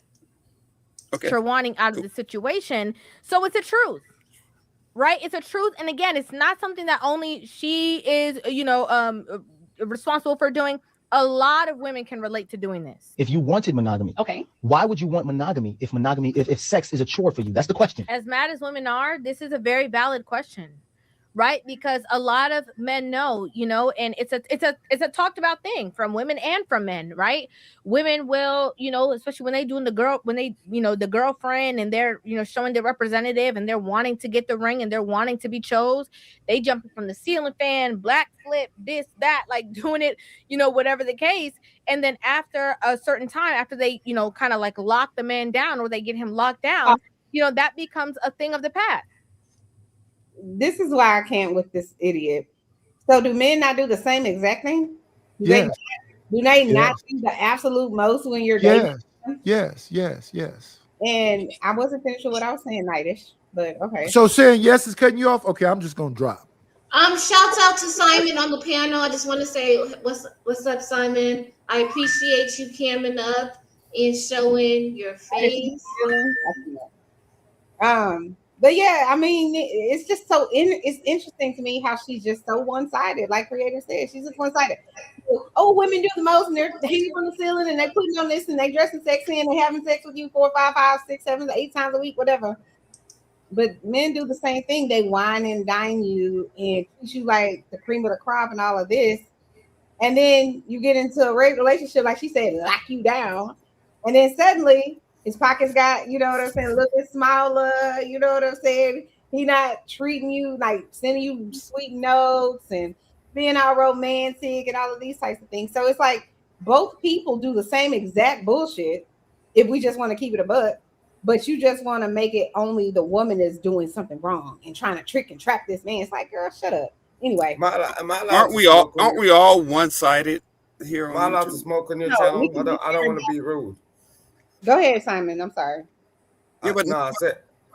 Okay. For wanting out of the situation. So it's a truth. Right? It's a truth. And again, it's not something that only she is, responsible for doing. A lot of women can relate to doing this. If you wanted monogamy, Okay. why would you want monogamy if sex is a chore for you? That's the question. As mad as women are, this is a very valid question. Right? Because a lot of men know, and it's a talked about thing from women and from men, right? Women will, especially when they doing the girlfriend and they're, showing their representative and they're wanting to get the ring and they're wanting to be chose. They jumping from the ceiling fan, black flip, this, that, like doing it, whatever the case. And then after a certain time, after they, kind of like lock the man down or they get him locked down, that becomes a thing of the past. This is why I can't with this idiot. So do men not do the same exact thing? Do they not do the absolute most when you're dating? Yes. And I wasn't finished with what I was saying, Nightish, but okay. So saying yes is cutting you off? Okay, I'm just gonna drop. Shouts out to Simon on the panel. I just want to say what's up, Simon. I appreciate you camming up and showing your face. But yeah, I mean, it's just it's interesting to me how she's just so one-sided. Like Creator said, she's just one-sided. Oh, women do the most, and they're hanging on the ceiling, and they're putting on this, and they dressing sexy, and they're having sex with you 4, 5, 6, 7, 8 times a week, whatever. But men do the same thing. They wine and dine you and treat you like the cream of the crop and all of this. And then you get into a relationship, like she said, lock you down. And then suddenly his pockets got, you know what I'm saying, a little bit smaller, you know what I'm saying? He not treating you, like sending you sweet notes and being all romantic and all of these types of things. So it's like both people do the same exact bullshit if we just want to keep it a buck, but you just want to make it only the woman is doing something wrong and trying to trick and trap this man. It's like, girl, shut up. Anyway. Aren't we all one-sided here? Am I allowed to smoke on your channel? I don't want to be rude. Go ahead, Simon. I'm sorry. Yeah, but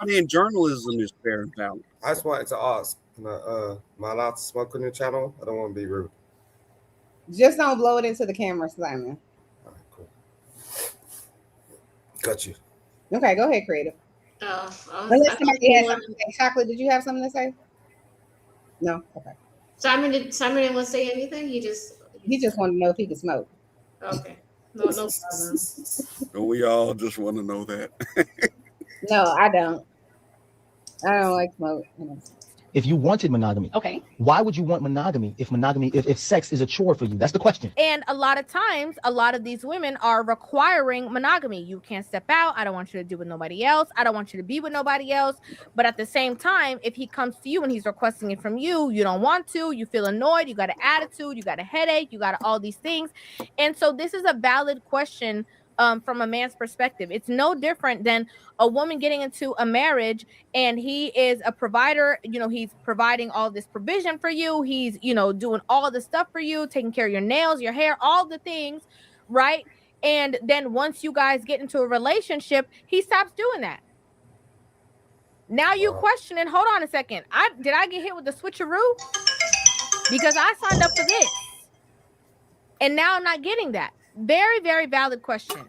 in journalism is fair and balanced. I just wanted to ask, am I allowed to smoke on your channel? I don't want to be rude. Just don't blow it into the camera, Simon. All right, cool. Got you. Okay, go ahead, Creative. Unless somebody has something to say. Chocolate, did you have something to say? No? Okay. Simon didn't want to say anything? He just wanted to know if he could smoke. Okay. No problem. We all just want to know that. No, I don't. I don't like smoke. If you wanted monogamy, okay, why would you want monogamy if sex is a chore for you? That's the question. And a lot of times, a lot of these women are requiring monogamy. You can't step out. I don't want you to do with nobody else. I don't want you to be with nobody else. But at the same time, if he comes to you and he's requesting it from you, you don't want to, you feel annoyed, you got an attitude, you got a headache, you got all these things. And so this is a valid question from a man's perspective. It's no different than a woman getting into a marriage and he is a provider. He's providing all this provision for you. He's, doing all the stuff for you, taking care of your nails, your hair, all the things, right? And then once you guys get into a relationship, he stops doing that. Now you questioning, hold on a second. Did I get hit with the switcheroo? Because I signed up for this. And now I'm not getting that. Very, very valid question.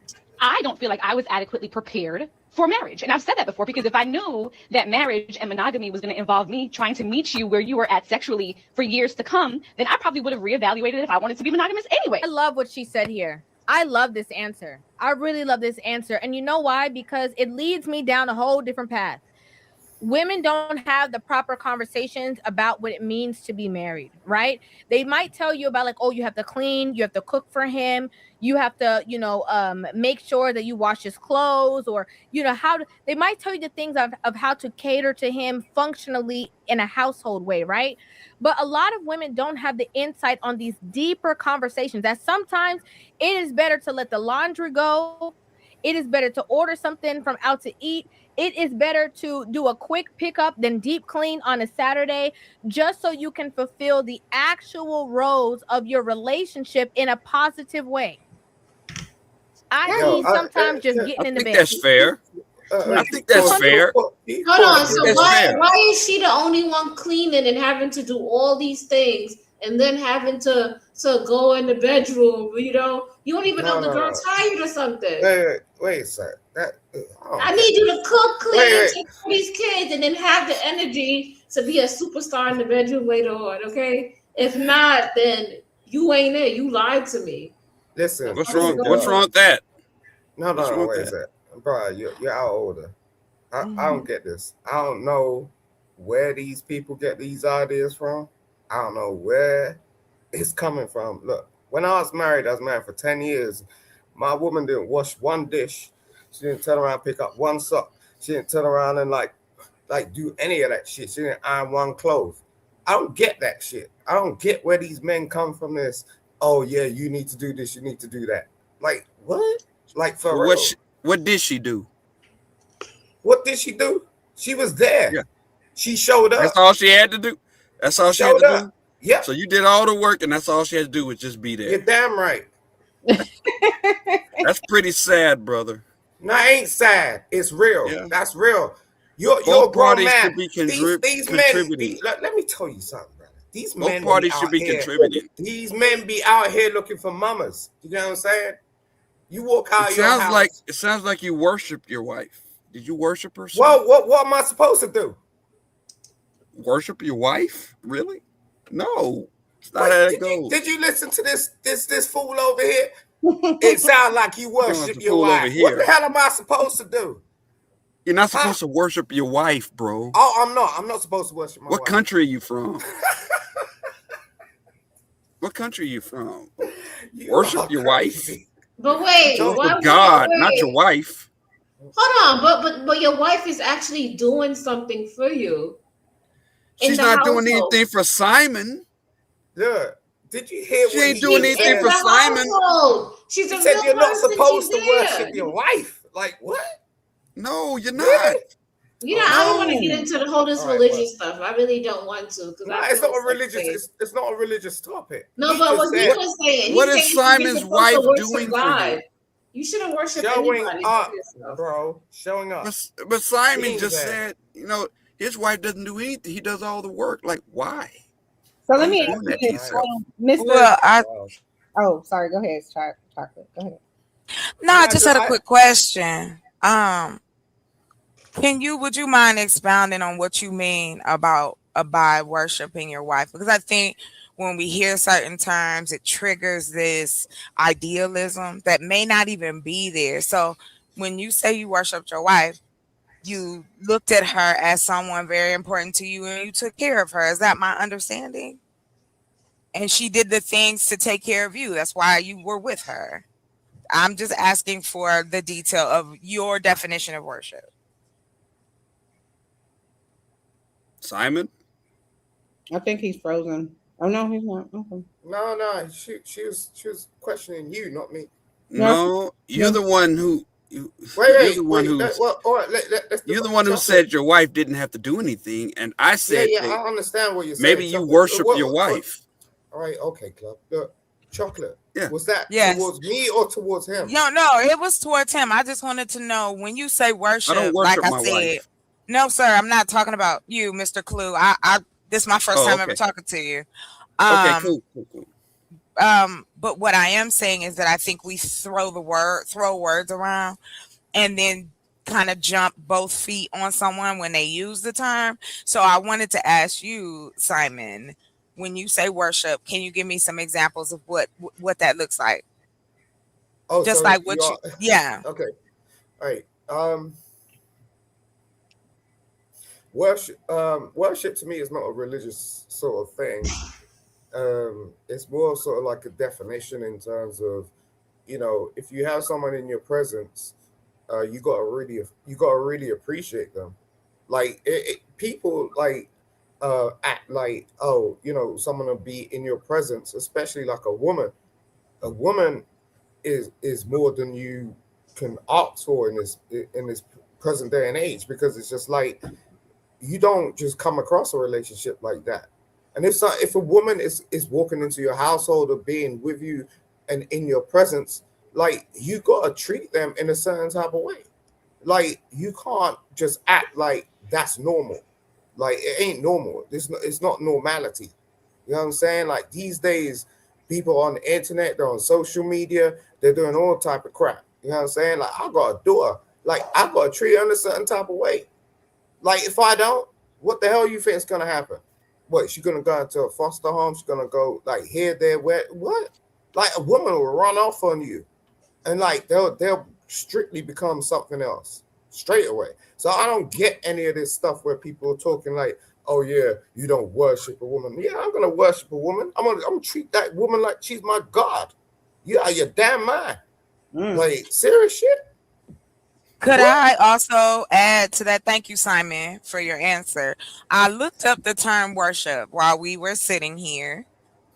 I don't feel like I was adequately prepared for marriage. And I've said that before, because if I knew that marriage and monogamy was going to involve me trying to meet you where you were at sexually for years to come, then I probably would have reevaluated if I wanted to be monogamous anyway. I love what she said here. I love this answer. I really love this answer. And you know why? Because it leads me down a whole different path. Women don't have the proper conversations about what it means to be married, right? They might tell you about like, oh, you have to clean, you have to cook for him, you have to, make sure that you wash his clothes, or, they might tell you the things of how to cater to him functionally in a household way, right? But a lot of women don't have the insight on these deeper conversations that sometimes it is better to let the laundry go. It is better to order something from out to eat. It is better to do a quick pickup than deep clean on a Saturday, just so you can fulfill the actual roles of your relationship in a positive way. Sometimes just getting in the bed. That's fair. I think that's fair. Hold on. So why is she the only one cleaning and having to do all these things and then having to go in the bedroom? You don't even know the girl's tired or something. Wait a sec. I need you to cook, clean, take care of these kids, and then have the energy to be a superstar in the bedroom later on. Okay. If not, then you ain't it. You lied to me. Listen. What's wrong with that? No, wait a sec. Bro, you're out older. I don't get this. I don't know where these people get these ideas from. I don't know where it's coming from. Look, when I was married for 10 years. My woman didn't wash one dish. She didn't turn around and pick up one sock. She didn't turn around and like do any of that shit. She didn't iron one clothes. I don't get that shit. I don't get where these men come from this. Oh yeah, you need to do this, you need to do that. Like what? Like for real. What did she do? What did she do? She was there. Yeah. She showed up. That's all she had to do. That's all she had to do. Yeah. So you did all the work, and that's all she had to do was just be there. You're damn right. That's pretty sad, brother. No, it ain't sad. It's real. Yeah. That's real. You're a grown man. These men. Let me tell you something, brother. These men. Both parties should be contributing. These men be out here looking for mamas. You know what I'm saying? You walk out of your house. It sounds like you worship your wife. Did you worship her? Well, what am I supposed to do? Worship your wife? Really? No. It's not how it goes. Did you listen to this fool over here? It sounds like you worship your wife. What the hell am I supposed to do? You're not supposed to worship your wife, bro. Oh, I'm not. I'm not supposed to worship my wife. What country are you from? What country are you from? Worship your wife? But wait, God, not your wife. Hold on, but your wife is actually doing something for you. She's not doing anything for Simon. Yeah. Did you hear? She ain't doing anything for Simon. She said you're not supposed to worship your wife. Like what? No, you're not. You know, I don't want to get into the whole religious stuff. I really don't want to because it's not a religious. It's not a religious topic. No, but what he was saying. What is Simon's wife doing for you? You shouldn't worship anybody. Bro. Showing up. But Simon just said, his wife doesn't do anything. He does all the work. Like, why? So let me ask you this, Mr. Oh, sorry. Go ahead, Chocolate. Go ahead. No, I just had a quick question. Would you mind expounding on what you mean by worshiping your wife? Because I think when we hear certain terms, it triggers this idealism that may not even be there. So when you say you worshiped your wife, you looked at her as someone very important to you and you took care of her. Is that my understanding? And she did the things to take care of you. That's why you were with her. I'm just asking for the detail of your definition of worship. Simon? I think he's frozen. Oh no, he's not. Okay. No. She was questioning you, not me. No, you're the one who. You're the one who said your wife didn't have to do anything, and I said, I understand what you're saying. Maybe you worship your wife. All right, okay, Club. Look, Chocolate. Yeah. Was that towards me or towards him? No, it was towards him. I just wanted to know when you say worship, I don't worship like my I said. wife. No, sir, I'm not talking about you, Mr. Clue. This is my first time ever talking to you. Okay, cool. But what I am saying is that I think we throw words around and then kind of jump both feet on someone when they use the term. So I wanted to ask you, Simon, when you say worship, can you give me some examples of what that looks like? Oh, just so like what yeah. Okay. All right. Worship to me is not a religious sort of thing. It's more sort of like a definition in terms of, if you have someone in your presence, you gotta really appreciate them. Like people like act like, someone will be in your presence, especially like a woman. A woman is more than you can ask for in this present day and age, because it's just like you don't just come across a relationship like that. And if a woman is walking into your household or being with you and in your presence, like you gotta treat them in a certain type of way. Like, you can't just act like that's normal. Like, it ain't normal. It's not normality. You know what I'm saying? Like, these days, people on the internet, they're on social media, they're doing all type of crap. You know what I'm saying? Like, I got a daughter. Like, I got to treat her in a certain type of way. Like, if I don't, what the hell you think is going to happen? What, she's going to go into a foster home? She's going to go, like, here, there, where? What? Like, a woman will run off on you. And, like, they'll strictly become something else straight away. So I don't get any of this stuff where people are talking like, oh, yeah, you don't worship a woman. Yeah, I'm going to worship a woman. I'm gonna treat that woman like she's my God. You out of your damn mind. Like, serious shit? Could I also add to that? Thank you, Simon, for your answer. I looked up the term worship while we were sitting here.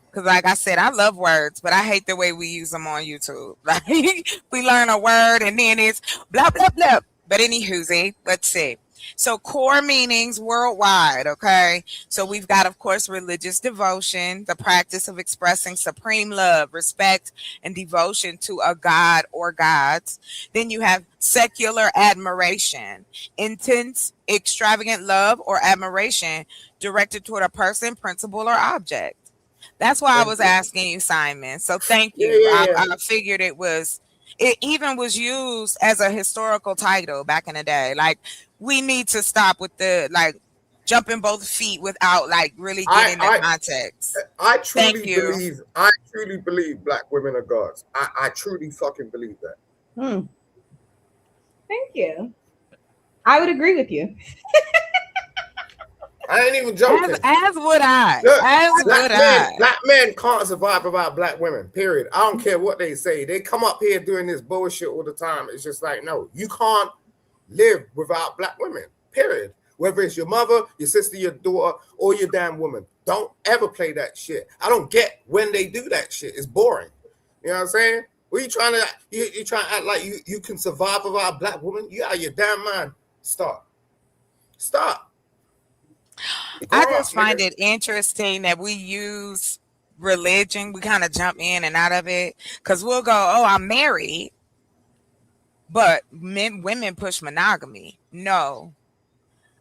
Because like I said, I love words, but I hate the way we use them on YouTube. Like, we learn a word and then it's blah, blah, blah. But anywho, let's see. So core meanings worldwide, okay? So we've got, of course, religious devotion, the practice of expressing supreme love, respect, and devotion to a god or gods. Then you have secular admiration, intense, extravagant love or admiration directed toward a person, principle, or object. That's why I was asking you, Simon. So thank you. I figured it even was used as a historical title back in the day. Like, we need to stop with the like jumping both feet without like really getting the context. I truly believe black women are gods. I truly fucking believe that. Thank you. I would agree with you. I ain't even joking. As would I. Look, black men can't survive without black women, period. I don't care what they say. They come up here doing this bullshit all the time. It's just like, no, you can't live without black women, period. Whether it's your mother, your sister, your daughter, or your damn woman. Don't ever play that shit. I don't get when they do that shit. It's boring. You know what I'm saying? What you trying to you trying to act like you can survive without a black woman? You out of your damn mind. Stop. I just find it interesting that we use religion. We kind of jump in and out of it because we'll go, oh, I'm married. But women push monogamy. No.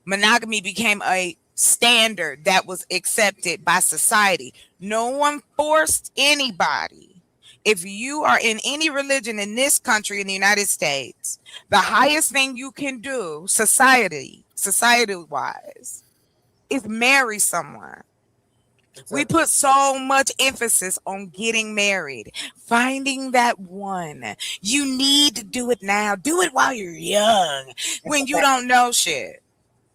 Monogamy became a standard that was accepted by society. No one forced anybody. If you are in any religion in this country, in the United States, the highest thing you can do, society-wise, is marry someone. Exactly. We put so much emphasis on getting married, finding that one. You need to do it now. Do it while you're young, when you don't know shit.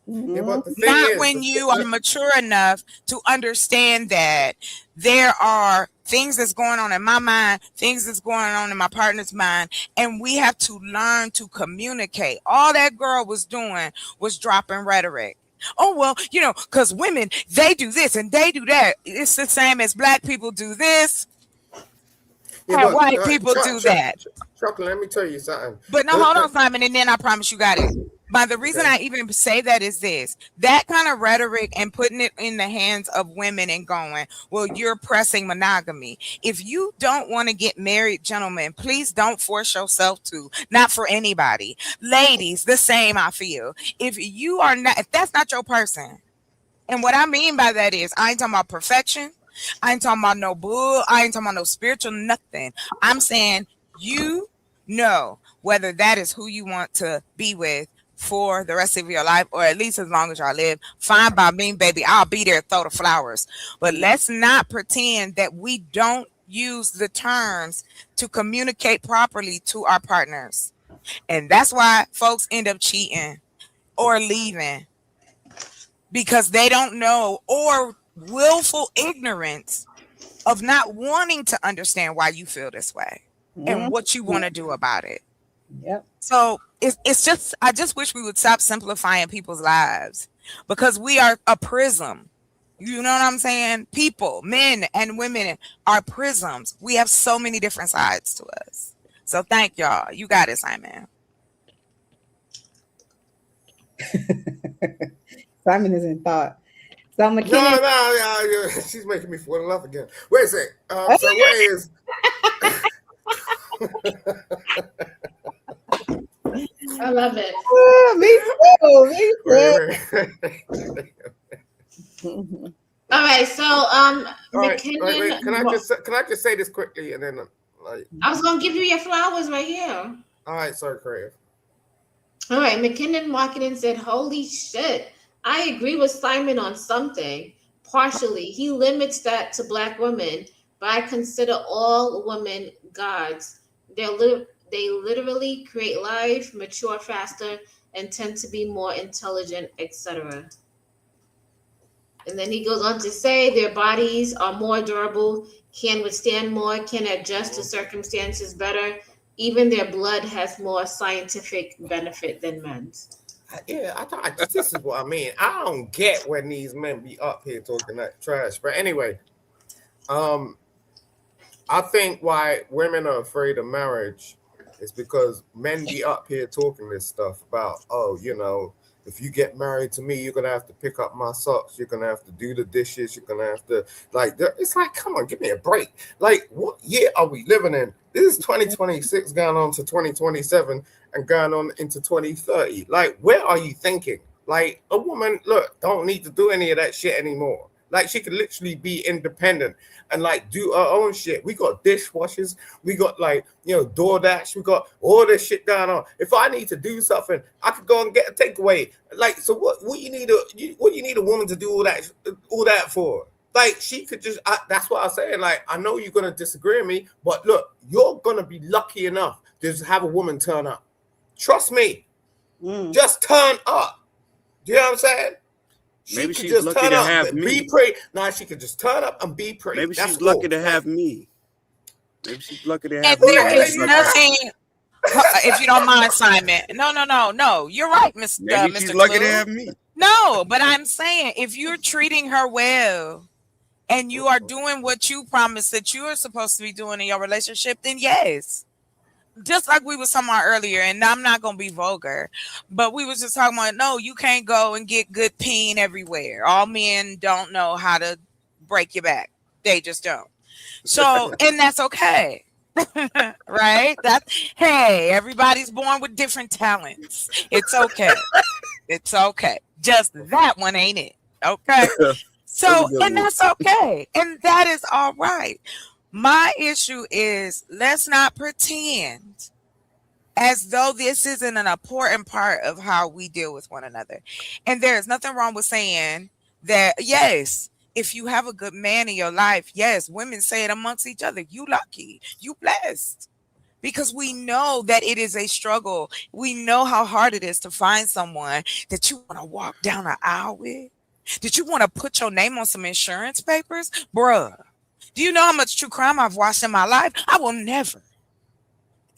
Yeah, but not when you are mature enough to understand that there are things that's going on in my mind, things that's going on in my partner's mind, and we have to learn to communicate. All that girl was doing was dropping rhetoric. Oh, well, because women, they do this and they do that. It's the same as black people do this. And white people do that. Chocolate, let me tell you something. But no, hold on, Simon, and then I promise you got it. But the reason I even say that is this. That kind of rhetoric and putting it in the hands of women and going, well, you're pressing monogamy. If you don't want to get married, gentlemen, please don't force yourself to. Not for anybody. Ladies, the same, I feel. If that's not your person. And what I mean by that is, I ain't talking about perfection. I ain't talking about no bull. I ain't talking about no spiritual nothing. I'm saying you know whether that is who you want to be with for the rest of your life, or at least as long as y'all live. Fine by me, baby. I'll be there, throw the flowers. But let's not pretend that we don't use the terms to communicate properly to our partners. And that's why folks end up cheating or leaving, because they don't know, or willful ignorance of not wanting to understand why you feel this way and what you want to do about it. Yep. So it's just, I just wish we would stop simplifying people's lives, because we are a prism. You know what I'm saying? People, men and women are prisms. We have so many different sides to us. So thank y'all. You got it, Simon. Simon is in thought. So McKinnon. No, she's making me fall in love again. Wait a sec. So where is? I love it. Me too. All right, so McKinnon. Wait. Can I just say this quickly and then I was gonna give you your flowers right here. All right, sorry, Crave. All right, McKinnon Marketing said, "Holy shit, I agree with Simon on something. Partially, he limits that to Black women, but I consider all women gods. They literally create life, mature faster, and tend to be more intelligent, etc." And then he goes on to say their bodies are more durable, can withstand more, can adjust to circumstances better. Even their blood has more scientific benefit than men's. Yeah, I thought this is what I mean. I don't get when these men be up here talking that trash. But anyway, I think why women are afraid of marriage is because men be up here talking this stuff about, if you get married to me, you're gonna have to pick up my socks, you're gonna have to do the dishes, you're gonna have to it's like, come on, give me a break. Like, what year are we living in? This is 2026 going on to 2027 and going on into 2030. Like, where are you thinking? Like, a woman, look, don't need to do any of that shit anymore. Like, she could literally be independent and do her own shit. We got dishwashers, we got DoorDash, we got all this shit going on. If I need to do something, I could go and get a takeaway. Like, so what you need a woman to do all that for? Like, she could just that's what I'm saying. Like, I know you're gonna disagree with me, but look, you're gonna be lucky enough to just have a woman turn up. Trust me. Just turn up. Do you know what I'm saying? Maybe she's lucky to have me. Be pretty. Nah, she could just turn up and be pretty. Maybe she's lucky to have me. Maybe she's lucky to have and me. There is nothing, if you don't mind, Simon. No. You're right, Mr. Maybe she's lucky to have me. No, but I'm saying if you're treating her well and you are doing what you promised that you are supposed to be doing in your relationship, then yes. Just like we was talking about earlier, and I'm not going to be vulgar, but we was just talking about, no, you can't go and get good peen everywhere. All men don't know how to break your back. They just don't. So, and that's okay. Right? Hey, everybody's born with different talents. It's okay. It's okay. Just that one ain't it. Okay. So, and that's okay. And that is all right. My issue is, let's not pretend as though this isn't an important part of how we deal with one another. And there is nothing wrong with saying that, yes, if you have a good man in your life, yes, women say it amongst each other. You lucky, you blessed. Because we know that it is a struggle. We know how hard it is to find someone that you want to walk down the aisle with. Did you want to put your name on some insurance papers? Bruh. Do you know how much true crime I've watched in my life? I will never,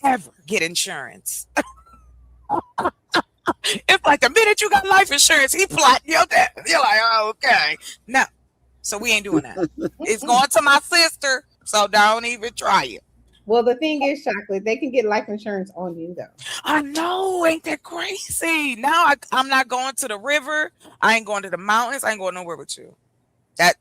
ever get insurance. It's like the minute you got life insurance, he plotting your death. You're like, oh, okay. No. So we ain't doing that. It's going to my sister, so don't even try it. Well, the thing is, Chocolate, they can get life insurance on you, though. I know. Ain't that crazy? Now I'm not going to the river. I ain't going to the mountains. I ain't going nowhere with you.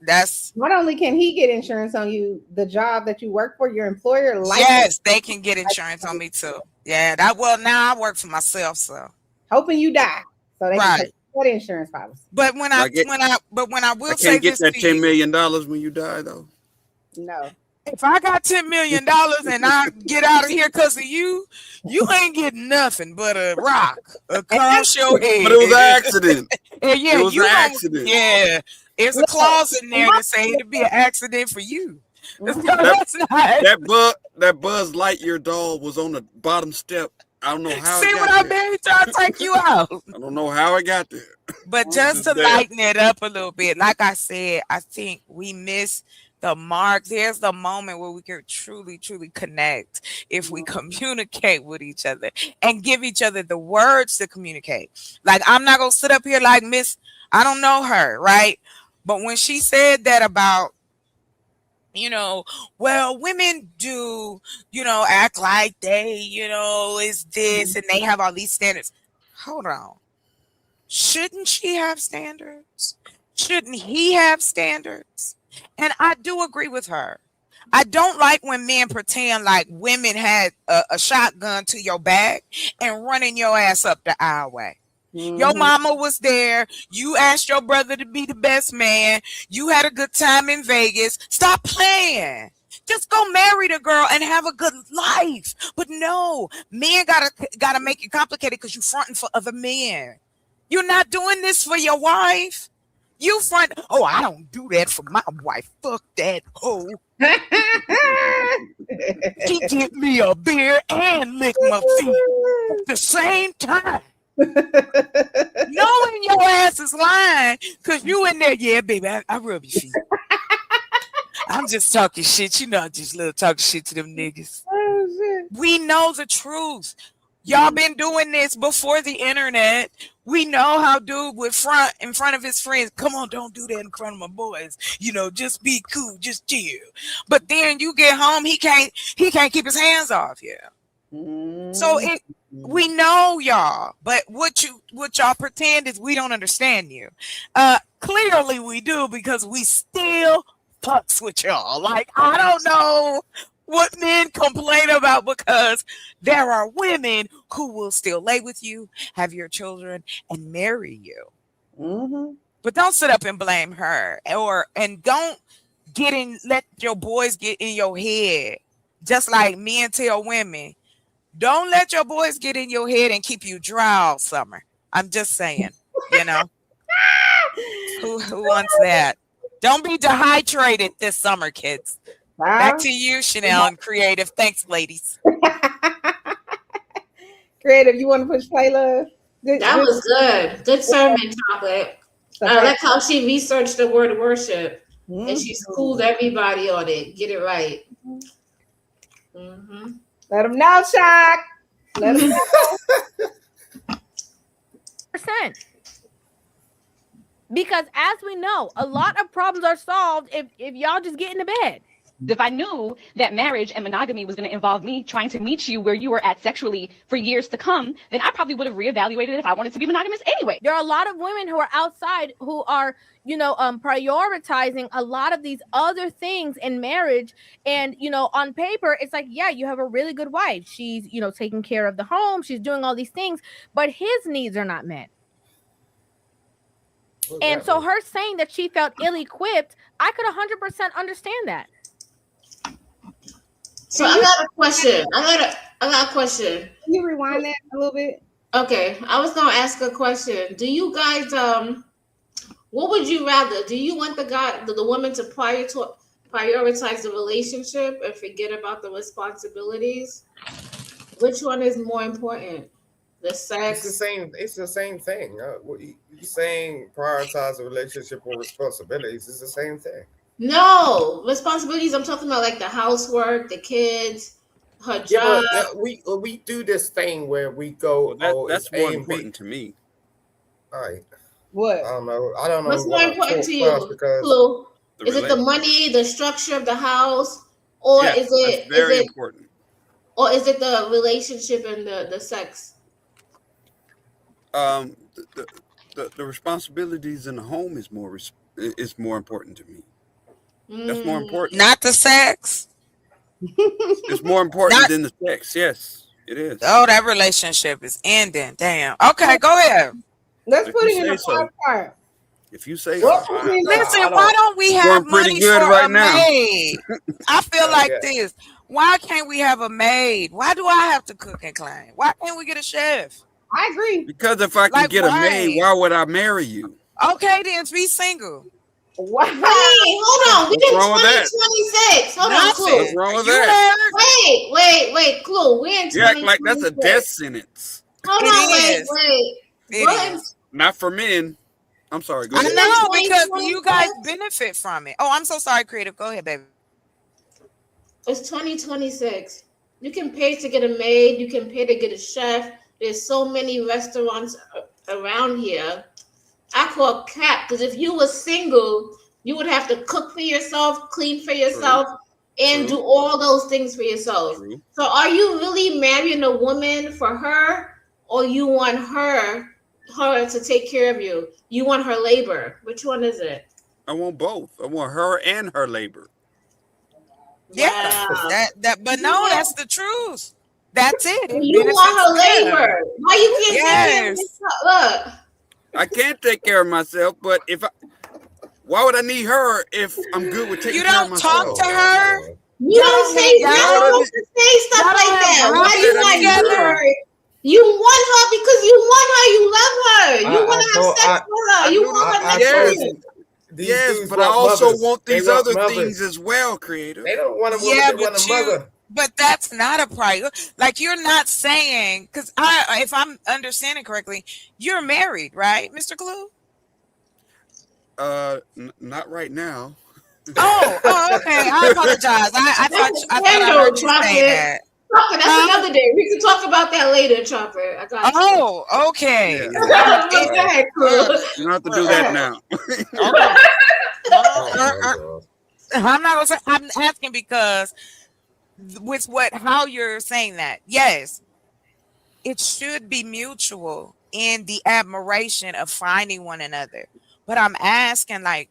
That's not only can he get insurance on you, the job that you work for, your employer, yes, they can get insurance on me too. Yeah, now I work for myself, so hoping you die, so they can take that insurance policy. But when I will say this, get that $10 million when you die, though. No. If I got $10 million and I get out of here because of you, you ain't getting nothing but a rock across your head. But it was an accident. Yeah, it was an accident. Yeah. There's a clause in there to say it'd be an accident for you. That Buzz Lightyear doll was on the bottom step. I don't know how. See what I mean? Trying to take you out. I don't know how it got there. But just to lighten it up a little bit, like I said, I think we miss the mark. There's the moment where we can truly, truly connect if we communicate with each other and give each other the words to communicate. Like, I'm not gonna sit up here like Miss, I don't know her, right? But when she said that about, well, women do, act like they, is this and they have all these standards. Hold on. Shouldn't she have standards? Shouldn't he have standards? And I do agree with her. I don't like when men pretend like women had a shotgun to your back and running your ass up the aisleway. Your mama was there. You asked your brother to be the best man. You had a good time in Vegas. Stop playing. Just go marry the girl and have a good life. But no, men gotta make it complicated because you fronting for other men. You're not doing this for your wife. You front. Oh, I don't do that for my wife. Fuck that hoe. She give me a beer and lick my feet at the same time. Knowing your ass is lying because you in there. Yeah, baby, I rub your feet. I'm just talking shit. You know, I just love talking shit to them niggas. Oh, we know the truth. Y'all been doing this before the internet. We know how dude would front in front of his friends. Come on, don't do that in front of my boys. You know, just be cool, just chill. But then you get home, he can't keep his hands off you. So we know y'all, but what y'all pretend is we don't understand you. Clearly we do because we still fucks with y'all. Like, I don't know what men complain about because there are women who will still lay with you, have your children, and marry you. But don't sit up and blame her, and don't let your boys get in your head. Just like men tell women, don't let your boys get in your head and keep you dry all summer. I'm just saying, you know. Who wants that? Don't be dehydrated this summer, kids. Back to you, Chanel, and Creative. Thanks, ladies. Creative, you want to push play, love? That was good. Good sermon, Chocolate. I like how she researched the word worship and she schooled everybody on it. Get it right. Let them know, Shock. Let them know. %. Because as we know, a lot of problems are solved if y'all just get into bed. If I knew that marriage and monogamy was going to involve me trying to meet you where you were at sexually for years to come, then I probably would have reevaluated if I wanted to be monogamous anyway. There are a lot of women who are outside who are, prioritizing a lot of these other things in marriage. And, on paper, it's like, yeah, you have a really good wife. She's, taking care of the home. She's doing all these things, but his needs are not met. And so her saying that she felt ill-equipped, I could 100% understand that. So I got a question. I got a question. Can you rewind that a little bit? Okay, I was gonna ask a question. Do you guys what would you rather? Do you want the woman to prioritize the relationship and forget about the responsibilities? Which one is more important? The sex? It's the same thing. You saying prioritize the relationship or responsibilities? It's the same thing. No, responsibilities. I'm talking about like the housework, the kids, her job. Yeah, we do this thing where we go. That's more important to me. All right. What? I don't know. What's more important to you? Flo? Is it the money, the structure of the house, or is it important? Or is it the relationship and the sex? The responsibilities in the home is more important to me. That's more important. Not the sex. It's more important than the sex. Yes, it is. Oh, that relationship is ending. Damn. Okay, go ahead. Let's put it in the part. If you say so. Listen, why don't we have money for a maid? I feel like this. Why can't we have a maid? Why do I have to cook and clean? Why can't we get a chef? I agree. Because if I can get a maid, why would I marry you? Okay, then be single. What? Hey, hold on. We in 2026. Hold on, Clue. What's wrong with that? Wait, Clue. We're in 2026. You act like that's a death sentence. Hold on, wait. Not for men. I'm sorry. Go I ahead. know, because you guys benefit from it. Oh, I'm so sorry, Creative. Go ahead, baby. It's 2026. You can pay to get a maid. You can pay to get a chef. There's so many restaurants around here. I call cap because if you were single, you would have to cook for yourself, clean for yourself, and do all those things for yourself. So are you really marrying a woman for her, or you want her to take care of you? You want her labor. Which one is it? I want both. I want her and her labor. Yeah, Wow. but no, that's the truth. That's it. You want her labor. Why you can't take care of Yes. yourself? Look. I can't take care of myself, but why would I need her if I'm good with taking You care of don't myself? talk to her. You don't say you're supposed to say stuff like that. Why you want her? You want her because you want her. You love her. You want to have sex with her. You want her next to you. Yes, but I also want these other things as well, Creator. They don't want a woman, Yeah, they want but a mother. but that's not a priority. Like, you're not saying, because if I'm understanding correctly, you're married, right, Mr. Clue? Not right now. Oh, okay. I apologize. I thought I heard you say that. Chocolate, that's another day. We can talk about that later, Chocolate. I got you. Oh, okay. Go ahead, Clue. You don't have to do that now. I'm not gonna say. I'm asking because with how you're saying that. Yes, it should be mutual in the admiration of finding one another. But I'm asking, like,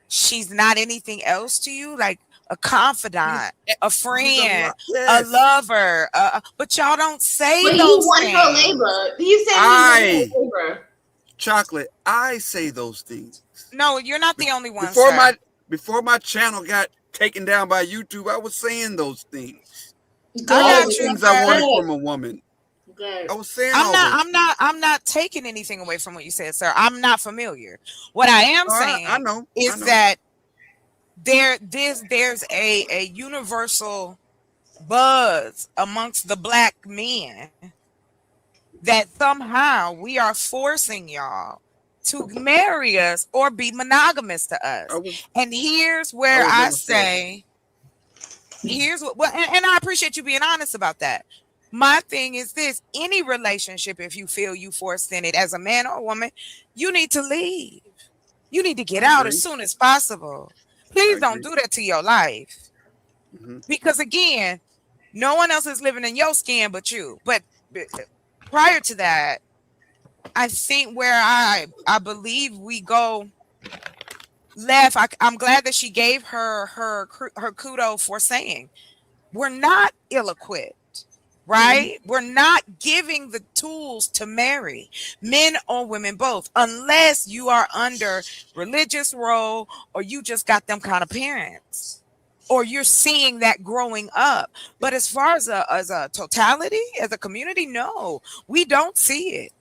she's not anything else to you, like a confidant, a friend, a lover. But y'all don't say But those you want things. her labor. You said you want her labor. Chocolate, I say those things. No, you're not the only one. Before my channel got taken down by YouTube, I was saying those things. All the things I wanted from a woman. Good. I was saying I'm not taking anything away from what you said, sir. I'm not familiar. What I am saying I know. that there's a universal buzz amongst the black men that somehow we are forcing y'all to marry us or be monogamous to us. And here's where I say, here's what, and I appreciate you being honest about that. My thing is this: any relationship, if you feel you forced in it as a man or a woman, you need to leave. You need to get out as soon as possible. Please don't do that to your life. Because again, no one else is living in your skin but you. But prior to that, I think where I believe we go left, I'm glad that she gave her kudos for saying we're not ill-equipped. Right? We're not giving the tools to marry, men or women both, unless you are under religious role or you just got them kind of parents or you're seeing that growing up. But as far as a totality, as a community, no, we don't see it.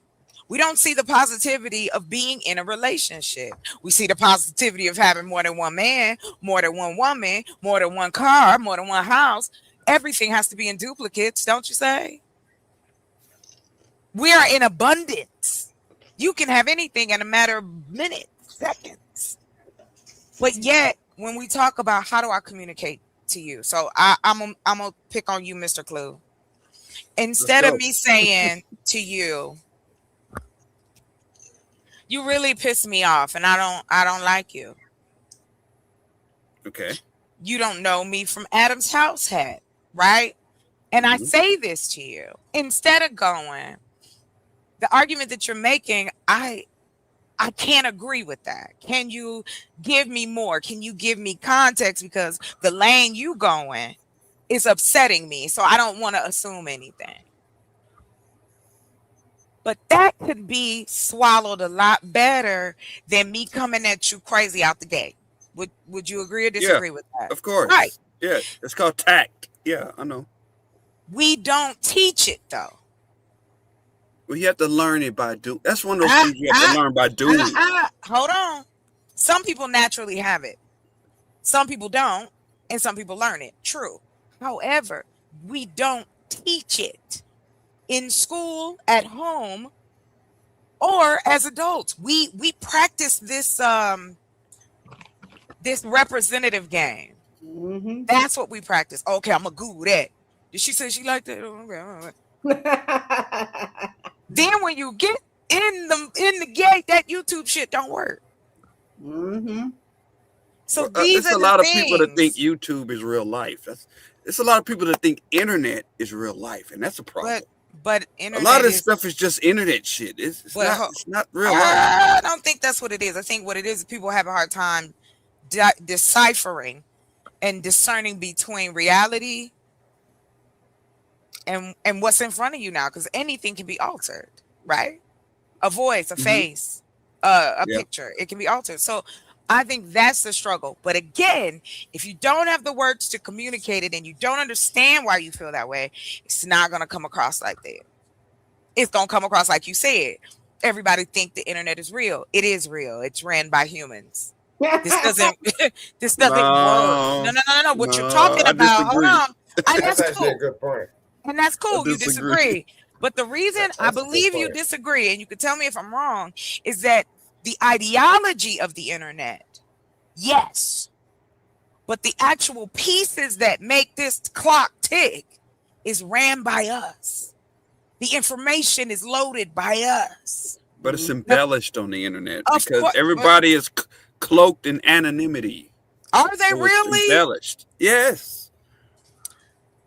We don't see the positivity of being in a relationship. We see the positivity of having more than one man, more than one woman, more than one car, more than one house. Everything has to be in duplicates, don't you say? We are in abundance. You can have anything in a matter of minutes, seconds. But yet, when we talk about how do I communicate to you, so I'm gonna pick on you, Mr. Clue. Instead of me saying to you, you really piss me off, and I don't like you. Okay. You don't know me from Adam's house hat. Right? And I say this to you, instead of going, the argument that you're making, I can't agree with that. Can you give me more? Can you give me context? Because the lane you going is upsetting me. So I don't want to assume anything. But that could be swallowed a lot better than me coming at you crazy out the gate. Would you agree or disagree with that? Of course. Right. Yeah, it's called tact. Yeah, I know. We don't teach it though. Well, you have to learn it by doing. That's one of those things you have to learn by doing. Hold on. Some people naturally have it. Some people don't, and some people learn it. True. However, we don't teach it in school, at home, or as adults. We practice this this representative game. That's what we practice. Okay, I'm gonna Google that. Did she say she liked that? Okay. Then when you get in the gate, that YouTube shit don't work. So these are a lot of people that think YouTube is real life. It's a lot of people that think internet is real life, and that's a problem. But internet, a lot of this stuff is just internet shit. It's not real life. I don't think that's what it is. I think what it is people have a hard time deciphering and discerning between reality and what's in front of you now, because anything can be altered, right? A voice, a face, a picture, it can be altered. So I think that's the struggle. But again, if you don't have the words to communicate it and you don't understand why you feel that way, it's not going to come across like that. It's going to come across like you said. Everybody think the internet is real. It is real. It's ran by humans. This doesn't work. No. What you're talking about, hold on. And That's that's actually cool. a good point. And that's cool. You disagree. But the reason I That's a good believe you point. disagree, and you can tell me if I'm wrong, is that the ideology of the internet, yes. But the actual pieces that make this clock tick is ran by us. The information is loaded by us. But it's embellished on the internet Of because course, everybody is cloaked in anonymity. Are they So it's really? embellished? Yes.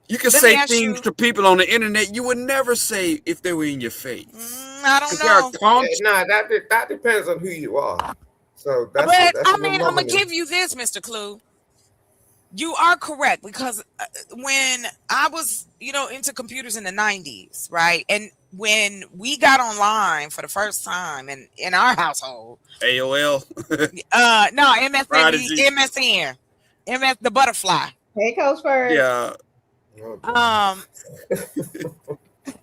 You can Let me say ask things you- to people on the internet you would never say if they were in your face. I don't 'Cause there are know. Nah, that depends on who you are. So that's But that's I mean, I'm gonna phenomenal. give you this, Mr. Clue. You are correct, because when I was, into computers in the 90s, right? And when we got online for the first time in our household, AOL. no, MSN, Prodigy. the butterfly. Hey, Coach Bird. Yeah. I'm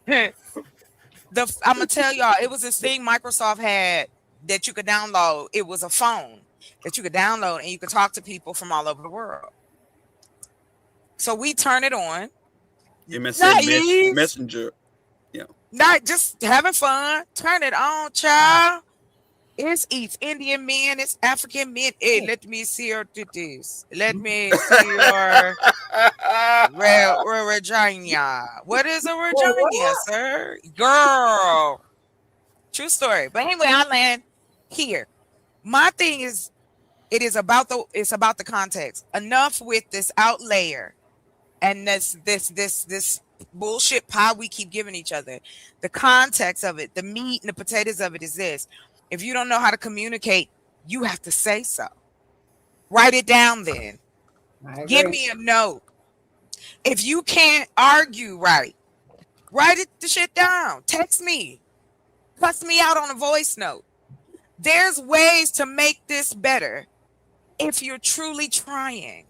gonna tell y'all, it was this thing Microsoft had that you could download. It was a phone that you could download and you could talk to people from all over the world. So we turn it on. MSN Messenger. Yeah. Not just having fun. Turn it on, child. It's East Indian men, it's African men. Hey, let me see your titties. Let me see your Regina. What is a Regina, sir? Girl. True story. But anyway, I land here. My thing is, it's about the context. Enough with this outlayer and this bullshit pie we keep giving each other. The context of it, the meat and the potatoes of it is this. If you don't know how to communicate, you have to say so. Write it down then. Give me a note. If you can't argue right, write the shit down. Text me. Cuss me out on a voice note. There's ways to make this better if you're truly trying.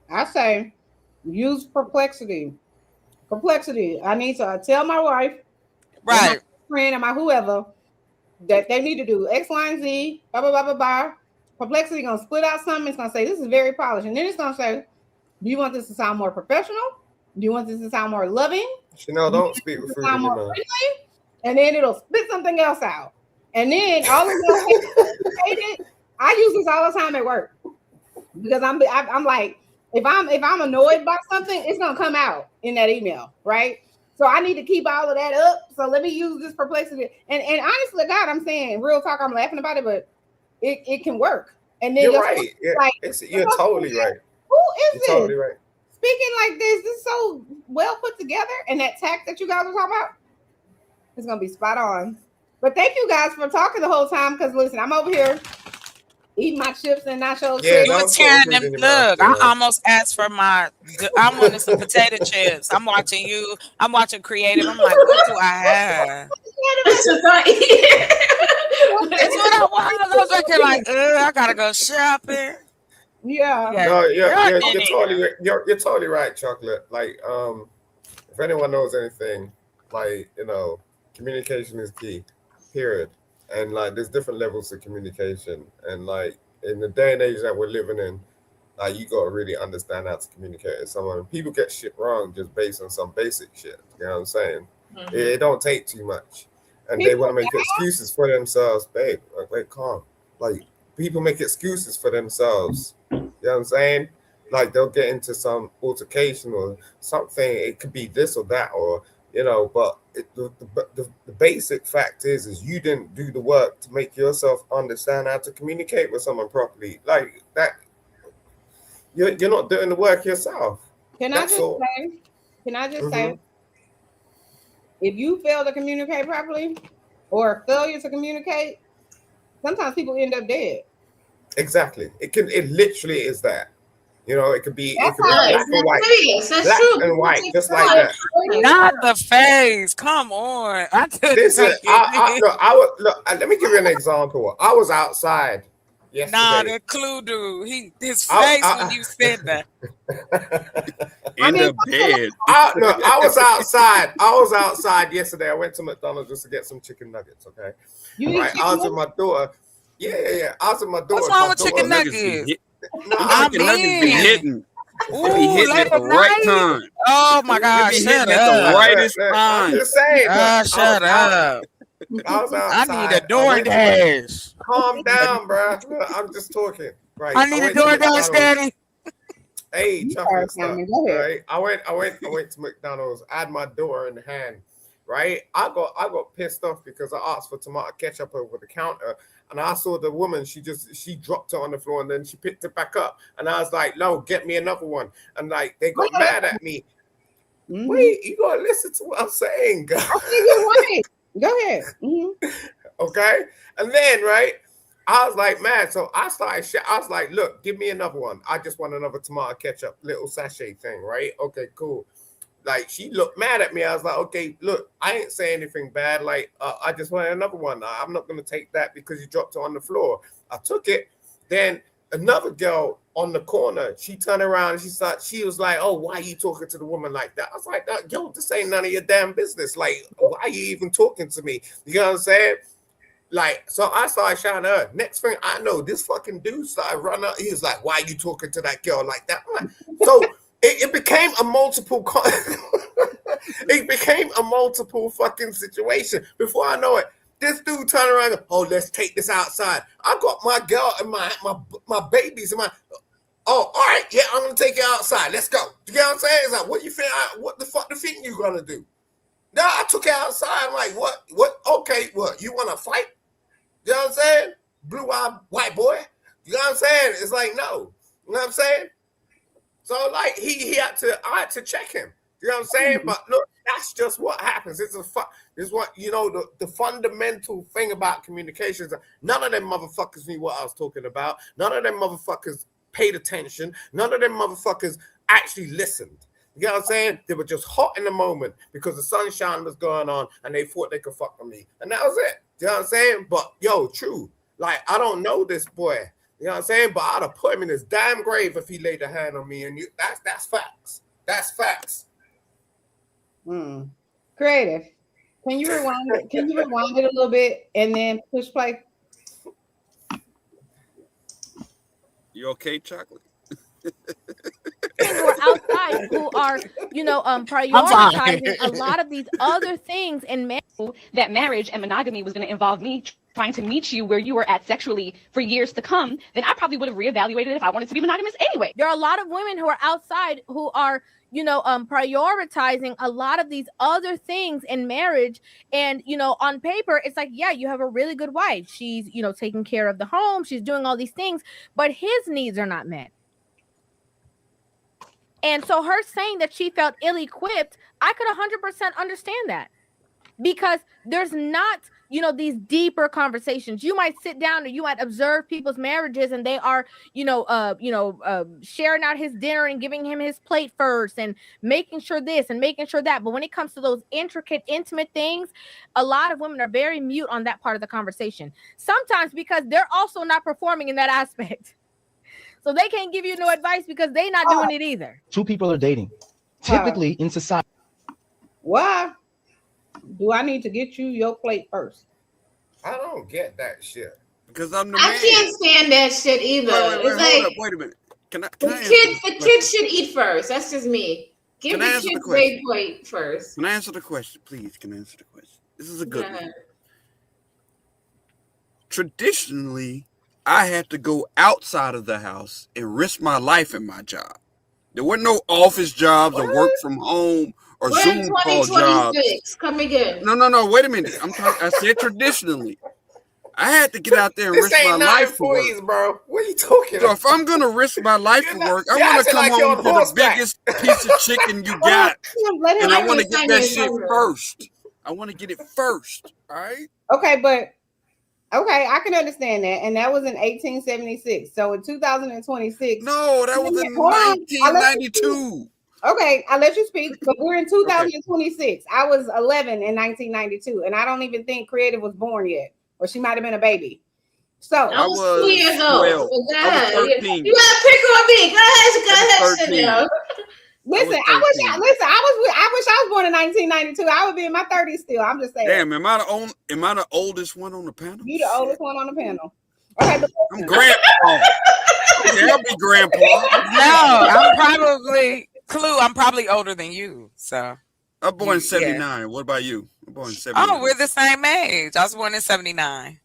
I say use Perplexity. Perplexity. I need to tell my wife, right, my friend, and my whoever that they need to do X, Y, and Z, blah, blah, blah, blah, blah. Perplexity gonna split out something. It's gonna say this is very polished, and then it's gonna say, do you want this to sound more professional? Do you want this to sound more loving? Chanel, don't speak with food in your mouth. And then it'll spit something else out. And then all of those, I use this all the time at work because I'm like, if I'm annoyed by something, it's gonna come out in that email, right? So I need to keep all of that up. So let me use this Perplexity. And honestly, God, I'm saying real talk. I'm laughing about it, but it can work. And then You're right. You're totally right. Who is this? Totally right. Speaking like this is so well put together, and that tact that you guys were talking about, it's gonna be spot on. But thank you guys for talking the whole time. Because listen, I'm over here eating my chips and nachos. You were tearing them. Look, I almost asked for I wanted some potato chips. I'm watching you. I'm watching Creative. I'm like, what do I have? That's what I wanted. I was looking like, I gotta go shopping. Yeah. No, you're totally right, Chocolate. Like, if anyone knows anything, like, communication is key, period. And like, there's different levels of communication. And like, in the day and age that we're living in, like, you got to really understand how to communicate with someone. People get shit wrong just based on some basic shit. You know what I'm saying? Mm-hmm. It don't take too much. And they want to make excuses for themselves. Babe, like, wait, calm. Like, people make excuses for themselves. You know what I'm saying? Like, they'll get into some altercation or something. It could be this or that, or, but the basic fact is you didn't do the work to make yourself understand how to communicate with someone properly. Like that, you're not doing the work yourself. Can I just say, if you fail to communicate properly or failure to communicate, sometimes people end up dead. Exactly. It literally is that. You know, it could be Nice. black and white. That's Black true. and white, just like that. Not the face. Come on. I couldn't Listen, take it. look, let me give you an example. I was outside yesterday. Nah, that clue dude. His face when you said that. In the bed. I was outside. I was outside yesterday. I went to McDonald's just to get some chicken nuggets. Okay. I was with my daughter. Yeah. I was with my daughter. What's wrong with chicken nuggets? Chicken nuggets be hitting. They be hitting at the right time. Oh my God! They be Shut hitting at the up. rightest I'm time. just saying. Shut up. I was I outside. need a DoorDash. Calm down, bro. I'm just talking. Right. I need a DoorDash, Daddy. Hey, chocolate stuff. Go ahead. Right. I went to McDonald's. I had my daughter in hand. Right. I got pissed off because I asked for tomato ketchup over the counter, and I saw the woman. She dropped it on the floor, and then she picked it back up. And I was like, "No, get me another one." And like they got mad at me. Mm-hmm. Wait, you gotta listen to what I'm saying, guys. Okay, go ahead. Mm-hmm. Okay. And then I was like, man, so I was like, look, give me another one. I just want another tomato ketchup, little sachet thing, right? Okay, cool. Like, she looked mad at me. I was like, okay, look, I ain't saying anything bad. Like, I just want another one. I'm not going to take that because you dropped it on the floor. I took it. Then another girl on the corner, she turned around and she was like, oh, why are you talking to the woman like that? I was like, yo, this ain't none of your damn business. Like, why are you even talking to me? You know what I'm saying? Like, so I started shouting at her. Next thing I know, this fucking dude started running up. He was like, why are you talking to that girl like that? I'm like, so it became a multiple it became a multiple fucking situation. Before I know it, this dude turned around and, oh, let's take this outside. I got my girl and my babies and all right, yeah, I'm gonna take you outside. Let's go. You know what I'm saying? It's like, what you think? What the fuck do you think you gonna do? No, I took it outside. I'm like, what? Okay, what? You want to fight? You know what I'm saying? Blue-eyed white boy. You know what I'm saying? It's like, no. You know what I'm saying? So, like, I had to check him. You know what I'm saying? But look, that's just what happens. This is what, you know, the fundamental thing about communications. None of them motherfuckers knew what I was talking about. None of them motherfuckers paid attention. None of them motherfuckers actually listened. You know what I'm saying? They were just hot in the moment because the sunshine was going on and they thought they could fuck with me. And that was it. You know what I'm saying? But, yo, true. Like, I don't know this boy. You know what I'm saying? But I'd have put him in his damn grave if he laid a hand on me. And that's facts. That's facts. Creative. Can you rewind it? Can you rewind it a little bit and then push play? You okay, Chocolate? Who are outside, who are, you know, prioritizing a lot of these other things in marriage. That marriage and monogamy was going to involve me trying to meet you where you were at sexually for years to come, then I probably would have reevaluated if I wanted to be monogamous anyway. There are a lot of women who are outside who are, you know, prioritizing a lot of these other things in marriage. And, you know, on paper, it's like, yeah, you have a really good wife. She's, you know, taking care of the home. She's doing all these things, but his needs are not met. And so her saying that she felt ill-equipped, I could 100% understand that, because there's not, you know, these deeper conversations. You might sit down or you might observe people's marriages and they are, sharing out his dinner and giving him his plate first and making sure this and making sure that. But when it comes to those intricate, intimate things, a lot of women are very mute on that part of the conversation. Sometimes because they're also not performing in that aspect. So they can't give you no advice because they're not doing it either. Two people are dating. Typically in society. Why do I need to get you your plate first? I don't get that shit. Because I'm the I man. can't stand that shit either. Wait a minute. The kids should eat first. That's just me. Give the kids their plate first. Can I answer the question, please? Can I answer the question? This is a good one. Traditionally, I had to go outside of the house and risk my life in my job. There were no office jobs or work from home or Zoom call jobs. Come again. No. Wait a minute. I said traditionally. I had to get out there and risk my life for work. Bro. What are you talking about? So if I'm gonna risk my life for work, I want to come home to the biggest piece of chicken you got, and I want to get that shit first. I want to get it first. All right. Okay, but Okay, I can understand that. And that was in 1876. So in 2026. No, that was in 1992. Okay, I'll let you speak, but we're in 2026. Okay. I was 11 in 1992, and I don't even think Creative was born yet, or she might have been a baby. So I was 2 years old. 12. I was 13. You gotta pick on me. Go ahead, Chanel. Listen, I wish I was born in 1992. I would be in my 30s still. I'm just saying. Damn, am I the oldest one on the panel? You the oldest one on the panel. Okay, I'm grandpa. Yeah, I'll be grandpa. No, I'm probably older than you. So I'm born in 79. What about you? I'm born in 79. Oh, we're the same age. I was born in 79.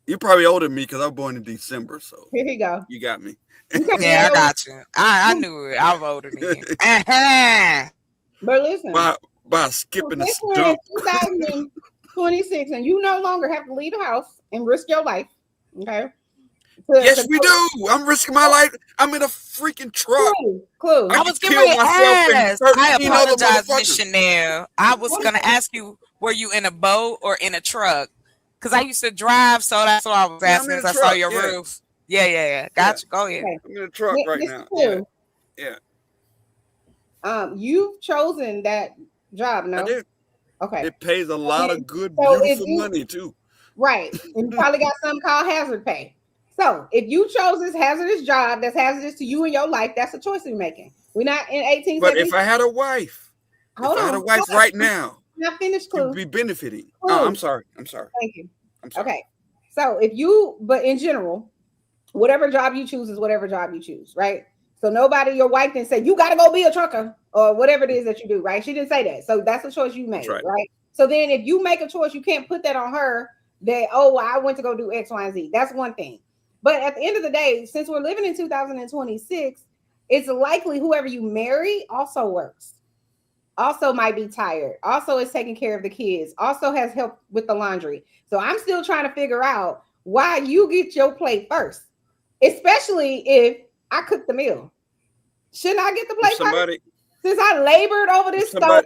You're probably older than me because I was born in December. So here you go. You got me. Yeah, I got you. I knew it. I was older than you. But listen, by skipping a stump. 2026, and you no longer have to leave the house and risk your life. Okay. Yes, we do. I'm risking my life. I'm in a freaking truck. Clue. I was going to ask. I apologize, Miss Chanel. I was going to ask you, were you in a boat or in a truck? Because I used to drive, so that's what I was asking. I saw your roof. Yeah. Gotcha. Go ahead. Okay. I'm in a truck right now. Yeah. You've chosen that job, no? I did. Okay. It pays a lot of good, beautiful money too. Right. And you probably got something called hazard pay. So if you chose this hazardous job that's hazardous to you and your life, that's a choice you're making. We're not in 1870s. But if I had a wife, right now, not finished, Clue. Be benefiting. Oh, I'm sorry. Thank you. Okay. So but in general, whatever job you choose is whatever job you choose, right? So your wife didn't say, you got to go be a trucker or whatever it is that you do, right? She didn't say that. So that's a choice you made, right? So then if you make a choice, you can't put that on her that, I went to go do X, Y, and Z. That's one thing. But at the end of the day, since we're living in 2026, it's likely whoever you marry also works, also might be tired, also is taking care of the kids, also has help with the laundry. So I'm still trying to figure out why you get your plate first, especially if I cook the meal. Shouldn't I get the plate first? Since I labored over this stove,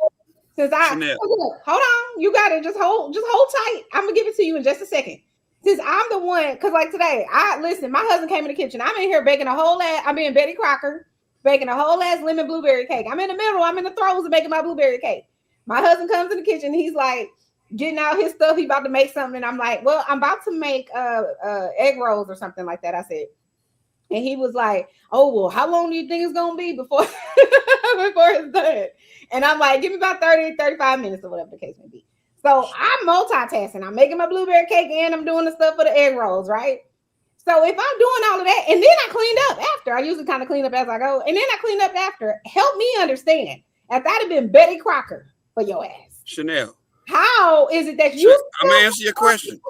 hold on, you got it. Just hold tight. I'm gonna give it to you in just a second. Since I'm the one, because like today, my husband came in the kitchen. I'm in here baking I'm being Betty Crocker, baking a whole ass lemon blueberry cake. I'm in the middle. I'm in the throes of making my blueberry cake. My husband comes in the kitchen. He's like getting out his stuff. He about to make something. And I'm like, well, I'm about to make egg rolls or something like that. I said. And he was like, oh, well, how long do you think it's going to be before it's done? And I'm like, give me about 30, 35 minutes or whatever the case may be. So I'm multitasking. I'm making my blueberry cake and I'm doing the stuff for the egg rolls, right? So if I'm doing all of that, and then I cleaned up after, I usually kind of clean up as I go, and then I clean up after, help me understand. If I'd have been Betty Crocker for your ass. Chanel. How is it that you I'm going to answer your question.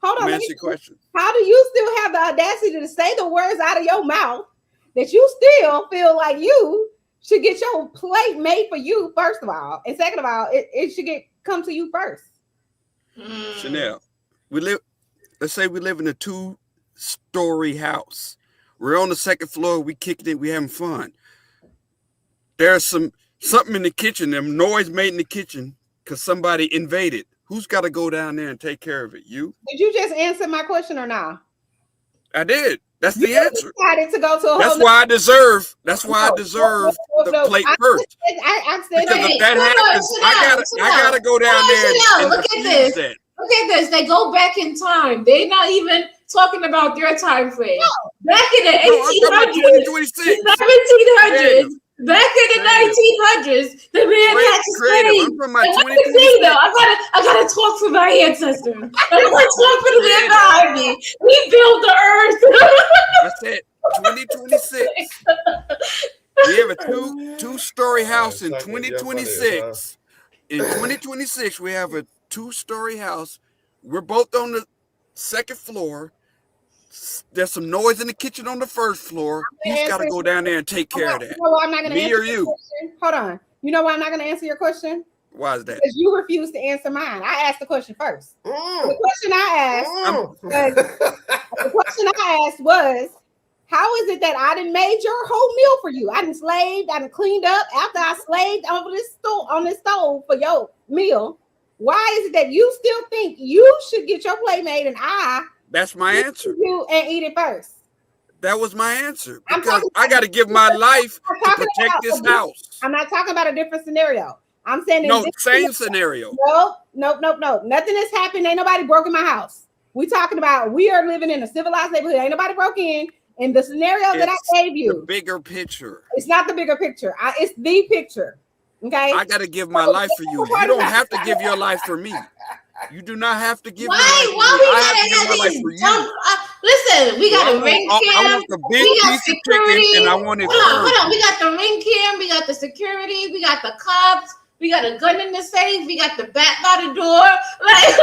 Hold on. Answer your question. How do you still have the audacity to say the words out of your mouth that you still feel like you should get your plate made for you, first of all, and second of all, it should come to you first? Chanel, let's say we live in a 2-story house. We're on the second floor. We kicking it. We having fun. There's something in the kitchen. There's noise made in the kitchen because somebody invaded. Who's got to go down there and take care of it? You? Did you just answer my question or not? I did. That's the answer. Decided to go to That's why I deserve the plate first. I said because if that happens, I gotta go down there. And look at this. Look at this. They go back in time. They're not even talking about their time frame. No. Back in the 1800s, 1700s. Back in the 1900s, the man had to slave. I gotta talk for my ancestors. I gotta talk for the man behind me. We built the earth. That's it. 2026. We have a two-story house in 2026. In 2026, we have a 2-story house. We're both on the second floor. There's some noise in the kitchen on the first floor. He's got to go down there and take care of that. You know why I'm not going to answer your question? Hold on. You know why I'm not going to answer your question? Why is that? Because you refuse to answer mine. I asked the question first. The question I asked was, how is it that I done made your whole meal for you? I done slaved, I done cleaned up after I slaved on this stove for your meal. Why is it that you still think you should get your plate made and That's my answer. You and eat it first? That was my answer because I got to give my life to protect this house. I'm not talking about a different scenario. I'm saying no, same scenario. Nope. Nothing has happened. Ain't nobody broke in my house. We talking about we are living in a civilized neighborhood. Ain't nobody broke in. And the scenario that I gave you, the bigger picture. It's not the bigger picture. It's the picture. Okay. I got to give my life for you. You don't have to give your life for me. You do not have to give your life for me. I have to give my life for you. Listen, we got a ring cam. I want the big piece of chicken, and I want it. Hold on. We got the ring cam. We got the security. We got the cops. We got a gun in the safe. We got the bat by the door. Like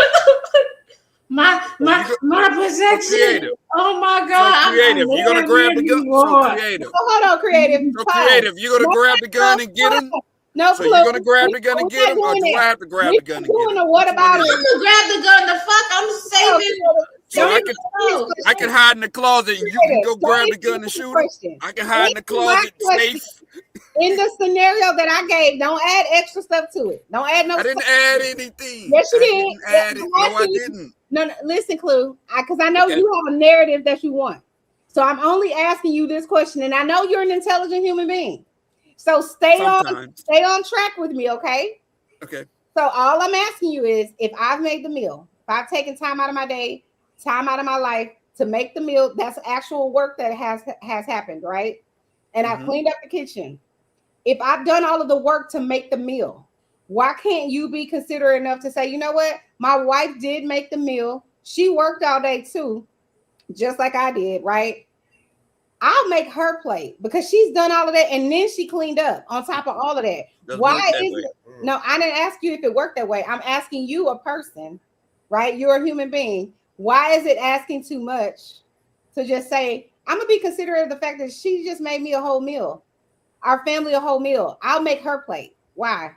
my protection. Oh my God! So creative. You're gonna grab the gun. So creative. Hold on, creative. So creative. You're gonna grab the gun and get him. No, so you're gonna grab the gun and get him, or do I have to grab the gun and get him? What about it? I'm gonna grab the gun. The fuck, I'm saving. So I can hide in the closet, and you can go grab the gun and shoot him. I can hide in the closet, safe. In the scenario that I gave, don't add extra stuff to it. Don't add no. I didn't add anything. Yes, you did. Didn't add it. No, I didn't. No, listen, Clue, because I know you have a narrative that you want. So I'm only asking you this question, and I know you're an intelligent human being. So stay on track with me, okay? Okay. So all I'm asking you is, if I've made the meal, if I've taken time out of my day, time out of my life to make the meal, that's actual work that has happened, right? And I've cleaned up the kitchen. If I've done all of the work to make the meal, why can't you be considerate enough to say, you know what? My wife did make the meal. She worked all day too, just like I did, right? I'll make her plate because she's done all of that, and then she cleaned up on top of all of that. Why is it? No, I didn't ask you if it worked that way. I'm asking you, a person, right? You're a human being. Why is it asking too much to just say, I'm gonna be considerate of the fact that she just made me a whole meal, our family a whole meal. I'll make her plate. Why?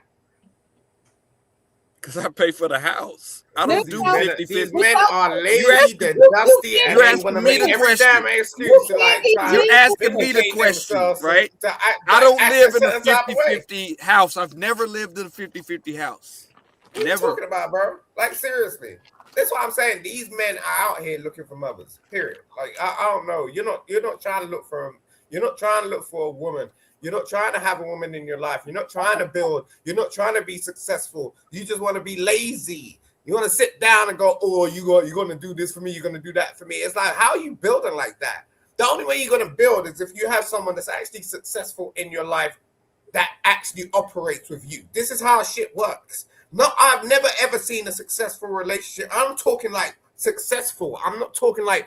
Because I pay for the house. I don't do 50-50. These men are lazy, they're dusty, and you they ask want to me make the every question. damn excuse to like try. You're asking me the question, right? I don't live in a 50-50 house. I've never lived in a 50-50 house. What are you talking about, bro? Like, seriously. That's why I'm saying these men are out here looking for mothers. Period. Like, I don't know. You're not trying to look for them. You're not trying to look for a woman. You're not trying to have a woman in your life. You're not trying to build. You're not trying to be successful. You just want to be lazy. You want to sit down and go, oh, you're going to do this for me. You're going to do that for me. It's like, how are you building like that? The only way you're going to build is if you have someone that's actually successful in your life that actually operates with you. This is how shit works. No, I've never ever seen a successful relationship. I'm talking like successful. I'm not talking like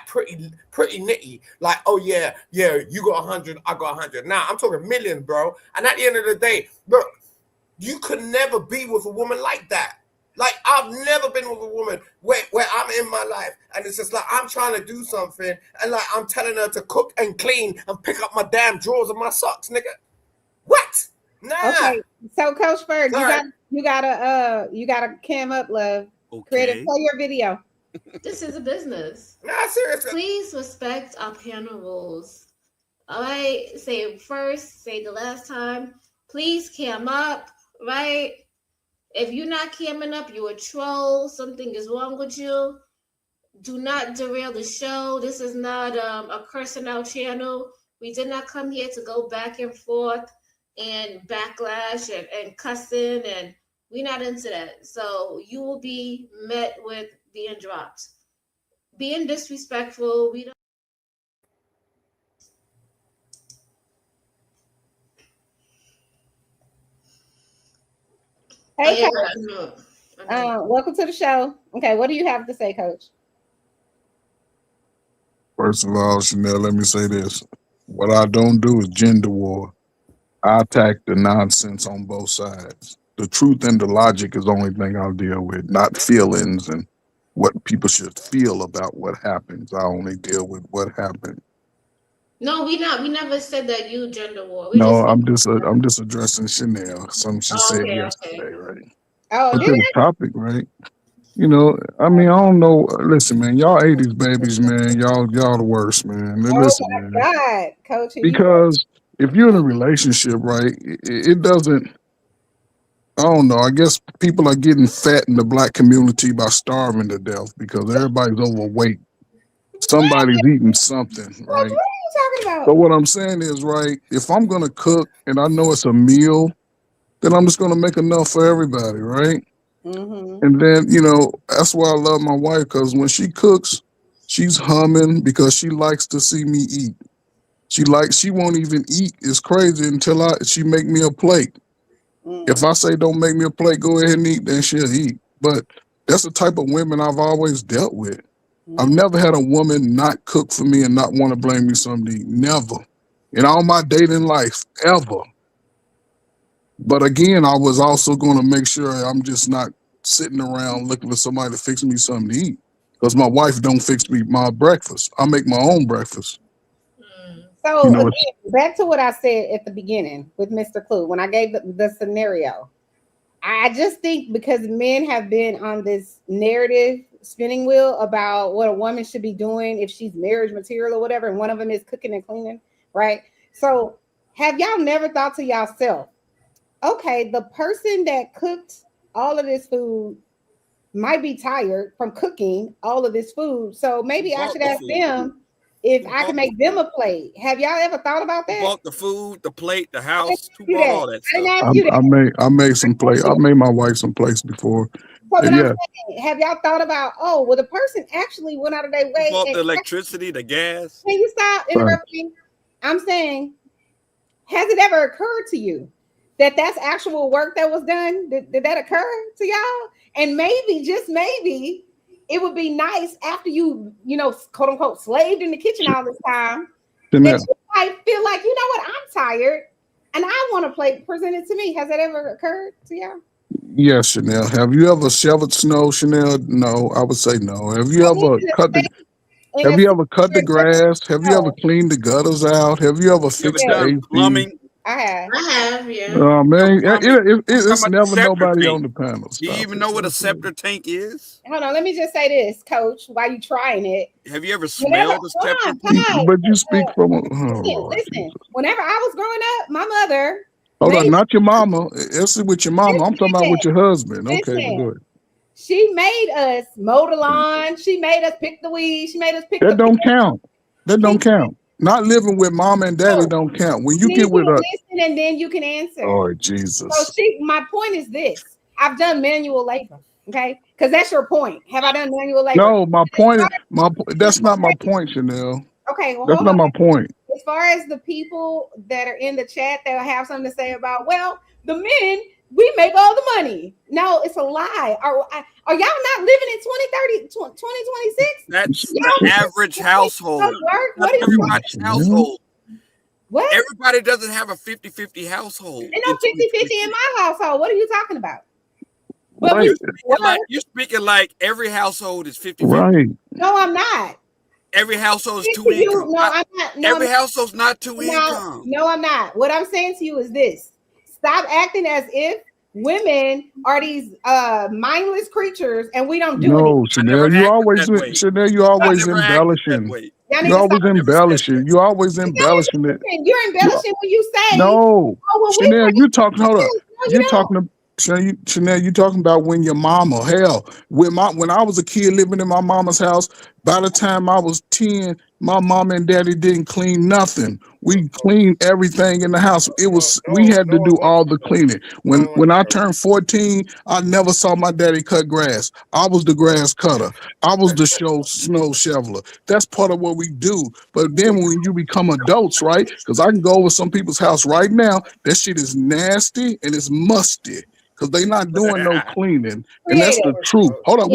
pretty nitty. Like, oh yeah, you got 100, I got 100. Nah, I'm talking millions, bro. And at the end of the day, look, you could never be with a woman like that. Like, I've never been with a woman where I'm in my life and it's just like I'm trying to do something and like I'm telling her to cook and clean and pick up my damn drawers and my socks, nigga. What? Nah. Okay, so Coach Ferg, you gotta cam up, love. Okay. Creative, play your video. This is a business. Nah, seriously. Please respect our panel rules. All right, say it first, say the last time. Please cam up, right? If you're not camming up, you're a troll. Something is wrong with you. Do not derail the show. This is not a cursing out channel. We did not come here to go back and forth and backlash and cussing, and we're not into that. So you will be met with being dropped. Being disrespectful, we don't. Hey, Coach. Welcome to the show. Okay, what do you have to say, Coach? First of all, Chanel, let me say this. What I don't do is gender war. I attack the nonsense on both sides. The truth and the logic is the only thing I'll deal with, not feelings and what people should feel about what happens. I only deal with what happened. No, we never said that you gender war. I'm just addressing Chanel. Something she said yesterday, right? Oh, to the topic, right? You know, I mean, I don't know. Listen, man, y'all 80s babies, man. Y'all the worst, man. Listen, man. God, Coach. Because if you're in a relationship, right, it doesn't. I don't know. I guess people are getting fat in the black community by starving to death because everybody's overweight. Somebody's eating something, right? What are you talking about? So what I'm saying is, right, if I'm gonna cook and I know it's a meal, then I'm just gonna make enough for everybody, right? Mm-hmm. And then, you know, that's why I love my wife, because when she cooks, she's humming because she likes to see me eat. She won't even eat. It's crazy until she make me a plate. If I say don't make me a plate, go ahead and eat, then she'll eat. But that's the type of women I've always dealt with. I've never had a woman not cook for me and not want to bring me something to eat. Never. In all my dating life, ever. But again, I was also going to make sure I'm just not sitting around looking for somebody to fix me something to eat. Because my wife don't fix me my breakfast. I make my own breakfast. So You know, again, back to what I said at the beginning with Mr. Clue, when I gave the scenario, I just think because men have been on this narrative spinning wheel about what a woman should be doing if she's marriage material or whatever, and one of them is cooking and cleaning, right? So have y'all never thought to yourself, okay, the person that cooked all of this food might be tired from cooking all of this food, so maybe I should ask them if I can make them a plate. Have y'all ever thought about that? Bought the food, the plate, the house, who bought all that stuff? I made some plates. I made my wife some plates before. So what Yeah. I'm saying, have y'all thought about, oh, well, the person actually went out of their way. Bought and the electricity, the gas. Can you stop interrupting? I'm saying, has it ever occurred to you that that's actual work that was done? Did that occur to y'all? And maybe, just maybe, it would be nice after you know, quote unquote, slaved in the kitchen all this time, that you might feel like, you know what, I'm tired and I want a plate presented to me. Has that ever occurred to y'all? Yes, Chanel. Have you ever shoveled snow, Chanel? No, I would say no. Have you ever cut the grass? Have you ever cleaned the gutters out? Have you ever fixed the AC? Plumbing? I have, yeah. Oh man, it's about never the nobody septic on the panel. Do you even know what a septic tank is? Hold on, let me just say this, Coach, while you trying it. Have you ever smelled a septic tank? But you speak from Listen, whenever I was growing up, my mother. Hold on, not your mama. It's with your mama. I'm talking about with your husband. Okay, Listen. good. She made us mow the lawn. She made us pick the weeds. She made us pick That the don't count. That don't count. Not living with mama and daddy don't count. When you get with a listen and then you can answer. Oh Jesus. So my point is this. I've done manual labor. Okay, because that's your point. Have I done manual labor? No, my point. That's not my point, Chanel. Okay, well, that's not my point. As far as the people that are in the chat, they'll have something to say about, well, the men, we make all the money. No, it's a lie. Are y'all not living in 2026? That's the average household. What are you everybody's household. What? Everybody doesn't have a 50-50 household. Ain't no 50-50 in my household. What are you talking about? But you're speaking like every household is 50-50. Right. No, I'm not. Every household is two income. No, I'm not. No, every household's not two income. No, I'm not. What I'm saying to you is this: stop acting as if women are these mindless creatures and we don't do anything. No, Chanel, you always embellishing. You always embellishing. You always embellishing it. You're embellishing when you say no. Chanel, you talking. Hold up. You talking. Chanel, you talking about when your mama, hell, when I was a kid living in my mama's house, by the time I was 10, my mama and daddy didn't clean nothing. We cleaned everything in the house. We had to do all the cleaning. When I turned 14, I never saw my daddy cut grass. I was the grass cutter. I was the snow shoveler. That's part of what we do. But then when you become adults, right? Because I can go over some people's house right now, that shit is nasty and it's musty. Because they not doing no cleaning. And that's the truth. Hold on.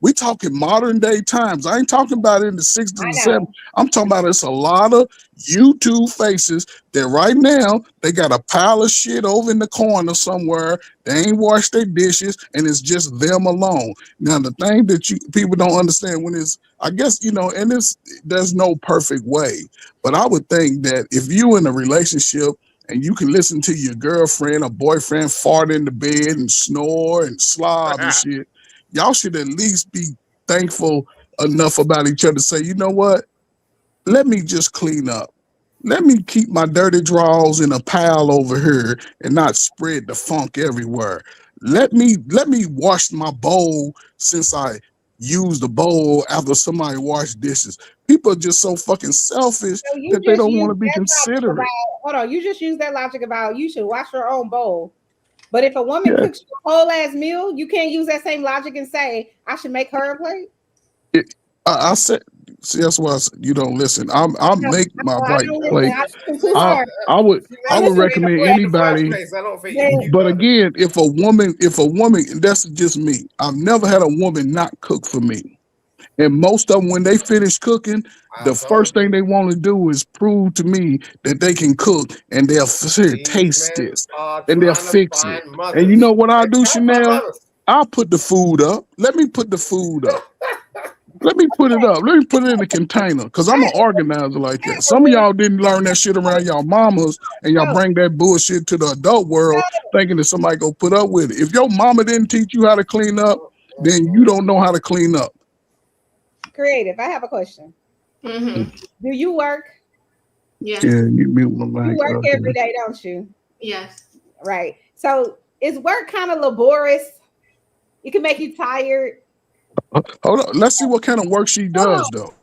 We talking modern day times. I ain't talking about it in the 60s and 70s. I'm talking about it's a lot of YouTube faces that right now they got a pile of shit over in the corner somewhere. They ain't washed their dishes and it's just them alone. Now the thing that people don't understand when it's, I guess, you know, and there's no perfect way. But I would think that if you in a relationship and you can listen to your girlfriend or boyfriend fart in the bed and snore and slob and shit, y'all should at least be thankful enough about each other to say, you know what? Let me just clean up. let me keep my dirty drawers in a pile over here and not spread the funk everywhere. Let me wash my bowl since I used the bowl after somebody washed dishes. People are just so fucking selfish So you that they just don't use want to be that logic considerate. about, hold on, you just use that logic about you should wash your own bowl. But if a woman Yeah. cooks you a whole ass meal, you can't use that same logic and say, I should make her a plate. I said, see, that's why I said, you don't listen. I'll make my I right don't listen. plate. I listen too I hard. would listen recommend in the anybody. first place, I don't think you But again, if a woman, and that's just me. I've never had a woman not cook for me. And most of them, when they finish cooking, the first thing they want to do is prove to me that they can cook, and they'll say, taste this, and they'll fix it. And you know what I'll do, Chanel? I'll put the food up. Let me put the food up. Let me put it up. Let me put it in a container, because I'm an organizer like that. Some of y'all didn't learn that shit around y'all mamas, and y'all bring that bullshit to the adult world thinking that somebody go put up with it. If your mama didn't teach you how to clean up, then you don't know how to clean up. Creative, I have a question. Mm-hmm. Do you work? Yes. Yeah, you mute my mic. You work every day, don't you? Yes. Right. So is work kind of laborious? It can make you tired. Hold on. Let's see what kind of work she does, though.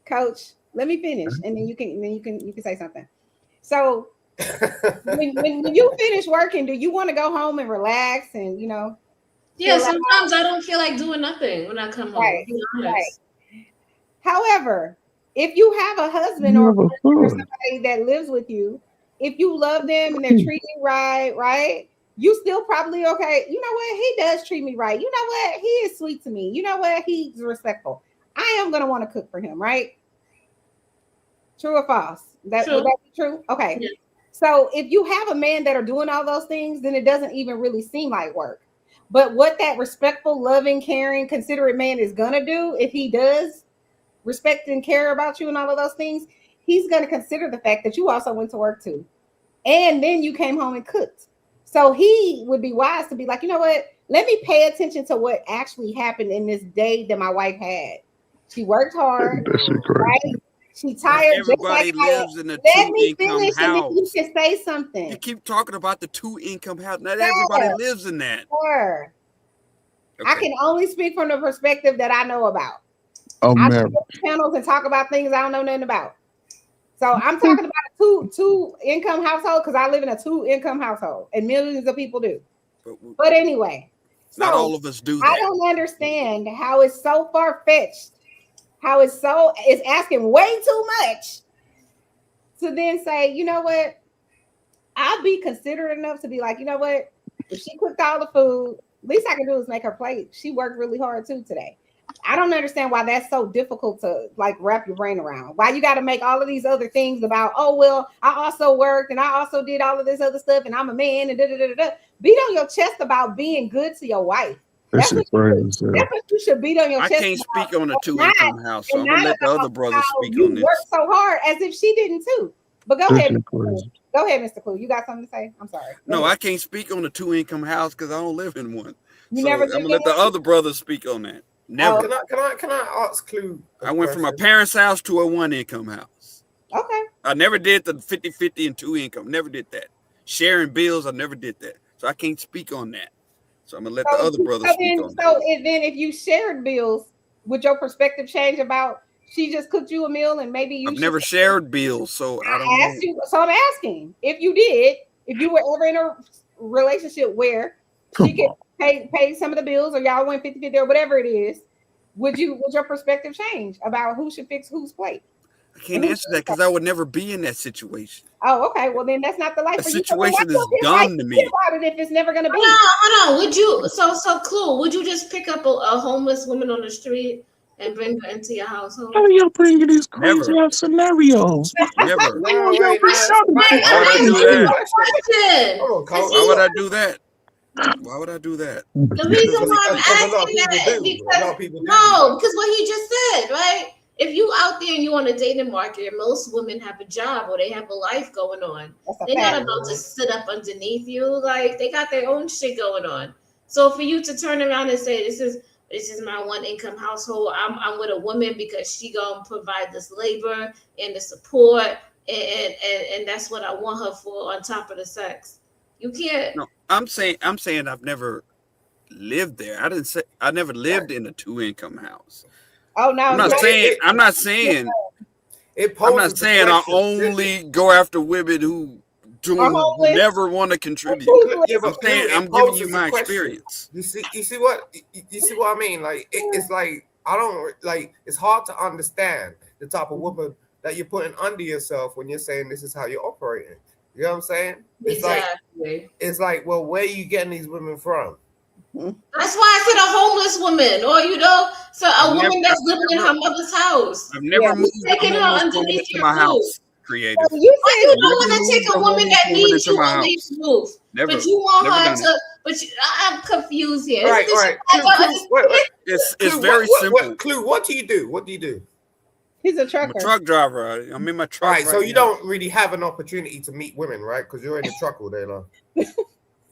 Coach, let me finish, and then you can say something. So when you finish working, do you want to go home and relax and Yeah, sometimes I don't feel like doing nothing when I come home. Right, To be honest. right. However, if you have a husband or somebody that lives with you, if you love them and they're treating you right, you still probably okay. You know what? He does treat me right. You know what? He is sweet to me. You know what? He's respectful. I am gonna want to cook for him, right? True or false? Would that be true? Okay. Yeah. So if you have a man that are doing all those things, then it doesn't even really seem like work. But what that respectful, loving, caring, considerate man is gonna do, if he does respect and care about you and all of those things, he's gonna consider the fact that you also went to work too, and then you came home and cooked. So he would be wise to be like, you know what? Let me pay attention to what actually happened in this day that my wife had. She worked hard, right? She tired. Everybody lives in a two-income house. You should say something. You keep talking about the two-income house. Not everybody lives in that. Sure. Okay. I can only speak from the perspective that I know about. Oh, I man. go to channels and talk about things I don't know nothing about. So I'm talking about a two-income household because I live in a two-income household, and millions of people do. But anyway, not all of us do that. I don't understand how it's so far-fetched. How it's asking way too much to then say, you know what? I'll be considerate enough to be like, you know what? If she cooked all the food, least I can do is make her plate. She worked really hard too today. I don't understand why that's so difficult to like wrap your brain around. Why you got to make all of these other things about, oh, well, I also worked and I also did all of this other stuff and I'm a man and da-da-da-da-da. Beat on your chest about being good to your wife. That's what you should beat on your chest. I can't speak on a two-income house, so I'm gonna let the other brothers speak on this. You worked so hard as if she didn't too. But go ahead. Go ahead, Mr. Clue. You got something to say? I'm sorry. No, I can't speak on a two-income house because I don't live in one. You never I'm gonna let the other brothers speak on that. Never. Can I ask Clue? I went from a parent's house to a one-income house. Okay. I never did the 50-50 and two-income. Never did that. Sharing bills, I never did that. So I can't speak on that. So I'm gonna let the other brothers speak on that. So then if you shared bills, would your perspective change about she just cooked you a meal and maybe you I've never shared bills, so I don't asked you. So I'm asking if you did, if you were ever in a relationship where she could pay some of the bills or y'all went 50-50 or whatever it is, would your perspective change about who should fix whose plate? I can't answer that because I would never be in that situation. Oh, okay. Well, then that's not the life. The situation is dumb to me. About it if it's never going to be. Hold on. Would you? So Clue? Would you just pick up a homeless woman on the street and bring her into your household? How y'all bringing these crazy ass scenarios? Never. Why would I do that? Why would I do that? The reason why I'm asking that is because what he just said, right? If you out there and you on a dating market, most women have a job or they have a life going on. They're not about to sit up underneath you. Like they got their own shit going on. So for you to turn around and say, this is my one income household. I'm with a woman because she gonna provide this labor and the support. and that's what I want her for on top of the sex. You can't. No, I'm saying I've never lived there. I didn't say I never lived in a 2-income house. Oh no, I'm not saying I only go after women who never want to contribute. I'm giving you my experience. You see what I mean? Like it's like I don't like. It's hard to understand the type of woman that you're putting under yourself when you're saying this is how you're operating. You know what I'm saying? It's like, well, where are you getting these women from? That's why I said a homeless woman, or so a woman that's living in her mother's house. I've never moved taking her underneath your my roof. House. Creative. You don't want to take a woman that needs you underneath your roof, but you want her to. But I'm confused here. Right. It's very simple. Clue, what do you do? What do you do? He's a trucker. I'm a truck driver. I'm in my truck. Right, so you don't really have an opportunity to meet women, right? Because you're in the truck all day long.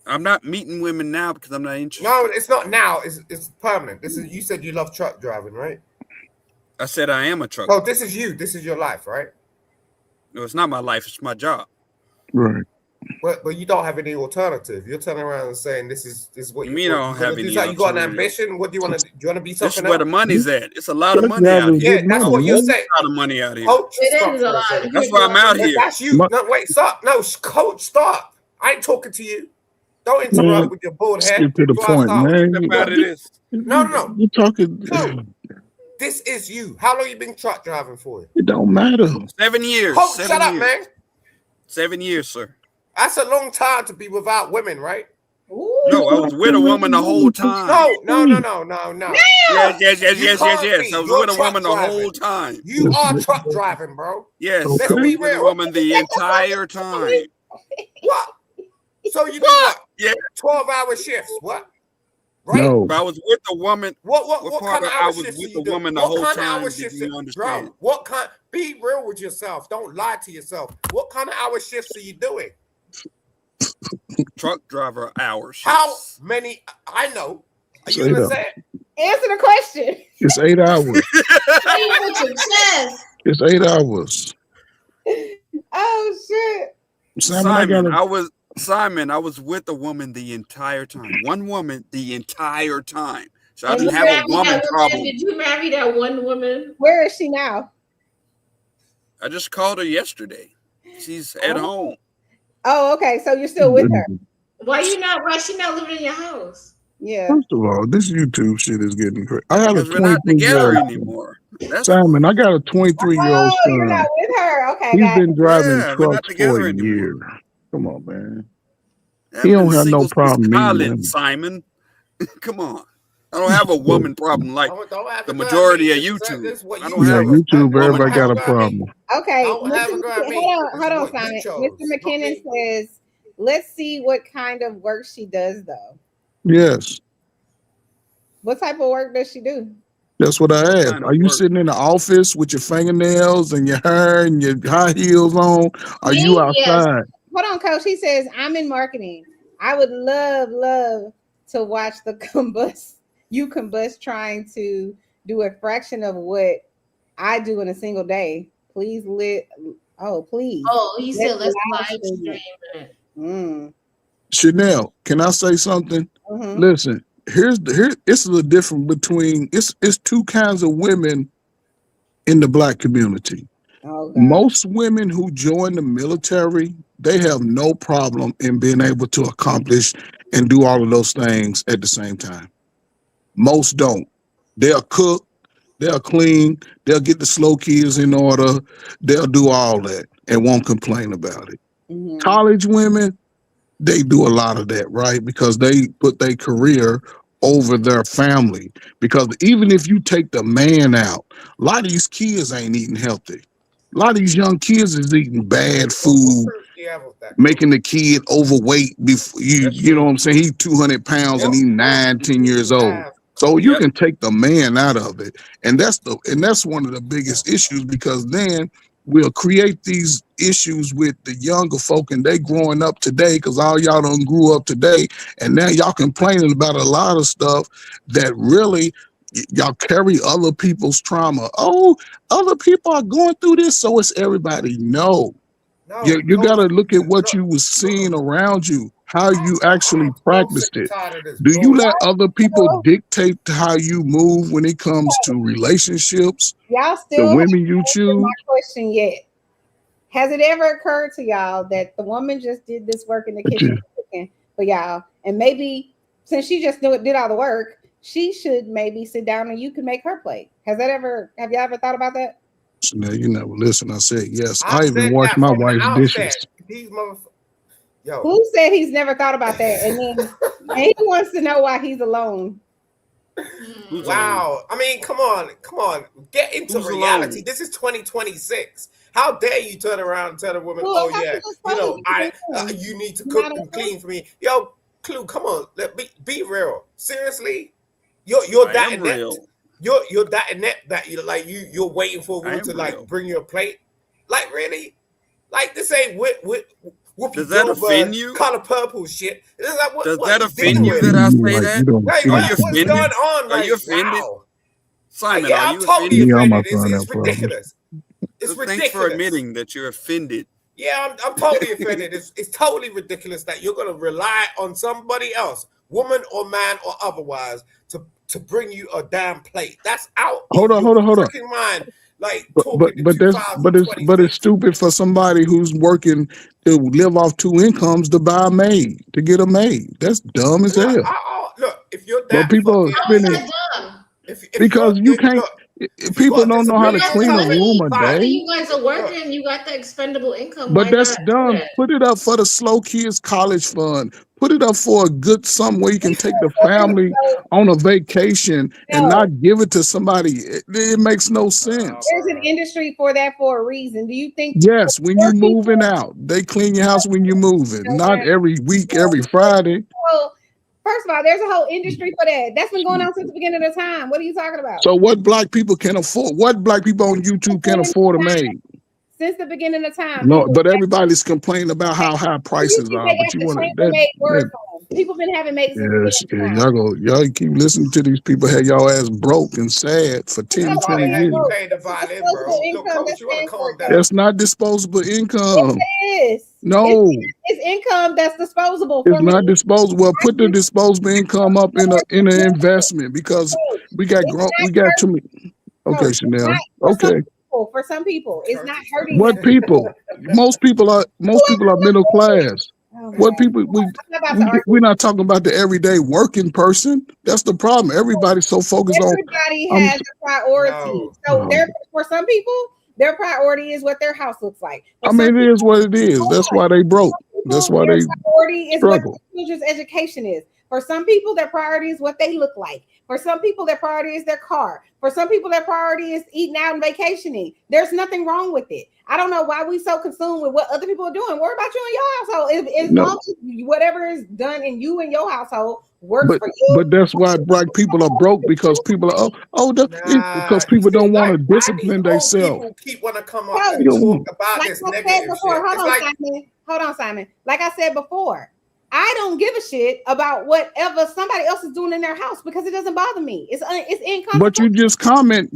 I'm not meeting women now because I'm not interested. No, it's not now. It's permanent. You said you love truck driving, right? I said I am a truck. Oh, this is you. This is your life, right? No, it's not my life. It's my job. Right. But you don't have any alternative. You're turning around and saying this is what you mean. I don't have any. You got an ambition. What do you want to do? You want to be something? This is where the money's at. It's a lot of money out here. Yeah, that's what you're saying. A lot of money out here. Coach, it is a lot. That's why I'm out here. That's you. No, wait, stop. No, coach, stop. I ain't talking to you. Don't interrupt with your bald head. Get to the point, man. No. You're talking. No. This is you. How long you been truck driving for? It don't matter. 7 years. Coach, shut up, man. 7 years, sir. That's a long time to be without women, right? Ooh. No, I was with a woman the whole time. No. Yes. I was with a woman the whole time. You are truck driving, bro. Yes, let's I was be with real. a woman the entire time. What? So you do what? Yeah, 12-hour shifts. What? Right? No. But I was with a woman. What kind of hour shifts? I was shifts with you a do? woman the What whole kind of time. hour Did shifts? you understand? Bro, be real with yourself. Don't lie to yourself. What kind of hour shifts are you doing? Truck driver hours. How many? I know. Are you gonna say it? Answer the question. It's 8 hours. Say it with your chest. It's 8 hours. Oh shit. Simon, I was with a woman the entire time. One woman the entire time. So I didn't have a woman problem. Did you marry that one woman? Where is she now? I just called her yesterday. She's at home. Oh, okay. So you're still with her. Why she not living in your house? Yeah. First of all, this YouTube shit is getting crazy. I got a We're not 23-year-old together anymore. Simon, I got a 23-year-old son. You're not with her. Okay. He's been driving we're not trucks together for a anymore. year. Come on, man. I've He don't been have no single problem since meeting college, women. Simon. Come on. I don't have a woman problem like Don't have the a girl majority of meet. YouTube. This is what I you don't Yeah, have a YouTube, woman everybody got a problem. problem. Okay. Don't have a girl meet. Hold on, This is Simon. what you Mr. chose. McKinnon says, let's see what kind of work she does, though. Yes, What type of work does she do? that's what I asked. Kind of Are you work. sitting in the office with your fingernails and your hair and your high heels on? Are you Me? outside? Hold on, Coach. He says, I'm in marketing. I would love to watch the combust trying to do a fraction of what I do in a single day. Please please. Oh, he said let's live stream stream it. it. Chanel, can I say something? Mm-hmm. Listen, it's the difference between it's two kinds of women in the Black community. Oh, Most women who join the military, they have no problem in being able to accomplish and do all of those things at the same time. Most don't. They'll cook, they'll clean, they'll get the slow kids in order, they'll do all that and won't complain about it. Mm-hmm. College women, they do a lot of that, right? Because they put their career over their family. Because even if you take the man out, a lot of these kids ain't eating healthy. A lot of these young kids is eating bad food, making the kid overweight. Before you know what I'm saying? He's 200 pounds and he's 9-10 years old. So you can take the man out of it, and that's one of the biggest issues, because then we'll create these issues with the younger folk, and they growing up today, because all y'all done grew up today, and now y'all complaining about a lot of stuff that really y'all carry other people's trauma. Oh, other people are going through this, so it's everybody. No, No, You Coach, gotta look at what look, you was seeing around you, how you actually I'm so practiced sick and it. tired of this Do you let bullshit. other people dictate how you move when it comes to relationships, Y'all the still haven't women you answered my choose? question yet. Has it ever occurred to y'all that the woman just did this work in the But kitchen you, cooking for y'all, and maybe since she just did all the work, she should maybe sit down and you can make her plate? Have y'all ever thought about that? Chanel, you never listen. I said yes. I I even said wash that my from the wife's outset. dishes. These motherfuckers. Yo, Who said he's never thought about that? And then and he wants to know why he's alone. Who's alone? wow. I mean, come on. Get into Who's reality. alone? This is 2026. How dare you turn around and tell a woman, Well, oh how yeah, you just you know, say you need to Not cook alone. and clean for me. Yo, Clue, come on, be real. Seriously, you're I that am inept. real. You're that inept that you're waiting for a I woman am to like real. bring you a plate. Like really? Like this ain't Whoopi Does that offend Goldberg you? color purple shit. This is like Does what that you offend dealing you with? that I say Like, that? you don't Like see Are it. you what's offended? going on Are right you offended? now? Simon, Yeah, are I'm you totally offended? Yeah, I'm offended. not gonna have It's problems. ridiculous. It's Thanks for ridiculous. admitting that you're offended. Yeah, I'm totally offended. It's totally ridiculous that you're gonna rely on somebody else, woman or man or otherwise, to bring you a damn plate. That's out Hold of on, your hold on, hold on. freaking mind. Like But talking in it's 2026. stupid for somebody who's working to live off two incomes to buy a maid, to get a maid. That's dumb as hell. Look, if you're But that people are fucking How is spending that dumb? if because you can't. look, if you People got a don't know how to disability or clean a something, room a fine. After day. you guys are Look, working, you got the expendable income. But Why that's not do dumb. that? Put it up for the slow kids college fund. Put it up for a good something where you can take the family on a vacation and No, not give it to somebody. It makes no sense. there's an industry for that for a reason. Do you think Yes, when you poor people? moving out, they clean your house when you moving, No, not every week, every Friday. well, first of all, there's a whole industry for that. That's been going on since the beginning of time. What are you talking about? So what black people can afford? What black people on YouTube can afford a maid? Since the beginning of time, No, people. but everybody's complaining about how high You prices think are. they But got you the want chambermaid that word from? People been having maids since the yes, beginning of time. y'all keep listening to these people have y'all ass broke and sad for 10, that's why 20 they had you years. pay the violin, Disposable bro. Yo, income. coach, That's you wanna paying for calm it, down. That's not disposable income. It is. No, It's income that's disposable it's for me. not disposable. Well, put the disposable income up in an investment because we got too many. Okay, Chanel. Okay. For some people, it's not hurting What them. people? Most people are middle class. Oh my What God. people I'm not about to argue. we're not talking about the everyday working person. That's the problem. Everybody's so focused on. Everybody has a priority. So No. for some people, their priority is what their house looks like. For I some mean, it is what it is. That's why they broke. That's why their they priority is what struggle. their children's education is. For some people, their priority is what they look like. For some people, their priority is their car. For some people, their priority is eating out and vacationing. There's nothing wrong with it. I don't know why we so consumed with what other people are doing. Worry about you and your household. As long as whatever is done in you and your household works for you. But that's why black people are broke because people are because people don't want to discipline themselves. People keep want to come up and talk about this I said negative before, shit. hold on, Simon. Like I said before, I don't give a shit about whatever somebody else is doing in their house because it doesn't bother me. It's inconsequential. But you just comment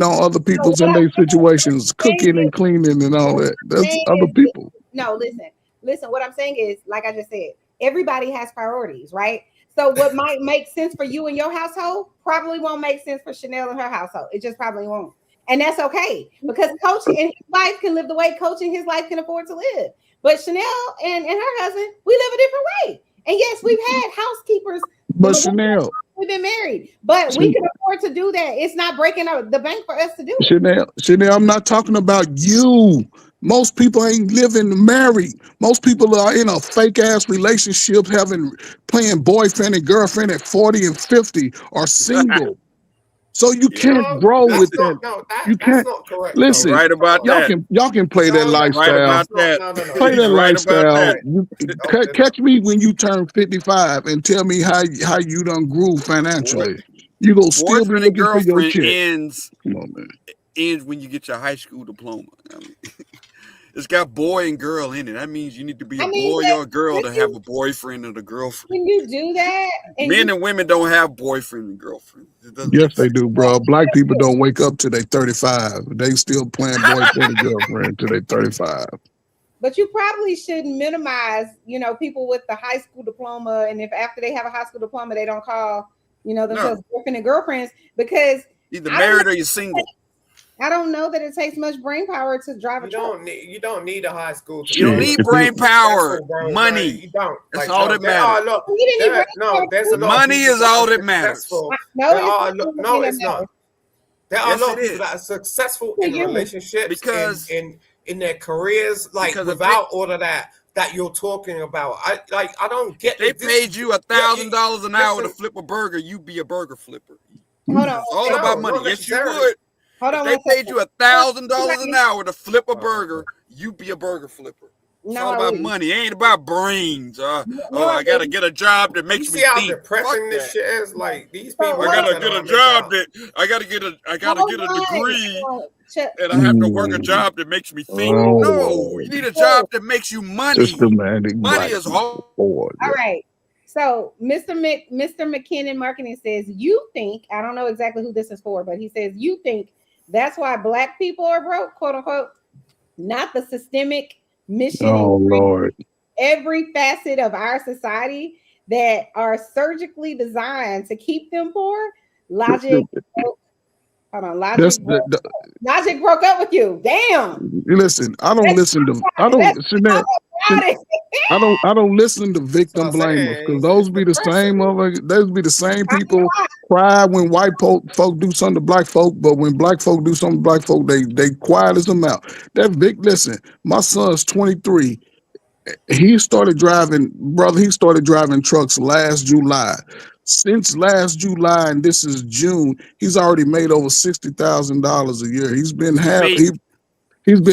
on other people's in their situations, cooking and cleaning and all that. That's other people. No, listen. What I'm saying is, like I just said, everybody has priorities, right? So what might make sense for you and your household probably won't make sense for Chanel and her household. It just probably won't. And that's okay because Coach and his wife can live the way Coach and his life can afford to live. But Chanel and her husband, we live a different way. And yes, we've had housekeepers. But Chanel, we've been married, but we can afford to do that. It's not breaking up the bank for us to do it. Chanel, I'm not talking about you. Most people ain't living married. Most people are in a fake ass relationship, playing boyfriend and girlfriend at 40 and 50 or single. So you can't grow with that. You can't. Not correct. Listen, right about that. Y'all can play that lifestyle. Right about that. Play that Right lifestyle. about that. Catch me when you turn 55 and tell me how you done grew financially. You gonna still be looking for your chick. Come on, man. Ends when you get your high school diploma. I mean, it's got boy and girl in it. That means you need to be a boy or a girl to have a boyfriend and a girlfriend. When you do that, men and women don't have boyfriend and girlfriend. Yes, they do, bro. Black people don't wake up till they 35. They still playing boyfriend and girlfriend till they 35. But you probably shouldn't minimize, people with the high school diploma, and if after they have a high school diploma, they don't call, themselves boyfriend and girlfriends, because either married or you're single. I don't know that it takes much brain power to drive a truck. You don't need a high school. You don't need brain power. Money. You don't. That's all that matters. Money is all that matters. No, it's not. There are a lot of people that are successful in relationships because in their careers, like without all of that you're talking about. I don't get. They paid you $1,000 an hour to flip a burger. You be a burger flipper. Hold on. It's all about money. Yes, you would. Hold on. If they paid you $1,000 an hour to flip a burger, you be a burger flipper. It's all about money. It ain't about brains. I gotta get a job that makes me think. You see how depressing this shit is? Like these people. I gotta get a job I gotta get a degree, and I have to work a job that makes me think. No, you need a job that makes you money. Systematic. Money is hard. All right. So Mr. McKinnon Marketing says, you think, I don't know exactly who this is for, but he says, you think that's why Black people are broke, quote unquote, not the systemic mission. Oh, Lord. Every facet of our society that are surgically designed to keep them poor. Logic broke up with you. Damn. Listen, I don't listen to victim blamers, because those be the same people cry when white folk do something to black folk, but when black folk do something to black folk, they quiet as a mouse. Listen, my son's 23. He started driving trucks last July. Since last July, and this is June, he's already made over $60,000 a year. He's been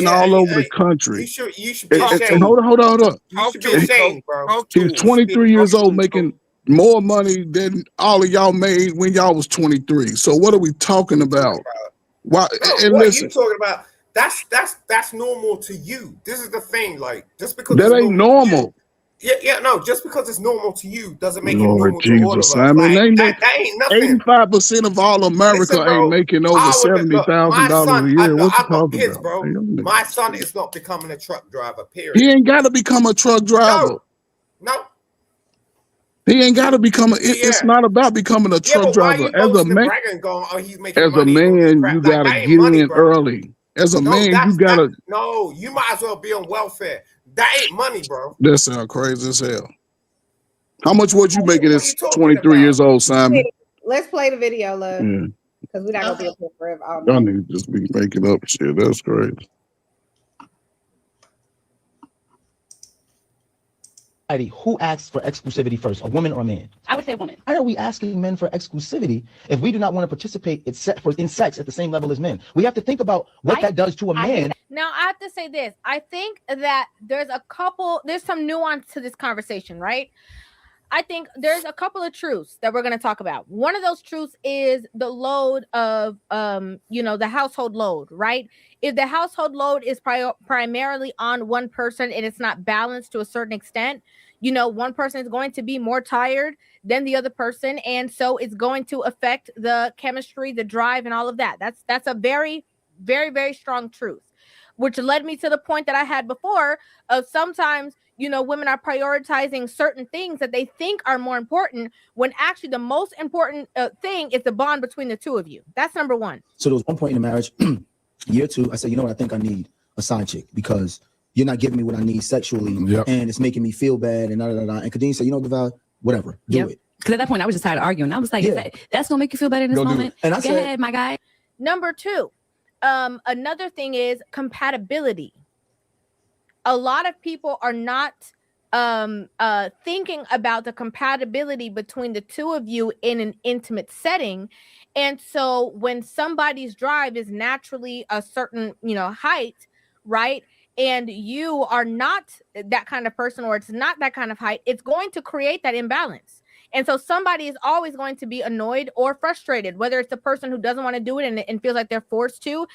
all over the country. You should be ashamed. Hold on. You should be ashamed, bro. He's 23 years old, making more money than all of y'all made when y'all was 23. So what are we talking about? Why? And what listen, are you talking about? That's normal to you. This is the thing. Like, just because that ain't normal. Just because it's normal to you doesn't make it Lord normal Jesus, to all of us. I mean, that ain't nothing. 85% of all America ain't making over $70,000 a year. What you talking kids, about? bro. My son is not becoming a truck driver, period. He ain't got to become a truck driver. No. He ain't got to become it's not about becoming a truck driver. As a man, you got to get in early. As a man, you got to. No, you might as well be on welfare. That ain't money, bro. That sounds crazy as hell. How much would you make it as 23 years old, Simon? Let's play the video, love. Because we're not going to be up here forever. Y'all need to just be making up shit. That's crazy. Who asks for exclusivity first, a woman or a man? I would say woman. Why are we asking men for exclusivity if we do not want to participate in sex at the same level as men? We have to think about what that does to a man. Now, I have to say this. I think that there's some nuance to this conversation, right? I think there's a couple of truths that we're going to talk about. One of those truths is the load of, the household load, right? If the household load is primarily on one person and it's not balanced to a certain extent, one person is going to be more tired than the other person. And so it's going to affect the chemistry, the drive, and all of that. That's a very, very, very strong truth, which led me to the point that I had before of sometimes, women are prioritizing certain things that they think are more important when actually the most important thing is the bond between the two of you. That's number one. So there was one point in the marriage, year 2, I said, you know what, I think I need a side chick because you're not giving me what I need sexually, and it's making me feel bad, and And Kadeen said, Deval, whatever, do it. Because at that point, I was just tired of arguing. I was like, that's going to make you feel better in this moment? And I Go ahead, my guy. Number 2, another thing is compatibility. A lot of people are not thinking about the compatibility between the two of you in an intimate setting. And so when somebody's drive is naturally a certain, height, right? And you are not that kind of person, or it's not that kind of height, it's going to create that imbalance. And so somebody is always going to be annoyed or frustrated, whether it's the person who doesn't want to do it and feels like they're forced to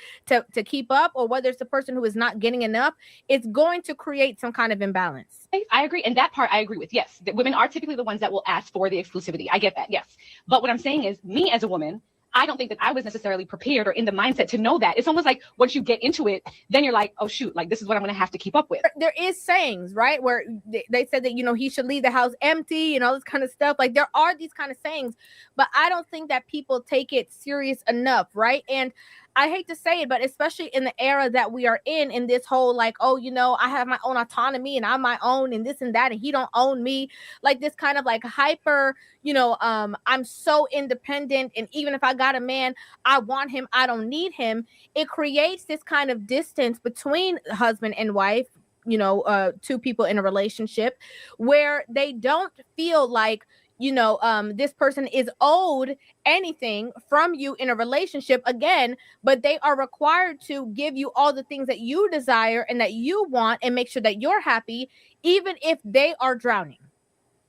keep up, or whether it's the person who is not getting enough. It's going to create some kind of imbalance. I agree. And that part I agree with. Yes, the women are typically the ones that will ask for the exclusivity. I get that. Yes. But what I'm saying is, me as a woman, I don't think that I was necessarily prepared or in the mindset to know that. It's almost like once you get into it, then you're like, oh shoot, like this is what I'm going to have to keep up with. There is sayings, right, where they said that, you know, he should leave the house empty and all this kind of stuff. Like there are these kind of sayings, but I don't think that people take it serious enough, right? And I hate to say it, but especially in the era that we are in this whole like, oh, you know, I have my own autonomy and I'm my own and this and that, and he don't own me, like this kind of like hyper, you know, I'm so independent, and even if I got a man, I want him, I don't need him. It creates this kind of distance between husband and wife, you know, two people in a relationship where they don't feel like, you know, this person is owed anything from you in a relationship again, but they are required to give you all the things that you desire and that you want and make sure that you're happy, even if they are drowning.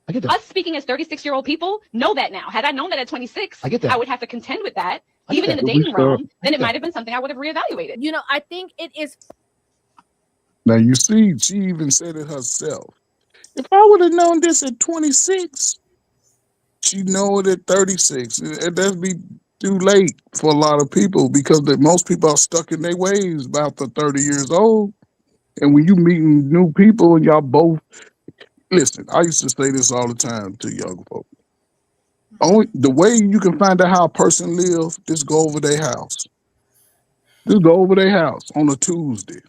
I get that. Us speaking as 36-year-old people know that now. Had I known that at 26, I get that. I would have to contend with that. I get Even in that. the dating realm, then it might have been something I would have reevaluated. You know, I think it is. Now you see, she even said it herself. If I would have known this at 26, she know it at 36. And that'd be too late for a lot of people because most people are stuck in their ways about the 30 years old. And when you meeting new people and y'all both, listen, I used to say this all the time to young folks. Only the way you can find out how a person lives, just go over their house. Just go over their house on a Tuesday,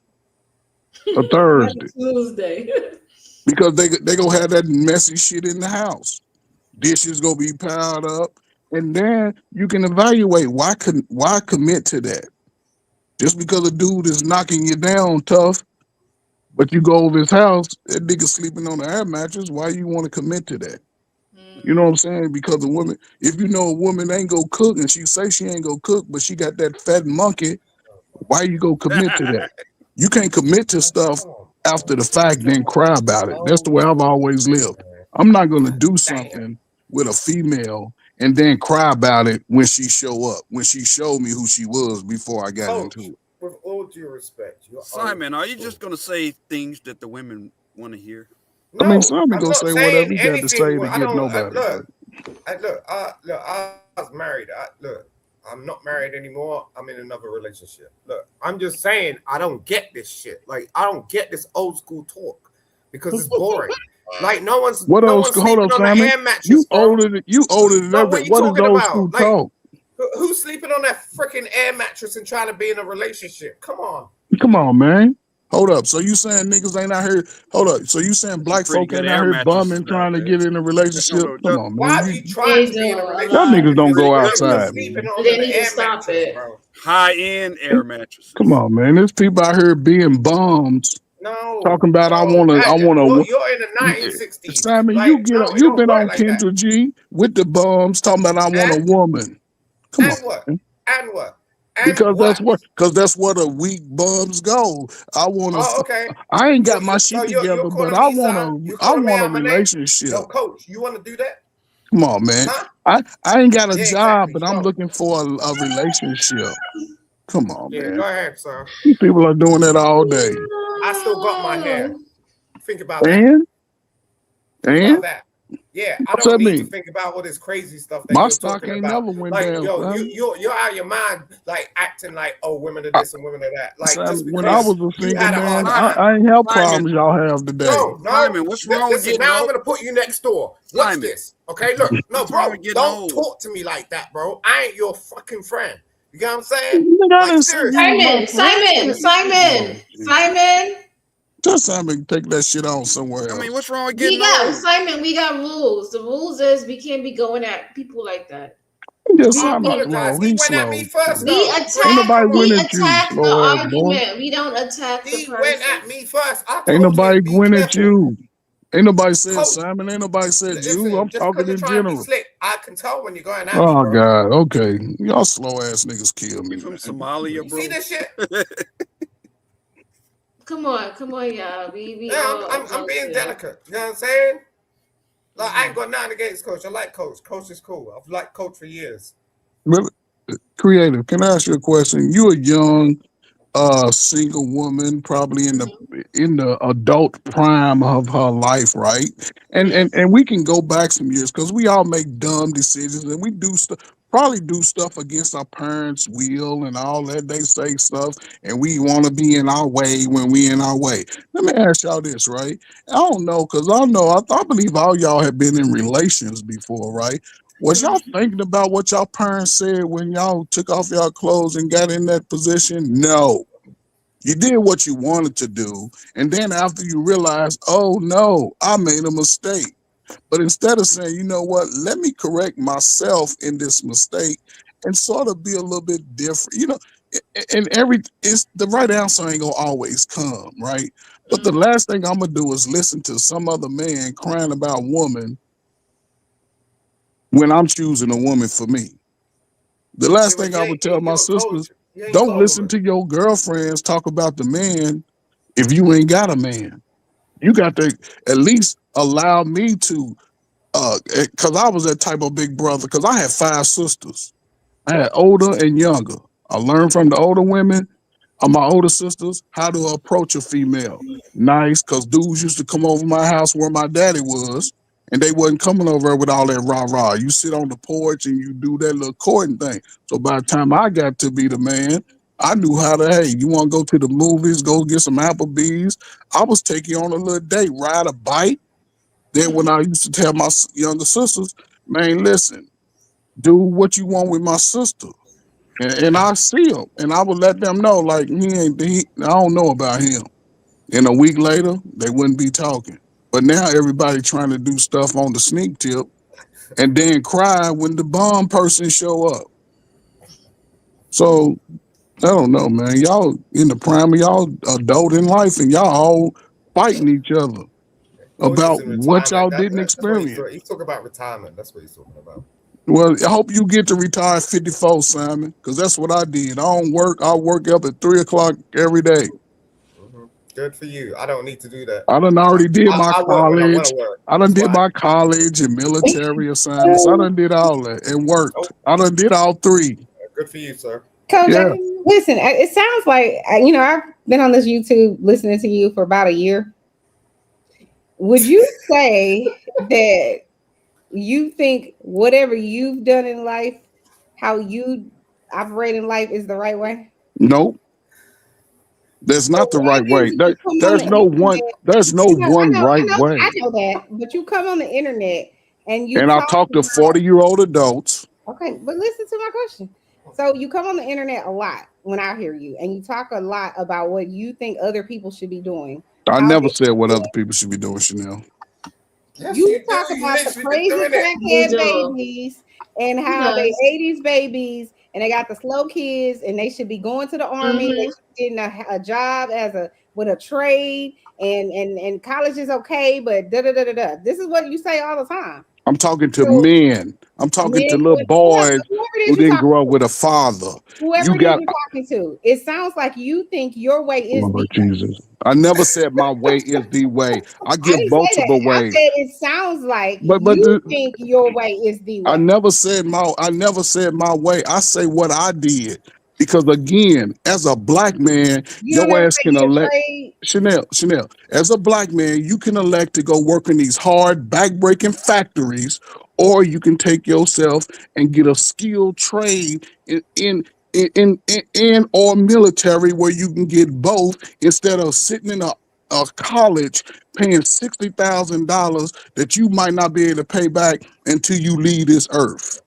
a Thursday. Tuesday. Because they gonna have that messy shit in the house. Dishes gonna be piled up, and then you can evaluate why commit to that. Just because a dude is knocking you down tough, but you go over his house, that nigga sleeping on the air mattress. Why you want to commit to that? You know what I'm saying? Because a woman, if you know a woman ain't go cook and she say she ain't go cook, but she got that fat monkey, why you go commit to that? You can't commit to stuff after the fact, then cry about it. That's the way I've always lived. I'm not gonna do something with a female and then cry about it when she show up, when she showed me who she was before I got into it. With all due respect, Simon, are you just going to say things that the women want to hear? I mean, Simon gonna say whatever he got to say to get nobody. Look, I was married. I'm not married anymore. I'm in another relationship. Look, I'm just saying I don't get this shit. Like, I don't get this old school talk because it's boring. Like, no one's What no else? one's Hold on, sleeping on the air Simon. mattress, You bro. older than No, that. what you What is talking old about? school Like, talk? who's sleeping on that freaking air mattress and trying to be in a relationship? Come on. Come on, man. Hold up. So you saying niggas ain't out here? Hold up. So you saying black folk ain't out here bumming trying to get in a relationship? Come on, Why man. are you trying to be in a Y'all relationship? niggas don't go You're outside, sleeping man. on They the need to air stop mattress, it. bro. High-end air mattresses. Come on, man. There's people out here being bums. No, Talking about I no, wanna. you're in the 1960s. Simon, Like, you no, it you've don't been work on like that. Kendra G with the bums talking about I want a woman. Come And on, what? man. And what? And Because what? that's where the weak bums go. I want to. Oh, okay. I ain't got my So shit you're together, but calling I me son? You want calling me a out my name? relationship. Yo, coach, you want to do that? Come on, man. Huh? I ain't got a Yeah, job, exactly. but I'm looking for a relationship. Come on, Yeah, man. go ahead, son. These people are doing that all day. I still got my hair. Think about that. And Think about that. Yeah, I What's don't that need mean? to think about all this crazy stuff that My you're stock talking ain't about. never went Like, down, yo, Simon. you're out of your mind, like acting like, oh, women are this and women are that. Like, just Simon, when I because was a you single had a hard man, time. I ain't have Simon. problems y'all have today. No, Simon, what's wrong with listen, getting now I'm old? gonna put you next door. Watch Simon. this, okay? Look, no, What's wrong bro, with getting don't old? talk to me like that, bro. I ain't your fucking friend. You get what I'm saying? Nigga, I Like, didn't say you seriously. was my friend. Simon. Just Simon take that shit on somewhere else. I mean, what's wrong with We getting got old? Simon. We got rules. The rules is we can't be going at people like that. Just I Simon apologize. slow. He He's went at slow. me first, We though. Ain't nobody attack. We went at you, attack the slow ass boy. argument. We don't attack the He person. went at me first. I Ain't told nobody him, be went at careful. you. Ain't nobody said Coach, Simon. Ain't nobody said you. listen, I'm just talking because you're in trying to be general. slick, I can tell when you're going at me, Oh bro. God. Okay. Y'all slow ass niggas kill me, You from man. Somalia, You bro? see this shit? Come on, y'all. We Yeah, I'm being delicate. You know what I'm saying? Like, I ain't got nothing against Coach. I like Coach. Coach is cool. I've liked Coach for years. But Creative, can I ask you a question? You a young single woman, probably in the adult prime of her life, right? And we can go back some years because we all make dumb decisions and we do stuff. probably do stuff against our parents' will and all that. They say stuff, and we want to be in our way when we in our way. Let me ask y'all this, right? I don't know, because I believe all y'all have been in relations before, right? Was y'all thinking about what y'all parents said when y'all took off y'all clothes and got in that position? No. You did what you wanted to do, and then after you realize, oh no, I made a mistake. But instead of saying, you know what, let me correct myself in this mistake and sort of be a little bit different, and it's the right answer ain't gonna always come, right? But the last thing I'm gonna do is listen to some other man crying about woman when I'm choosing a woman for me. The last thing I would tell my sisters, don't listen to your girlfriends talk about the man if you ain't got a man. You got to at least allow me to, because I was that type of big brother, because I had 5 sisters. I had older and younger. I learned from the older women, my older sisters, how to approach a female. Nice, because dudes used to come over my house where my daddy was, and they wasn't coming over with all that rah-rah. You sit on the porch and you do that little courting thing. So by the time I got to be the man, I knew how to, hey, you want to go to the movies, go get some Applebee's. I was taking you on a little date, ride a bike. Then when I used to tell my younger sisters, man, listen, do what you want with my sister. And I see him, and I would let them know, like, I don't know about him. And a week later, they wouldn't be talking. But now everybody trying to do stuff on the sneak tip and then cry when the bomb person show up. So, I don't know, man. Y'all in the prime of y'all adult in life, and y'all all fighting each other about what y'all didn't experience. He's talking about retirement. That's what he's talking about. Well, I hope you get to retire at 54, Simon, because that's what I did. I don't work. I work up at 3 o'clock every day. Good for you. I don't need to do that. I done already did my college. I done did my college and military assignments. I done did all that and worked. I done did all 3. Good for you, sir. Coach, listen, it sounds like, I've been on this YouTube listening to you for about a year. Would you say that you think whatever you've done in life, how you operate in life is the right way? Nope. That's not the right way. There's no one right way. I know that, but you come on the internet and I talk to 40-year-old adults. Okay, but listen to my question. So you come on the internet a lot when I hear you, and you talk a lot about what you think other people should be doing. I never said what other people should be doing, Chanel. Yes, you talk about the crazy crackhead babies and how they 80s babies and they got the slow kids and they should be going to the army. They should be getting a job with a trade and college is okay, but da-da-da-da-da. This is what you say all the time. I'm talking to men. I'm talking to little boys who didn't grow up with a father. Whoever you're talking to, it sounds like you think your way is the Jesus. I never said my way is the way. I give multiple ways. I said it sounds like you think your way is the way. I never said my way. I say what I did. Because again, as a black man, your ass can elect Chanel. As a black man, you can elect to go work in these hard, back-breaking factories, or you can take yourself and get a skilled trade in or military where you can get both instead of sitting in a college paying $60,000 that you might not be able to pay back until you leave this earth.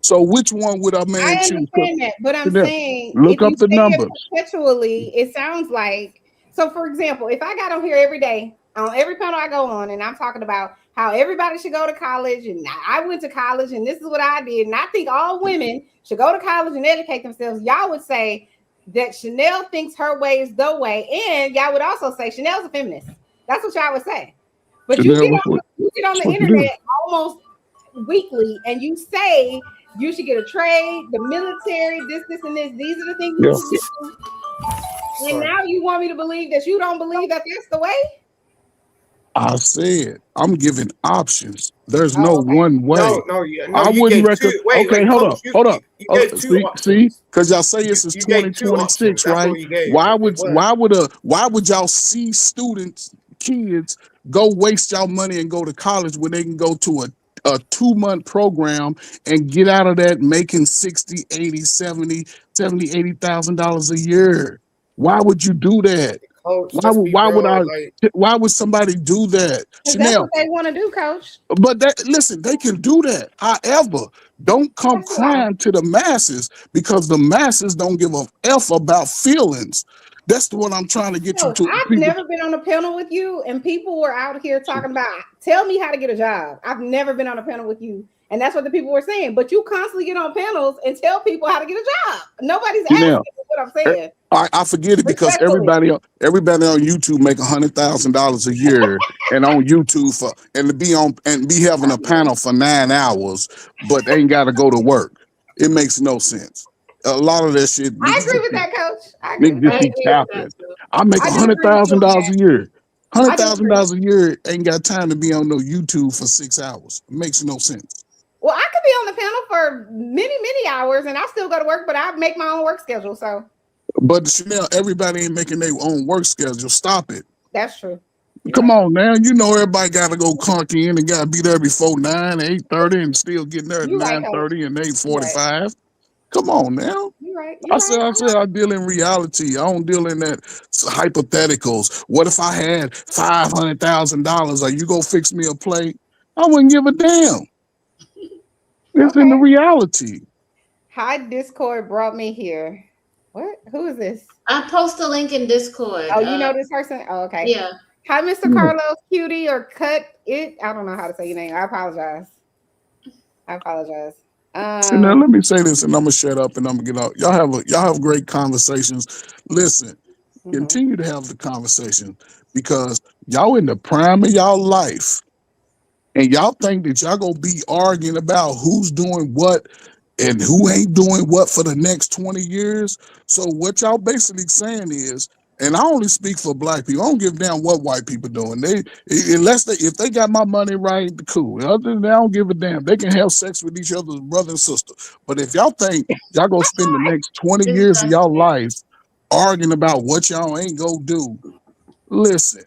So which one would a man choose? I understand that, but I'm saying look up the numbers. Perpetually, it sounds like, so for example, if I got on here every day, on every panel I go on, and I'm talking about how everybody should go to college, and I went to college, and this is what I did, and I think all women should go to college and educate themselves, y'all would say that Chanel thinks her way is the way, and y'all would also say Chanel's a feminist. That's what y'all would say. But you get on the internet almost weekly, and you say you should get a trade, the military, this, and this. These are the things you should do. And now you want me to believe that you don't believe that that's the way? I said I'm giving options. There's no one way. No, I wouldn't recommend. Okay, hold up. See, because y'all say this is 2026, right? Why would y'all see kids go waste y'all money and go to college when they can go to a 2-month program and get out of that making 60, 80, 70, $80,000 a year. Why would you do that? Coach, let's be Why would real. Like, why would somebody do that? That's Chanel, what they want to do, Coach. but listen, they can do that. However, don't come crying to the masses because the masses don't give a F about feelings. That's what I'm trying to get you to. I've never been on a panel with you, and people were out here talking about, tell me how to get a job. I've never been on a panel with you, and that's what the people were saying. But you constantly get on panels and tell people how to get a job. Nobody's asking what I'm saying. I forget it because everybody on YouTube make $100,000 a year and on YouTube to be having a panel for 9 hours, but they ain't got to go to work. It makes no sense. A lot of that shit. I agree with that, Coach. I agree with that. I make $100,000 a year. $100,000 a year ain't got time to be on no YouTube for 6 hours. It makes no sense. Well, I could be on the panel for many hours, and I still go to work, but I make my own work schedule. So. But Chanel, everybody ain't making their own work schedule. Stop it. That's true. Come on now. You know everybody got to go conk in and got to be there before 9, 8:30 and still getting there at 9:30 and 8:45. Come on now. You're right. I said I deal in reality. I don't deal in that hypotheticals. What if I had $500,000? Are you gonna fix me a plate? I wouldn't give a damn. It's in the reality. Hi, Discord brought me here. What? Who is this? I post a link in Discord. Oh, you know this person? Oh, okay. Yeah. Hi, Mr. Carlos Cutie or Cut It. I don't know how to say your name. I apologize. So now let me say this, and I'm gonna shut up and I'm gonna get out. Y'all have great conversations. Listen, continue to have the conversation because y'all in the prime of y'all life, and y'all think that y'all gonna be arguing about who's doing what and who ain't doing what for the next 20 years. So what y'all basically saying is, and I only speak for black people. I don't give a damn what white people doing. If they got my money right, cool. Other than that, I don't give a damn. They can have sex with each other's brother and sister. But if y'all think y'all gonna spend the next 20 years of y'all life arguing about what y'all ain't gonna do, listen,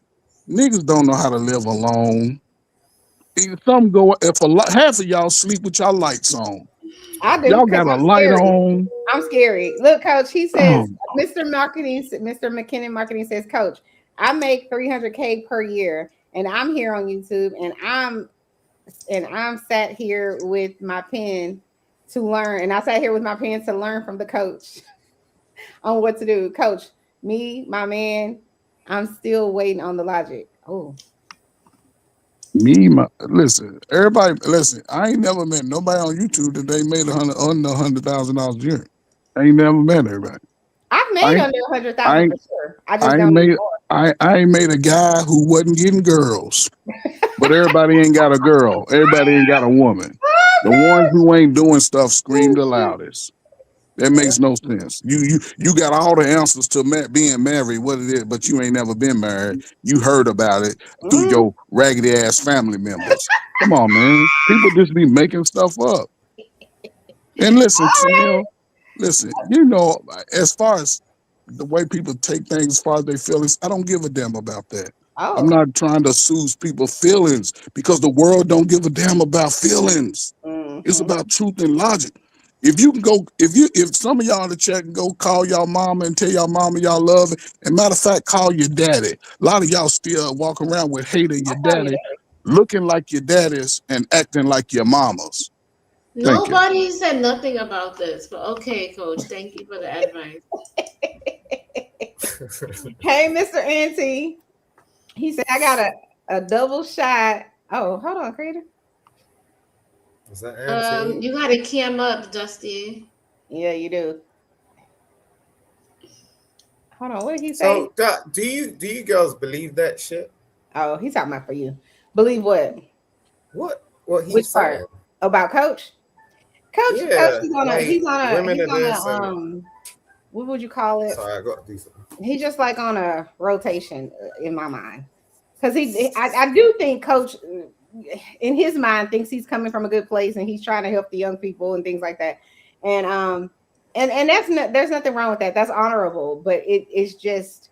niggas don't know how to live alone. Half of y'all sleep with y'all lights on. I do. Y'all got a light on. I'm scary. Look, Coach, he says, Mr. McKinnon Marketing says, Coach, I make $300K per year, and I'm here on YouTube, and I'm sat here with my pen to learn, and I sat here with my pen to learn from the coach on what to do. Coach, my man, I'm still waiting on the logic. Oh. Listen, everybody, listen. I ain't never met nobody on YouTube that they made under $100,000 a year. I ain't never met everybody. I've made under $100,000 for sure. I ain't made a guy who wasn't getting girls, but everybody ain't got a girl. Everybody ain't got a woman. The ones who ain't doing stuff scream the loudest. That makes no sense. You got all the answers to being married, what it is, but you ain't never been married. You heard about it through your raggedy ass family members. Come on, man. People just be making stuff up. And listen, Chanel, listen, as far as the way people take things as far as their feelings, I don't give a damn about that. I'm not trying to soothe people's feelings because the world don't give a damn about feelings. It's about truth and logic. If some of y'all in the chat can go call y'all mama and tell y'all mama y'all love it, and matter of fact, call your daddy. A lot of y'all still walk around with hate of your daddy, looking like your daddies and acting like your mamas. Nobody said nothing about this, but okay, Coach, thank you for the advice. Hey, Mr. Auntie. He said, I got a double shot. Oh, hold on, Creator. Is that you gotta cam up, Dusty. Yeah, you do. Hold on, what did he say? So, do you girls believe that shit? Oh, he's talking about for you. Believe what? What he's Which saying? part? About Coach? Coach, Yeah, he's on women what would you call it? Sorry, I got to do something. He's just like on a rotation in my mind. Because I do think Coach, in his mind, thinks he's coming from a good place and he's trying to help the young people and things like that. And there's nothing wrong with that. That's honorable, but it's just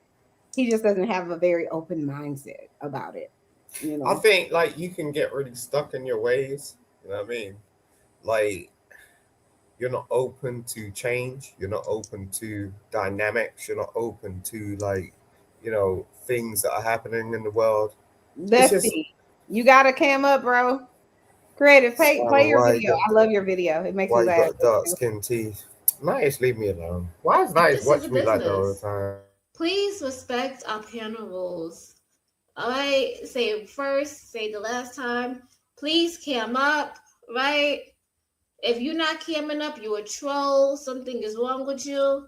he just doesn't have a very open mindset about it. I think like you can get really stuck in your ways You know what I mean? Like, you're not open to change. You're not open to dynamics. You're not open to, like, things that are happening in the world. Dusty, you got to cam up, bro. Creative, play your video. I love your video. It makes me laugh. Why you got dark skin teeth? Nice, leave me alone. Why is Nice watching me like that all the time? Please respect our panel rules. All right, say the last time. Please cam up, right? If you're not camming up, you're a troll. Something is wrong with you.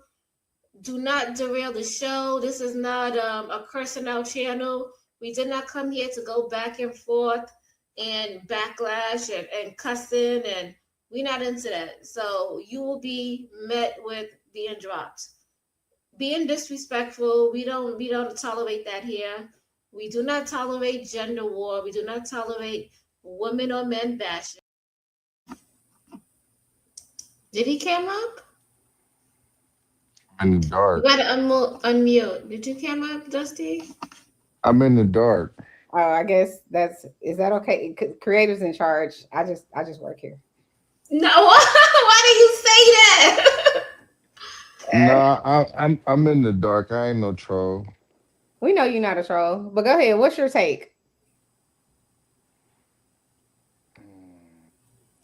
Do not derail the show. This is not a cursing out channel. We did not come here to go back and forth and backlash and cussing, and we're not into that. So you will be met with being dropped. Being disrespectful, we don't tolerate that here. We do not tolerate gender war. We do not tolerate women or men bashing. Did he cam up? I'm in the dark. You gotta unmute. Did you cam up, Dusty? I'm in the dark. Oh, I guess is that okay? Creator's in charge. I just work here. No, why do you say that? No, I'm in the dark. I ain't no troll. We know you're not a troll, but go ahead. What's your take?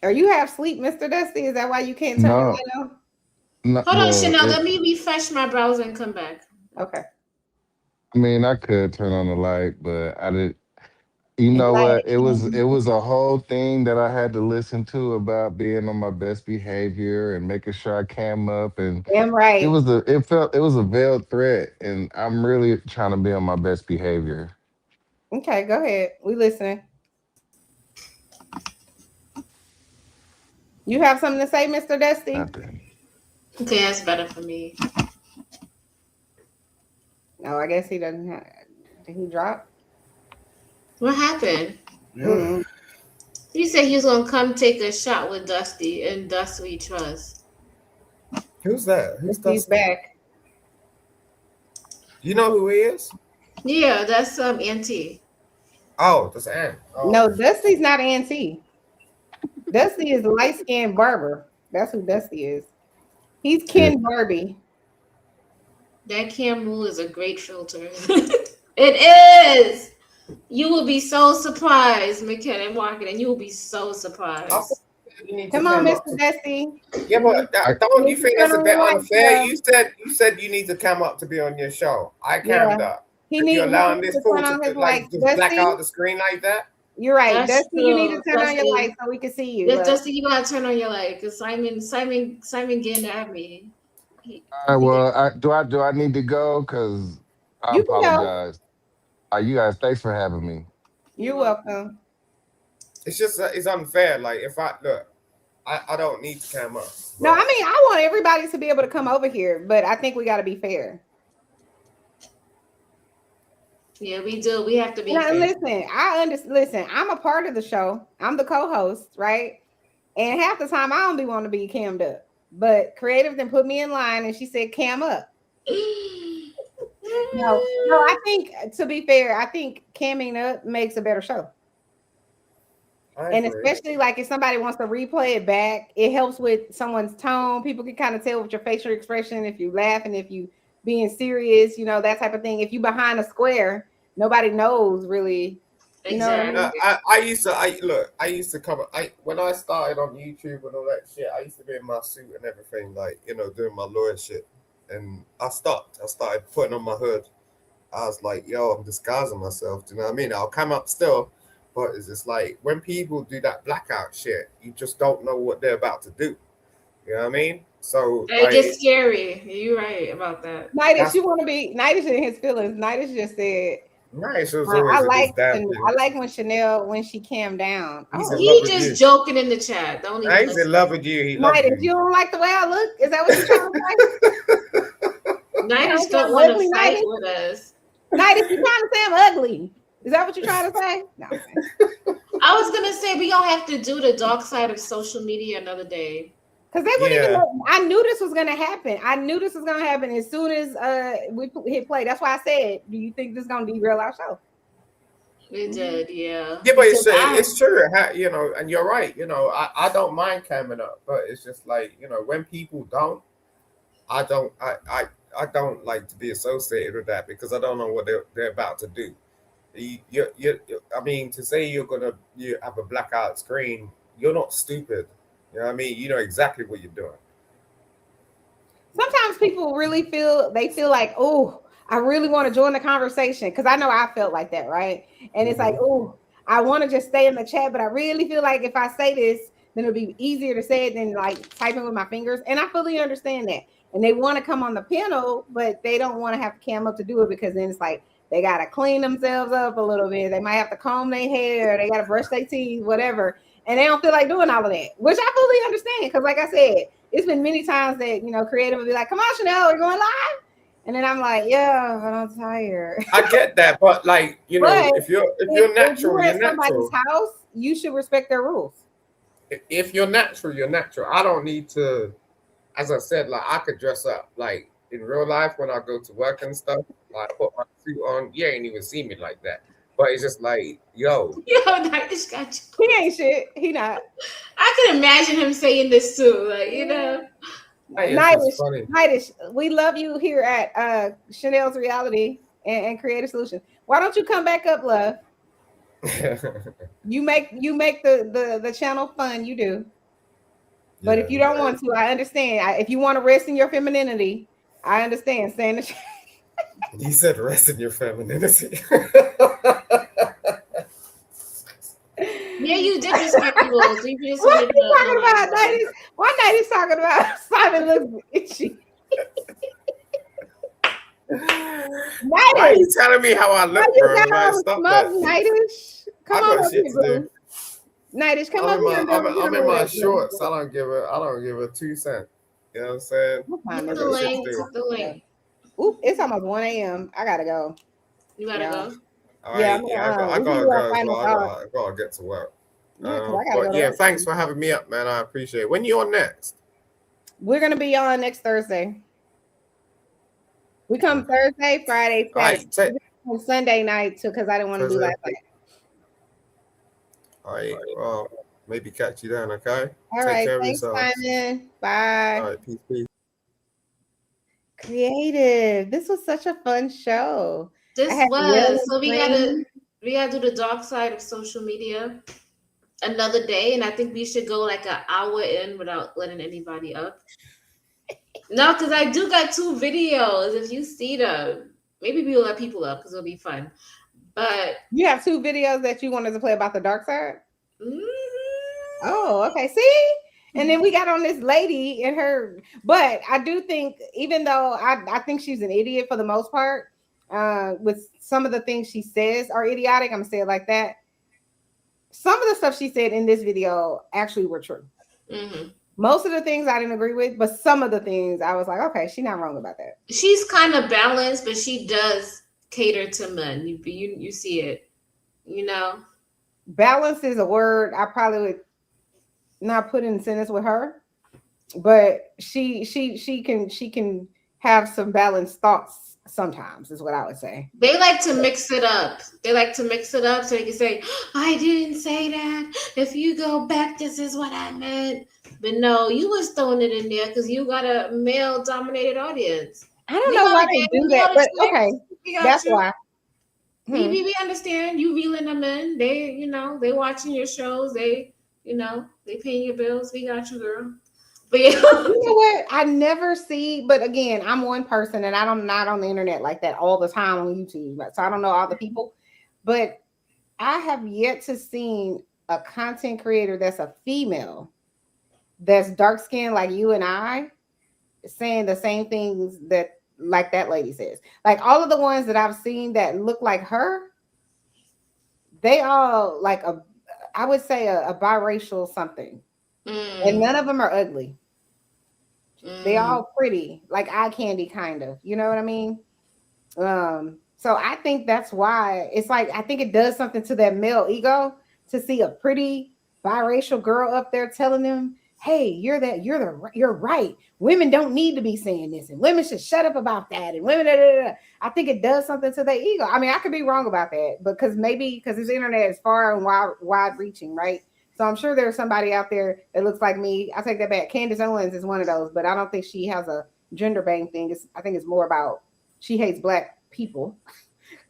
Are you half asleep, Mr. Dusty? Is that why you can't turn your light on? No, Hold on, Chanel. Let me refresh my browser and come back. Okay. I mean, I could turn on the light, but I did. You know what? It was a whole thing that I had to listen to about being on my best behavior and making sure I cam up, and damn right. It was a veiled threat, and I'm really trying to be on my best behavior. Okay, go ahead. We listening. You have something to say, Mr. Dusty? Nothing. Okay, that's better for me. No, I guess he doesn't have. Did he drop? What happened? Mm-hmm. He said he was gonna come take a shot with Dusty, and Dusty we trust. Who's that? Who's He's back. You know who he is? Yeah, that's Auntie. Oh, that's Aunt. Oh. No, Dusty's not Auntie. Dusty is light-skinned barber. That's who Dusty is. He's Ken Barbie. That camera is a great filter. It is. You will be so surprised, McKenna Marketing. You will be so surprised. Come on, Mr. Dusty. Yeah, but don't you think that's a bit unfair? You said you need to come up to be on your show. I cammed up. You're allowing this fool to just black out the screen like that? You're right. That's Dusty, true. you need to turn on your Dusty. light so we can see you. Yeah, Dusty, you gotta turn on your light because Simon getting at me. All right, well, do I need to go? Because I You can go. apologize. You guys, thanks for having me. You're welcome. It's just it's unfair. Like if I don't need to come up. No, I mean I want everybody to be able to come over here, but I think we got to be fair. Yeah, we do. We have to be. Now, fair. listen. I'm a part of the show. I'm the co-host, right? And half the time I don't be wanting to be cammed up. But Creative then put me in line, and she said cam up. No, I think to be fair, I think camming up makes a better show. And especially like if somebody wants to replay it back, it helps with someone's tone. People can kind of tell with your facial expression if you laughing, if you being serious, that type of thing. If you behind a square, nobody knows really. You know what I mean? I used to come. When I started on YouTube and all that shit, I used to be in my suit and everything, like doing my lawyer shit. And I stopped. I started putting on my hood. I was like, yo, I'm disguising myself. Do you know what I mean? I'll come up still, but it's just like when people do that blackout shit, you just don't know what they're about to do. You know what I mean? So it gets scary. You're right about that. Nidish, you want to be Nidish in his feelings. Nidish just said. Nice. I like when Chanel when she calmed down. He just joking in the chat. Don't even. He's in love with you. He loves you. You don't like the way I look? Is that what you're trying to say? Nidish don't want to fight with us. Nidish, you trying to say I'm ugly? Is that what you're trying to say? No. I was gonna say we gonna have to do the dark side of social media another day. Because they wouldn't even know. I knew this was gonna happen. As soon as we hit play. That's why I said, do you think this is gonna derail our show? It did, yeah. Yeah, but Because it's true, you know, and you're right. You know, I don't mind camming up, but it's just like, you know, when people don't, I don't like to be associated with that because I don't know what they're about to do. I mean, to say you have a blackout screen, you're not stupid. You know what I mean? You know exactly what you're doing. Sometimes people really feel like, oh, I really want to join the conversation because I know I felt like that, right? And it's like, oh, I want to just stay in the chat, but I really feel like if I say this, then it'll be easier to say it than like typing with my fingers. And I fully understand that. And they want to come on the panel, but they don't want to have to cam up to do it because then it's like they got to clean themselves up a little bit. They might have to comb their hair. They got to brush their teeth, whatever. And they don't feel like doing all of that, which I fully understand. Because like I said, it's been many times that, you know, creative will be like, come on, Chanel, we're going live. And then I'm like, yeah, but I'm tired. I get that, but like, you know, if you're natural, you're you're at somebody's natural. house, you should respect their rules. If you're natural, you're natural. I don't need to, as I said, like I could dress up. Like in real life when I go to work and stuff, like put my suit on, you ain't even see me like that. But it's just like, yo. Nightish got you. He ain't shit. He not. I can imagine him saying this too. Like, you know. Nightish, we love you here at Chanel's Reality and Creative Solutions. Why don't you come back up, love? You make the channel fun, you do. But if you don't want to, I understand. If you want to rest in your femininity, I understand. Stay in the You said rest in your femininity. Yeah, you did respect the rules. You just what are you talking about, Nightish? Why Nightish talking about Simon looks itchy? Why are you telling me how I look, bro? Like, stop that. Nightish, come on up here, boo. Nightish, come up here. I'm in my shorts. I don't give a 2 cents. You know what I'm saying? The link. Oop, it's almost 1 a.m. I gotta go. You gotta go? All right, I gotta go as well. I gotta get to work. Thanks for having me up, man. I appreciate it. When you on next? We're gonna be on next Thursday. We come Thursday, Friday, Saturday, Sunday night too, because I didn't want to do last night. All right. Well, maybe catch you then, okay? All right. Thanks, Simon. Bye. All right. Peace. Creative. This was such a fun show. This was. So we gotta do the dark side of social media another day, and I think we should go like an hour in without letting anybody up. No, because I do got 2 videos. If you see them, maybe we'll let people up because it'll be fun. But you have 2 videos that you wanted to play about the dark side? Mm-hmm. Oh, okay. See? And then we got on this lady and her, but I do think, even though I think she's an idiot for the most part, with some of the things she says are idiotic. I'm gonna say it like that. Some of the stuff she said in this video actually were true. Mm-hmm. Most of the things I didn't agree with, but some of the things I was like, okay, she's not wrong about that. She's kind of balanced, but she does cater to men. You see it, you know. Balance is a word I probably would not put in a sentence with her, but she can have some balanced thoughts sometimes, is what I would say. They like to mix it up. So they can say, I didn't say that. If you go back, this is what I meant. But no, you was throwing it in there because you got a male-dominated audience. I don't know why they do that, but okay, that's why. We understand you reeling them in. They, they watching your shows. They, they paying your bills. We got you, girl. But yeah. You know what? I never see, but again, I'm one person and I'm not on the internet like that all the time on YouTube. So I don't know all the people, but I have yet to see a content creator that's a female that's dark skinned like you and I saying the same things that like that lady says. Like all of the ones that I've seen that look like her, they all like I would say a biracial something. And none of them are ugly. They all pretty, like eye candy kind of, you know what I mean? So I think that's why it's like, I think it does something to that male ego to see a pretty biracial girl up there telling them hey, you're right. Women don't need to be saying this, and women should shut up about that. And women, I think it does something to their ego. I mean, I could be wrong about that, because this internet is far and wide reaching, right? So I'm sure there's somebody out there that looks like me. I take that back. Candace Owens is one of those, but I don't think she has a gender bang thing. I think it's more about she hates Black people.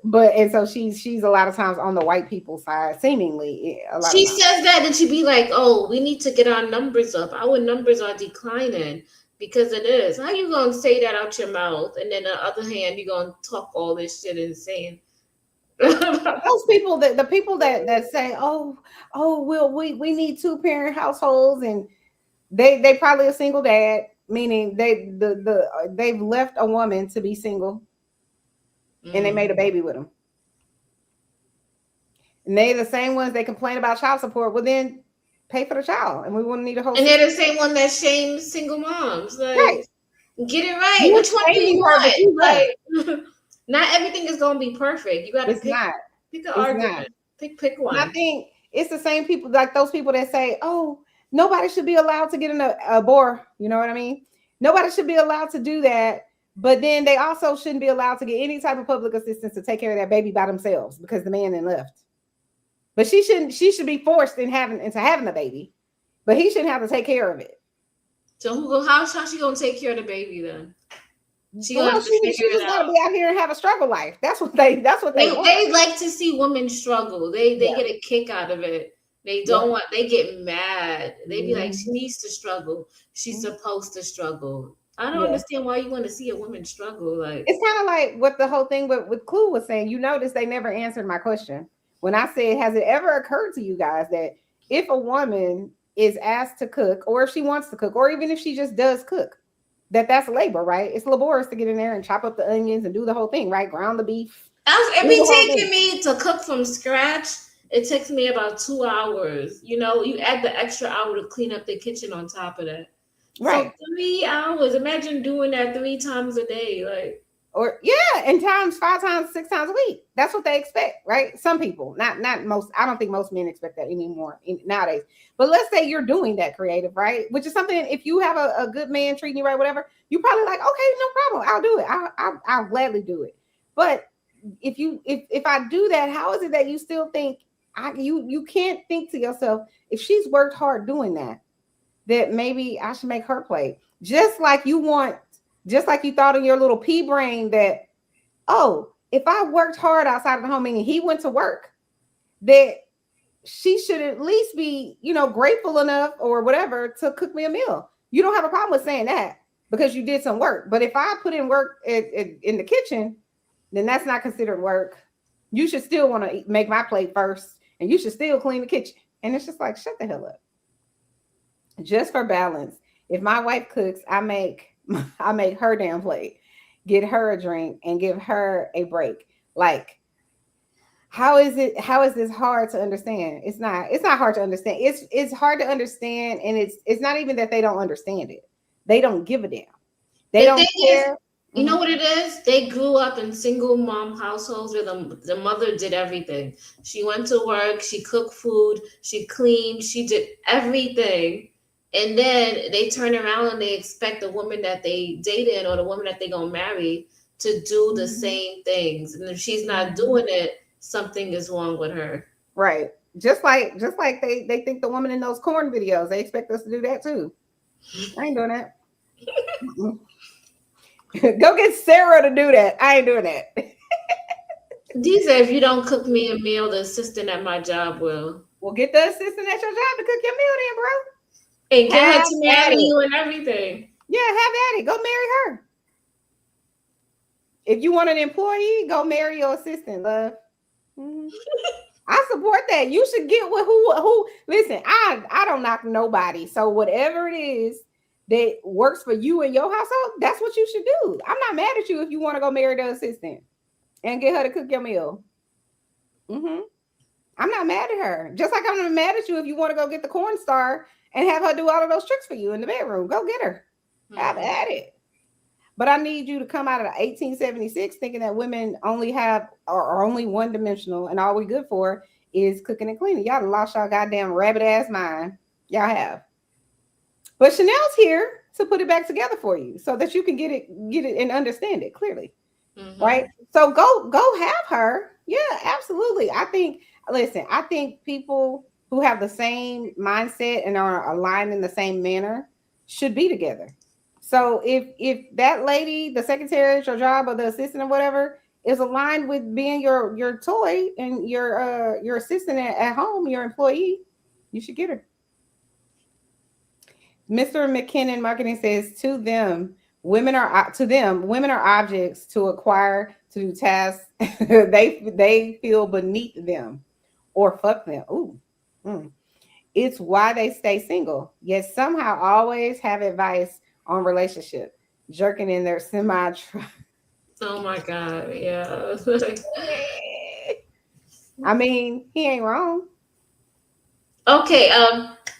But and so she's a lot of times on the white people side, seemingly. She says that, and she be like, "Oh, we need to get our numbers up. Our numbers are declining because it is." How you gonna say that out your mouth, and then on the other hand, you gonna talk all this shit and saying those people the people that say, "Oh, well, we need 2-parent households," and they probably a single dad, meaning they've left a woman to be single. And they made a baby with them. And they're the same ones they complain about child support. Well, then pay for the child, and we wouldn't need a whole. And they're the same one that shames single moms. Like, right. Get it right. Which one do you want? Like, not everything is gonna be perfect. You gotta pick an argument. Pick one. I think it's the same people, like those people that say, "Oh, nobody should be allowed to get an abortion." You know what I mean? Nobody should be allowed to do that. But then they also shouldn't be allowed to get any type of public assistance to take care of that baby by themselves because the man then left. But she should be forced into having a baby, but he shouldn't have to take care of it. So how's she gonna take care of the baby then? She just gotta be out here and have a struggle life. That's what they want. They like to see women struggle. They get a kick out of it. They don't want. They get mad. They be like, she needs to struggle. She's supposed to struggle. I don't understand why you want to see a woman struggle. Like, it's kind of like what the whole thing with Clue was saying. You notice they never answered my question when I said, has it ever occurred to you guys that if a woman is asked to cook, or if she wants to cook, or even if she just does cook, that's labor, right? It's laborious to get in there and chop up the onions and do the whole thing, right? Ground the beef. It be taking me to cook from scratch. It takes me about 2 hours. You know, you add the extra hour to clean up the kitchen on top of that. Right. So 3 hours. Imagine doing that 3 times a day. Like, or and times 5 times, 6 times a week. That's what they expect, right? Some people, not most. I don't think most men expect that anymore nowadays. But let's say you're doing that creative, right? Which is something, if you have a good man treating you right, whatever, you probably like, okay, no problem. I'll do it. I'll gladly do it. But if I do that, how is it that you still think you can't think to yourself, if she's worked hard doing that maybe I should make her play? Just like you thought in your little pea brain that, oh, if I worked hard outside of the home, meaning he went to work, that she should at least be, grateful enough or whatever to cook me a meal. You don't have a problem with saying that because you did some work. But if I put in work in the kitchen, then that's not considered work. You should still want to make my plate first, and you should still clean the kitchen. And it's just like, shut the hell up. Just for balance, if my wife cooks, I make her damn plate, get her a drink, and give her a break. Like, how is this hard to understand? It's not hard to understand. It's hard to understand, and it's not even that they don't understand it. They don't give a damn. They don't care. You know what it is? They grew up in single mom households where the mother did everything. She went to work, she cooked food, she cleaned, she did everything. And then they turn around and they expect the woman that they dated or the woman that they're going to marry to do the same things. And if she's not doing it, something is wrong with her. Right. Just like they think the woman in those corn videos, they expect us to do that too. I ain't doing that. Go get Sarah to do that. I ain't doing that. These are, if you don't cook me a meal, the assistant at my job will. Well, get the assistant at your job to cook your meal then, bro. And get her to marry you and everything. Yeah, have at it. Go marry her. If you want an employee, go marry your assistant, love. Mm-hmm. I support that. You should get with who. Listen, I don't knock nobody. So whatever it is that works for you and your household, that's what you should do. I'm not mad at you if you want to go marry the assistant and get her to cook your meal. Mm-hmm. I'm not mad at her. Just like I'm not mad at you if you want to go get the corn star and have her do all of those tricks for you in the bedroom. Go get her. Have at it. But I need you to come out of 1876 thinking that women only are only one-dimensional and all we good for is cooking and cleaning. Y'all lost y'all goddamn rabbit-ass mind. Y'all have. But Chanel's here to put it back together for you so that you can get it and understand it clearly. Right? So go have her. Yeah, absolutely. I think people who have the same mindset and are aligned in the same manner should be together. So if that lady, the secretary at your job or the assistant or whatever, is aligned with being your toy and your assistant at home, your employee, you should get her. Mr. McKinnon Marketing says to them, women are objects to acquire, to do tasks they feel beneath them or fuck them. Ooh. It's why they stay single, yet somehow always have advice on relationship, jerking in their semi truck. Oh my God, yeah. I mean, he ain't wrong. Okay,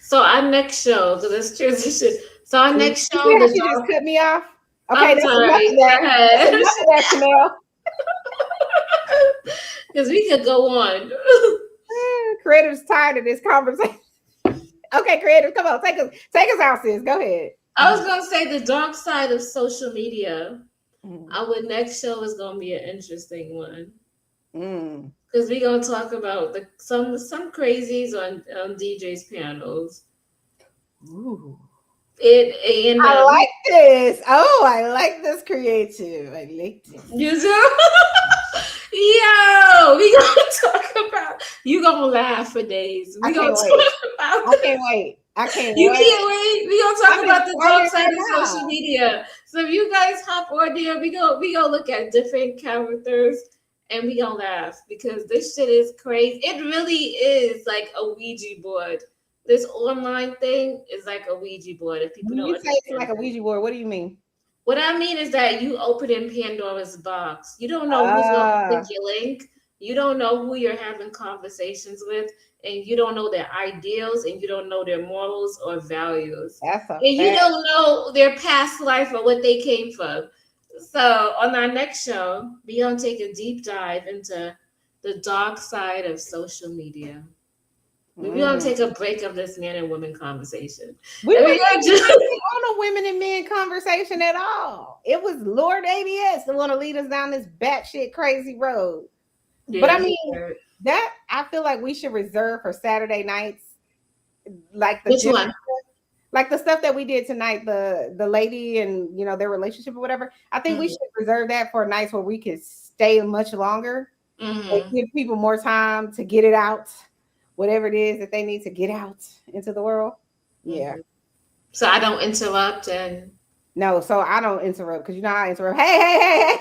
so our next show, so let's transition. So our next show, you just cut me off. Okay, I'm sorry. Go ahead. Because we could go on. Creative's tired of this conversation. Okay, Creative, come on, take us out, sis. Go ahead. I was gonna say the dark side of social media. Our next show is gonna be an interesting one. Because we're gonna talk about some crazies on DJ's panels. Ooh. I like this. Oh, I like this creative. I like this. You do? Yo, we gonna talk about. You gonna laugh for days. I can't wait. You can't wait. We gonna talk about the dark side of social media. So if you guys hop on there, we go look at different characters and we gonna laugh because this shit is crazy. It really is like a Ouija board. This online thing is like a Ouija board. If people don't understand. Say it's like a Ouija board, what do you mean? What I mean is that you open in Pandora's box. You don't know who's going to click your link. You don't know who you're having conversations with, and you don't know their ideals, and you don't know their morals or values. You don't know their past life or what they came from. So on our next show, we're going to take a deep dive into the dark side of social media. We're going to take a break of this man and woman conversation. We weren't on a women and men conversation at all. It was Lord ABS that want to lead us down this batshit crazy road. Yeah, but I mean, that I feel like we should reserve for Saturday nights. Like the Which one? Like the stuff that we did tonight, the lady and their relationship or whatever. I think we should reserve that for nights where we could stay much longer and give people more time to get it out. Whatever it is that they need to get out into the world. Yeah. So I don't interrupt No, so I don't interrupt because I interrupt. Hey.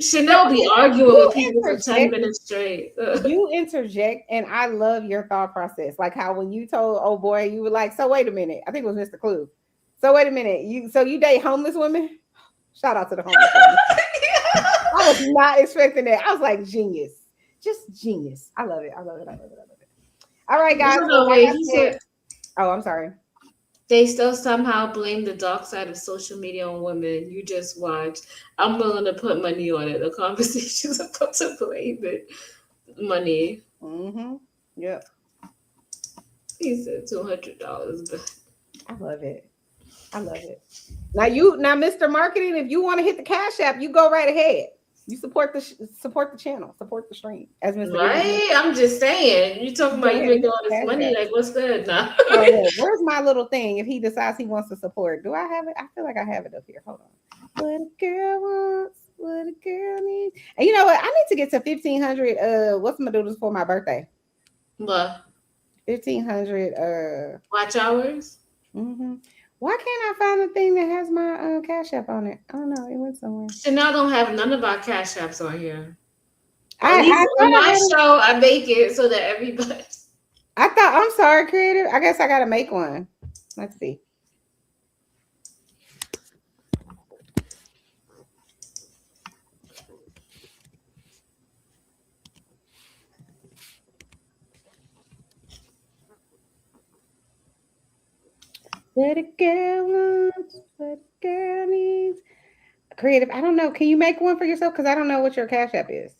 Chanel be arguing with people for 10 minutes straight. You interject, and I love your thought process. Like how when you told old boy, you were like, so wait a minute. I think it was Mr. Clue. So wait a minute. You date homeless women? Shout out to the homeless women. I was not expecting that. I was like, genius. Just genius. I love it. All right, guys. I'm sorry. They still somehow blame the dark side of social media on women. You just watch. I'm willing to put money on it. The conversation's about to blame it. Money. Yep. He said $200, but I love it. Now, Mr. Marketing, if you want to hit the Cash App, you go right ahead. You support the channel, support the stream. As Mr. Right, I'm just saying. You talking about you making all this money? Like, what's good now? Where's my little thing? If he decides he wants to support, do I have it? I feel like I have it up here. Hold on. What a girl wants, what a girl needs. And you know what? I need to get to 1,500. What's my doodles for my birthday? What? 1,500. Watch hours. Why can't I find the thing that has my Cash App on it? I don't know. It went somewhere. Chanel don't have none of our Cash Apps on here. On my show, I make it so that everybody. I'm sorry, Creative. I guess I got to make one. Let's see. What a girl wants, what a girl needs. Creative, I don't know. Can you make one for yourself? Because I don't know what your Cash App is.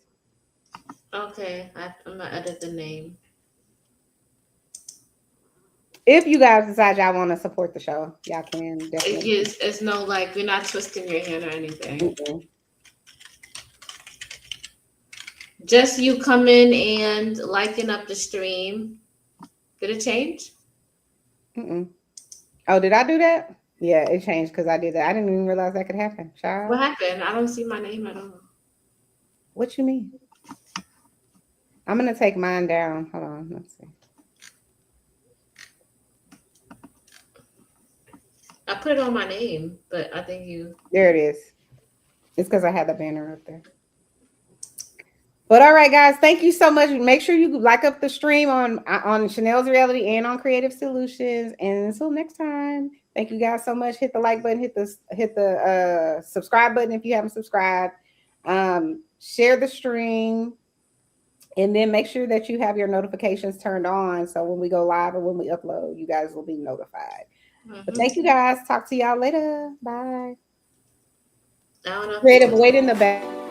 Okay, I'm gonna edit the name. if you guys decide y'all want to support the show, y'all can definitely. It's no like we're not twisting your hand or anything. Mm-hmm. Just you coming and liking up the stream. Did it change? Mm-mm. Oh, did I do that? Yeah, it changed because I did that. I didn't even realize that could happen. Child. What happened? I don't see my name at all. What you mean? I'm gonna take mine down. Hold on, let's see. I put it on my name, but I think you. There it is. It's because I had the banner up there. But all right, guys, thank you so much. Make sure you like up the stream on Chanel's Reality and on Creative Solutions. And until next time, thank you guys so much. Hit the like button, hit the subscribe button if you haven't subscribed. Share the stream, and then make sure that you have your notifications turned on. So when we go live or when we upload, you guys will be notified. But thank you guys. Talk to y'all later. Bye. I don't know. Creative, wait in the back.